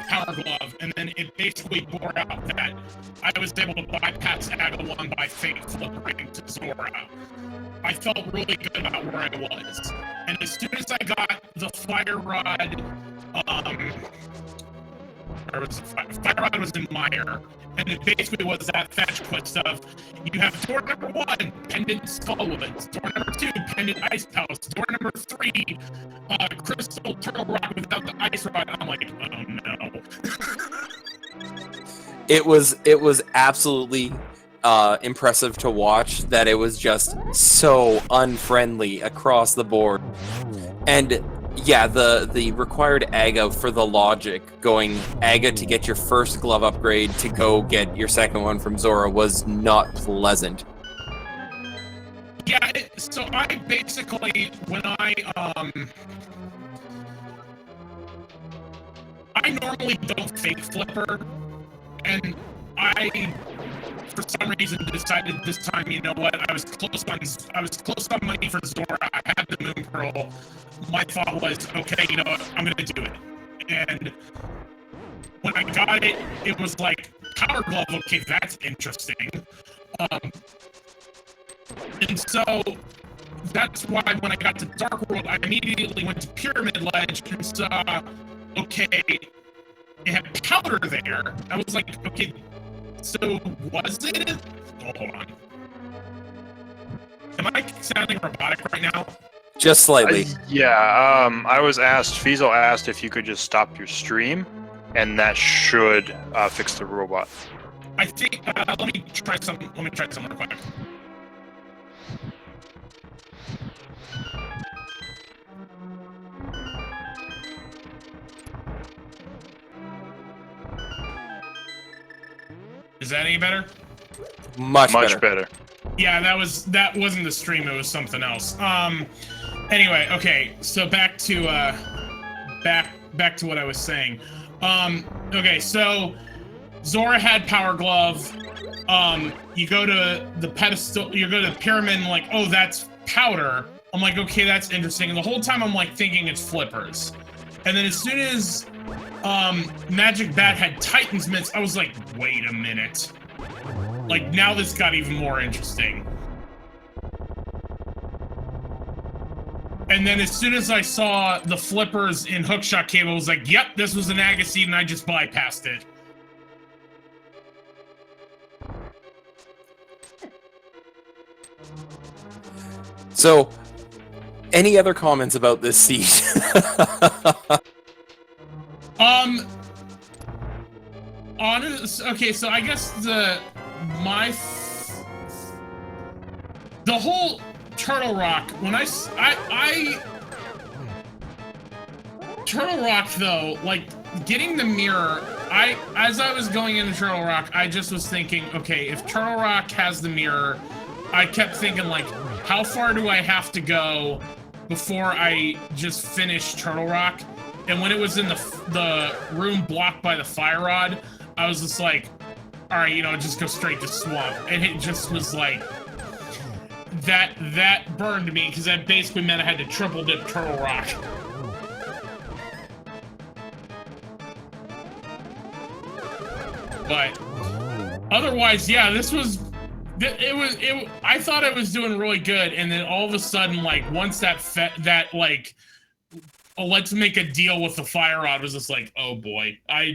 Power Glove, and then it basically bore out that I was able to bypass Saga 1 by fake flippering to Zora, I felt really good about where I was. And as soon as I got the Fire Rod, Fire Rod was in Mire, and it basically was that fetch quest of, you have door number 1, Pendant Skullwoods, door number 2, Pendant Ice House, door number 3, Crystal Turtle Rock without the Ice Rod. I'm like, oh no. It was absolutely impressive to watch that it was just so unfriendly across the board. And yeah, the required AGA for the logic, going AGA to get your first glove upgrade to go get your second one from Zora, was not pleasant. Yeah, so I basically, when I normally don't fake Flipper, and I, for some reason, decided this time, you know what, I was close on money for Zora, I had the Moon Pearl, my thought was, okay, you know what, I'm gonna do it. And when I got it, it was like, Power Glove, okay, that's interesting. And so, that's why when I got to Dark World, I immediately went to Pyramid Ledge and saw, okay, it had powder there. I was like, okay, so was it? Oh, hold on. Am I sounding robotic right now? Just slightly. I was asked, Fiesel asked if you could just stop your stream, and that should fix the robot. I think, let me try some real quick. Is that any better? Much better. Yeah, that wasn't the stream, it was something else. Anyway, okay, so back to what I was saying. Okay, so Zora had Power Glove. You go to the pedestal, you go to the pyramid and like, oh, that's powder. I'm like, okay, that's interesting. And the whole time I'm like thinking it's flippers. And then as soon as Magic Bat had Titan's Mitts, I was like, wait a minute. Like, now this got even more interesting. And then as soon as I saw the flippers in Hookshot Cable, I was like, yep, this was an Agassiz, and I just bypassed it. So, any other comments about this seed? Okay, so I guess the whole Turtle Rock, when Turtle Rock though, like getting the mirror, as I was going into Turtle Rock, I just was thinking, okay, if Turtle Rock has the mirror, I kept thinking like, how far do I have to go before I just finish Turtle Rock? And when it was in the room blocked by the Fire Rod, I was just like, all right, you know, just go straight to Swamp. And it just was like, that burned me, because that basically meant I had to triple dip Turtle Rock. But otherwise, yeah, this was I thought it was doing really good, and then all of a sudden, like once let's make a deal with the fire rod was just like, oh boy, I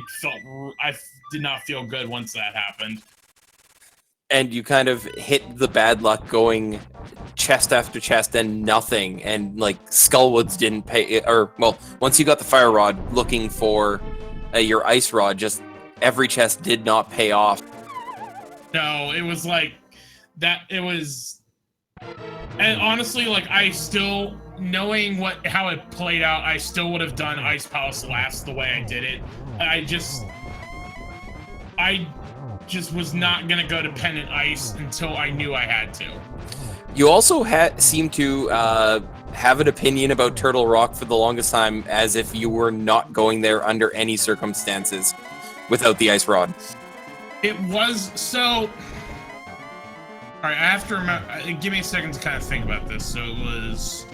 did not feel good once that happened. And you kind of hit the bad luck going chest after chest and nothing, and like Skullwoods didn't pay, or well, once you got the fire rod looking for your ice rod, just every chest did not pay off. No, it was like that. It was, and honestly, like I still, knowing how it played out, I still would have done Ice Palace last the way I did it. I just was not gonna go to Pendant Ice until I knew I had to. You also seem to have an opinion about Turtle Rock for the longest time, as if you were not going there under any circumstances without the ice rod. It was so. All right, I have to remember. Give me a second to kind of think about this. So it was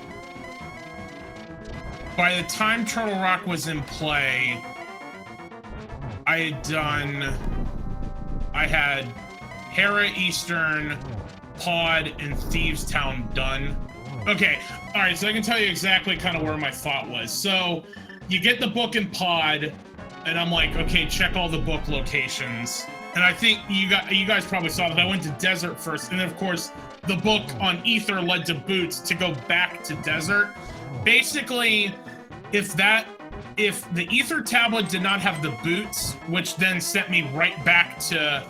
by the time Turtle Rock was in play, I had Hera Eastern, Pod, and Thieves Town done. Okay, all right, so I can tell you exactly kind of where my thought was. So you get the book in Pod, and I'm like, okay, check all the book locations. And I think you guys probably saw that I went to Desert first, and then of course the book on Ether led to Boots to go back to Desert. Basically, if the Ether tablet did not have the Boots, which then sent me right back to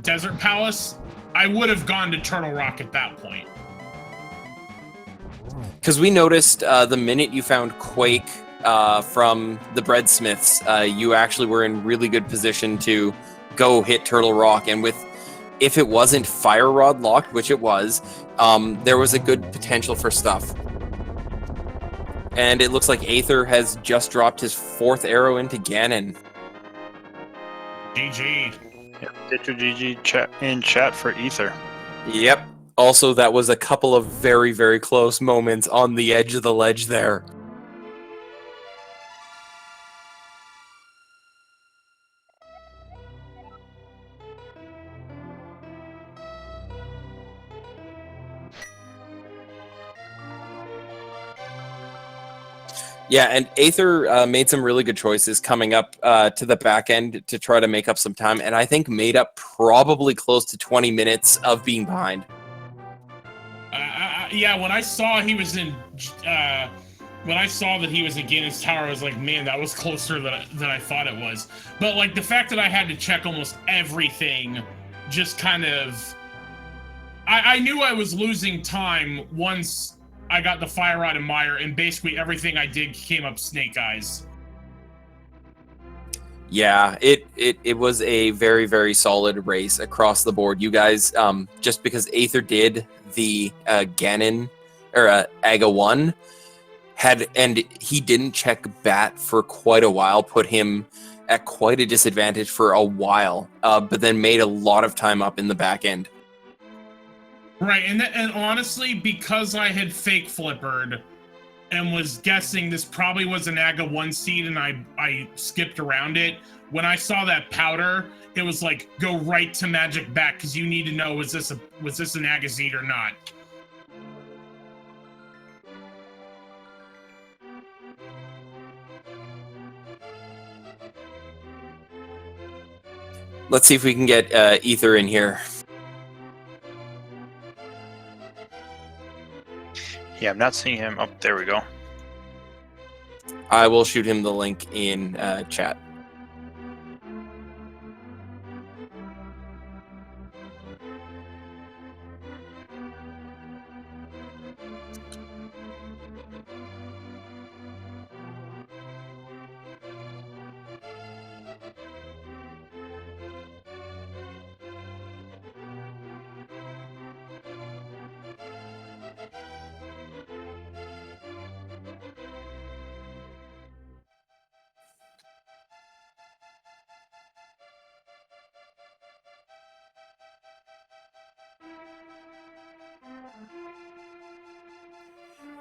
Desert Palace, I would have gone to Turtle Rock at that point. Because we noticed the minute you found Quake from the Breadsmiths, you actually were in really good position to go hit Turtle Rock. And if it wasn't Fire Rod locked, which it was, there was a good potential for stuff. And it looks like Aether has just dropped his 4th arrow into Ganon. GG. Yeah, get your GG in chat for Ether. Yep. Also, that was a couple of very, very close moments on the edge of the ledge there. Yeah, and Aether made some really good choices coming up to the back end to try to make up some time, and I think made up probably close to 20 minutes of being behind. Yeah, when I saw he was in, when I saw that he was in Ganon's Tower, I was like, man, that was closer than I thought it was. But like the fact that I had to check almost everything, just kind of, I knew I was losing time once I got the Fire Rod and Mire, and basically everything I did came up Snake Eyes. Yeah, it was a very, very solid race across the board. You guys, just because Aether did the Ganon, or Aga 1, and he didn't check Bat for quite a while, put him at quite a disadvantage for a while, but then made a lot of time up in the back end. Right, and honestly, because I had fake flippered and was guessing this probably was an Aga 1 seed, and I skipped around it, when I saw that powder, it was like, go right to Magic Back, because you need to know, was this an Aga seed or not? Let's see if we can get Aether in here. Yeah, I'm not seeing him. Oh, there we go. I will shoot him the link in chat.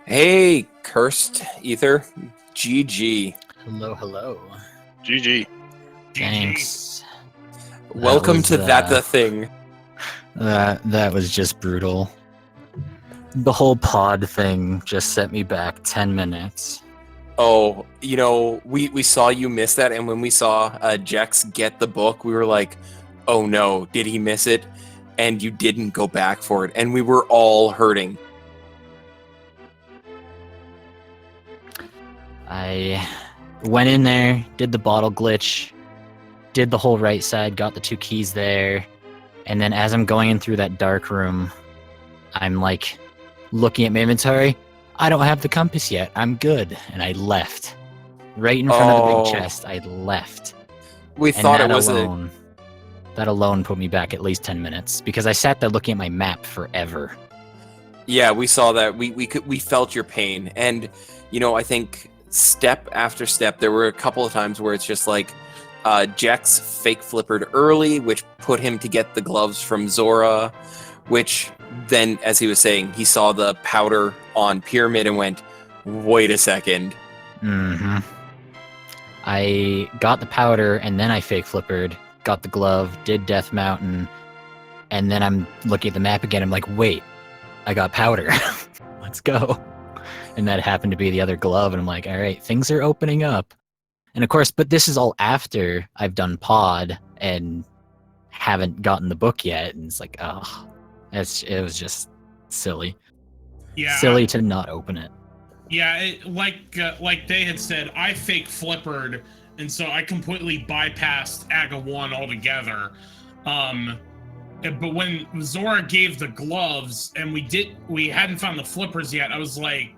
Hey, CursedAether. GG. Hello, hello. GG. Thanks. Welcome to That the Thing. That was just brutal. The whole pod thing just set me back 10 minutes. Oh, you know, we saw you miss that, and when we saw Jex get the book, we were like, oh no, did he miss it? And you didn't go back for it, and we were all hurting. I went in there, did the bottle glitch, did the whole right side, got the 2 keys there, and then as I'm going in through that dark room, I'm like looking at my inventory. I don't have the compass yet. I'm good. And I left. Right in front of the big chest, I left. We thought it was That alone put me back at least 10 minutes, because I sat there looking at my map forever. Yeah, we saw that. We felt your pain. And, you know, I think step after step, there were a couple of times where it's just like, Jex fake flippered early, which put him to get the gloves from Zora, which then, as he was saying, he saw the powder on Pyramid and went, wait a second. Mm-hmm. I got the powder, and then I fake flippered, got the glove, did Death Mountain, and then I'm looking at the map again. I'm like, wait, I got powder. Let's go. And that happened to be the other glove, and I'm like, all right, things are opening up. And of course, but this is all after I've done pod and haven't gotten the book yet, and it's like, oh, it was just silly. Yeah, silly to not open it. Yeah, like they had said, I fake flippered, and so I completely bypassed Aga 1 altogether. But when Zora gave the gloves and we hadn't found the flippers yet, I was like,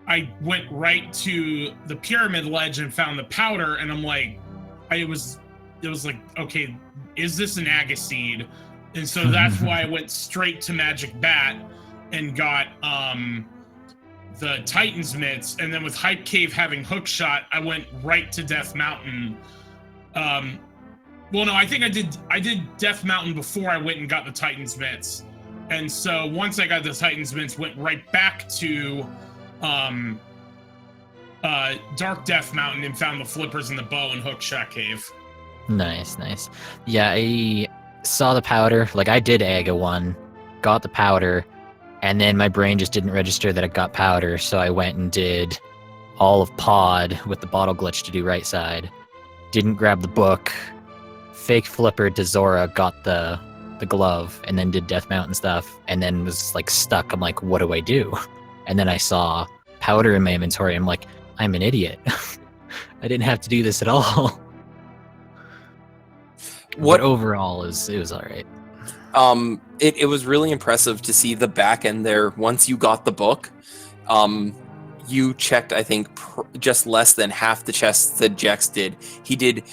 I went right to the pyramid ledge and found the powder, and I'm like, it was like, okay, is this an Aga seed? And so that's why I went straight to Magic Bat and got the Titan's mitts, and then with Hype Cave having Hookshot, I went right to Death Mountain. Well, no, I think I did Death Mountain before I went and got the Titan's mitts, and so once I got the Titan's mitts, went right back to Dark Death Mountain and found the flippers and the bow in Hookshot Cave. Nice. Yeah, I saw the powder. Like, I did Aga 1, got the powder, and then my brain just didn't register that it got powder, so I went and did all of pod with the bottle glitch to do right side. Didn't grab the book. Fake flipper to Zora, got the glove, and then did Death Mountain stuff, and then was like stuck. I'm like, what do I do? And then I saw powder in my inventory. I'm like, I'm an idiot. I didn't have to do this at all. But overall, it was all right. It was really impressive to see the back end there. Once you got the book, you checked, I think, just less than half the chests that Jex did. He did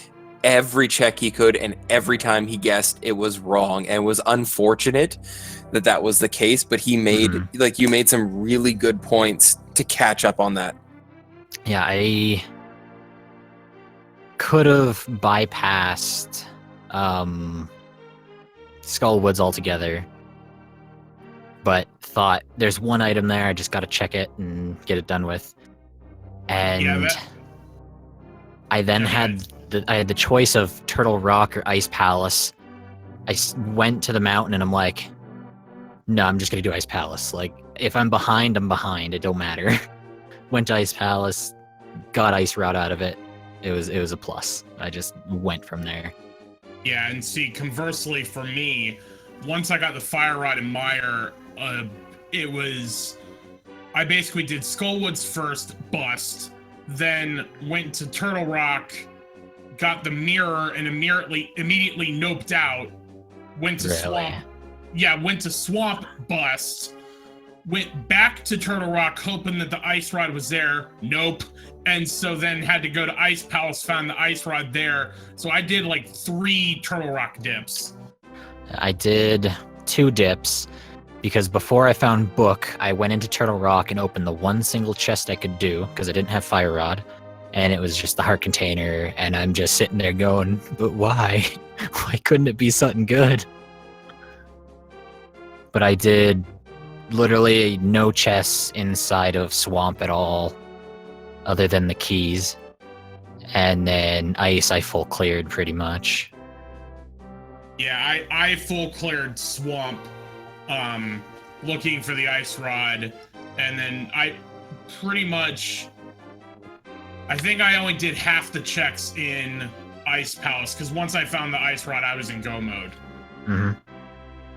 every check he could, and every time he guessed, it was wrong. And it was unfortunate that was the case, but he made, you made some really good points to catch up on that. Yeah, I could have bypassed Skullwoods altogether, but thought there's one item there, I just gotta check it and get it done with. And I then had the choice of Turtle Rock or Ice Palace. I went to the mountain and I'm like, no, I'm just gonna do Ice Palace. Like, if I'm behind, I'm behind. It don't matter. Went to Ice Palace, got Ice Rod out of it. It was a plus. I just went from there. Yeah, and see, conversely for me, once I got the Fire Rod and Mire, I basically did Skullwoods first, bust, then went to Turtle Rock, got the mirror, and immediately noped out, went to Swamp. Yeah, went to Swamp, bust, went back to Turtle Rock, hoping that the Ice Rod was there, nope. And so then had to go to Ice Palace, found the Ice Rod there. So I did like 3 Turtle Rock dips. I did 2 dips, because before I found Book, I went into Turtle Rock and opened the one single chest I could do, because I didn't have Fire Rod, and it was just the heart container, and I'm just sitting there going, but why? Why couldn't it be something good? But I did literally no chests inside of Swamp at all, other than the keys. And then Ice I full cleared pretty much. Yeah, I full cleared swamp, looking for the ice rod, and then I pretty much, I think I only did half the checks in Ice Palace, because once I found the ice rod, I was in go mode. Mm-hmm.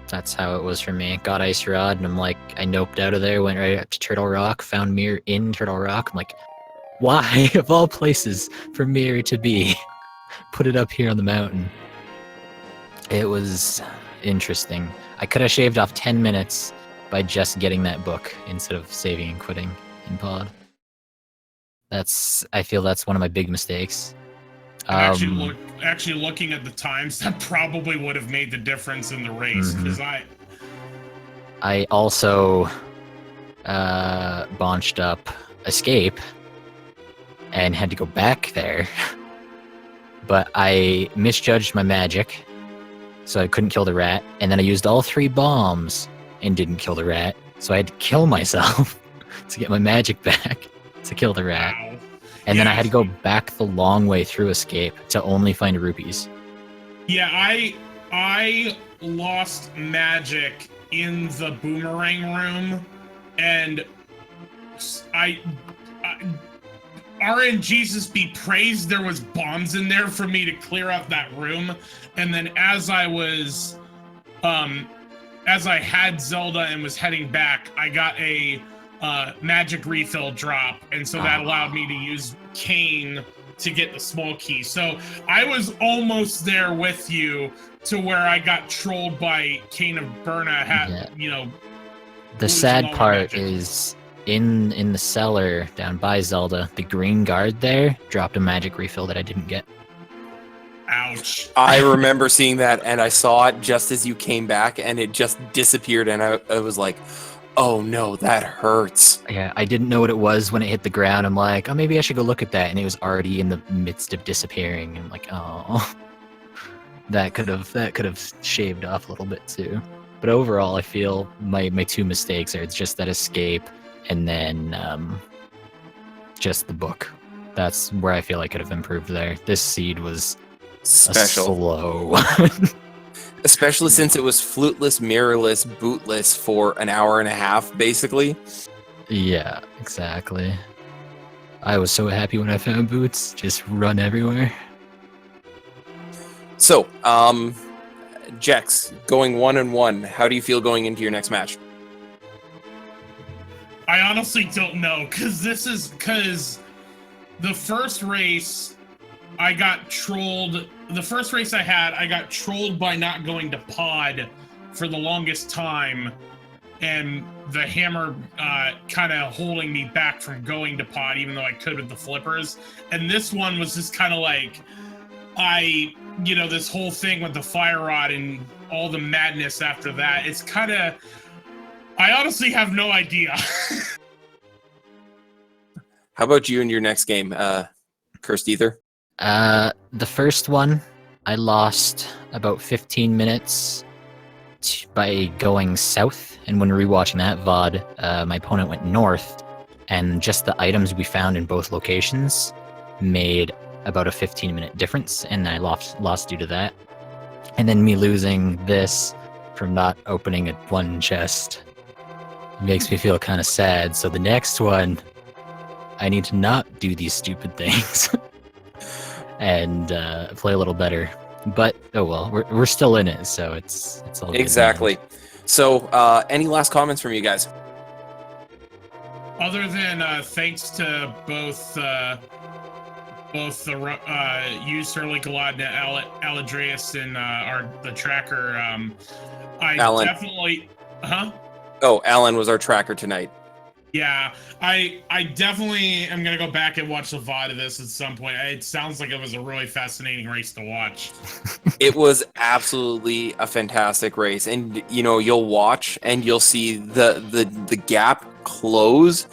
That's how it was for me. Got Ice Rod, and I'm like, I noped out of there, went right up to Turtle Rock, found Mirror in Turtle Rock. I'm like, why, of all places, for Mirror to be, put it up here on the mountain? It was interesting. I could have shaved off 10 minutes by just getting that book instead of saving and quitting in pod. I feel that's one of my big mistakes. And actually looking at the times, that probably would have made the difference in the race, because I also baunched up Escape and had to go back there, but I misjudged my magic, so I couldn't kill the rat, and then I used all 3 bombs and didn't kill the rat, so I had to kill myself to get my magic back to kill the rat. Wow. And then I had to go back the long way through Escape to only find rupees. Yeah, I lost magic in the boomerang room, and RNGesus be praised, there was bombs in there for me to clear out that room, and then as I had Zelda and was heading back, I got a magic refill drop, and so that allowed me to use Cane to get the small key. So I was almost there with you to where I got trolled by Cane of Burna. The sad part is in the cellar down by Zelda, the green guard there dropped a magic refill that I didn't get. Ouch. I remember seeing that, and I saw it just as you came back, and it just disappeared, and I was like, oh no, that hurts. Yeah, I didn't know what it was when it hit the ground. I'm like, oh, maybe I should go look at that, and it was already in the midst of disappearing. I'm like, oh, that could have shaved off a little bit too. But overall, I feel my 2 mistakes are just that Escape, and then just the book. That's where I feel I could have improved there. This seed was Special. slow. Especially since it was fluteless, mirrorless, bootless for an hour and a half, basically. Yeah, exactly. I was so happy when I found boots. Just run everywhere. So, Jex, going 1-1, how do you feel going into your next match? I honestly don't know, because the first race I got trolled. The first race I had, I got trolled by not going to pod for the longest time, and the hammer kind of holding me back from going to pod, even though I could with the flippers. And this one was just kind of like, this whole thing with the fire rod and all the madness after that. It's kind of, I honestly have no idea. How about you in your next game, CursedAether? The first one, I lost about 15 minutes by going south, and when rewatching that VOD, my opponent went north, and just the items we found in both locations made about a 15-minute difference, and I lost due to that. And then me losing this from not opening one chest makes me feel kind of sad. So the next one, I need to not do these stupid things and play a little better. But oh well, we're still in it, so it's all good. Exactly. So any last comments from you guys? Other than thanks to both the you, Sterling Galadna, Aladreas, and the tracker. Alan. Definitely, Oh, Alan was our tracker tonight. Yeah, I definitely am gonna go back and watch the VOD of this at some point. It sounds like it was a really fascinating race to watch. It was absolutely a fantastic race, and you'll watch and you'll see the gap close,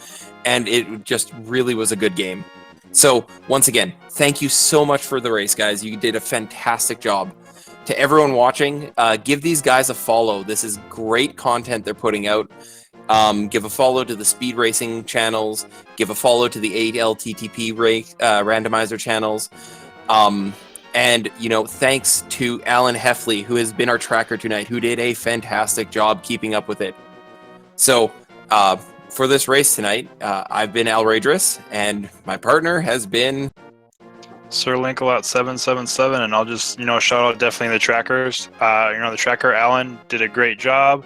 and it just really was a good game. So once again, thank you so much for the race, guys. You did a fantastic job. To everyone watching, give these guys a follow. This is great content they're putting out. Give a follow to the speed racing channels. Give a follow to the ALTTP randomizer channels. And, you know, thanks to Alan Heffley, who has been our tracker tonight, who did a fantastic job keeping up with it. So, for this race tonight, I've been Alradris, and my partner has been... Sir Linkalot 777, and I'll just, shout out definitely the trackers. The tracker Alan did a great job.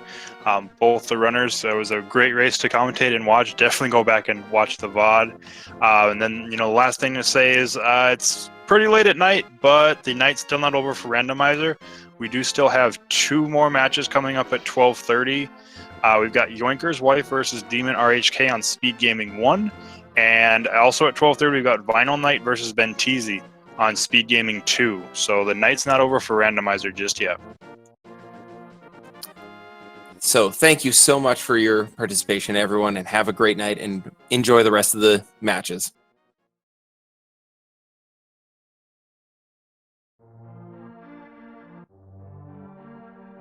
Both the runners, it was a great race to commentate and watch. Definitely go back and watch the VOD. And then, the last thing to say is it's pretty late at night, but the night's still not over for Randomizer. We do still have 2 more matches coming up at 12:30. We've got Yoinker's Wife versus Demon RHK on Speed Gaming 1. And also at 12:30, we've got Vinyl Knight versus Benteezy on Speed Gaming 2. So the night's not over for Randomizer just yet. So thank you so much for your participation, everyone, and have a great night and enjoy the rest of the matches.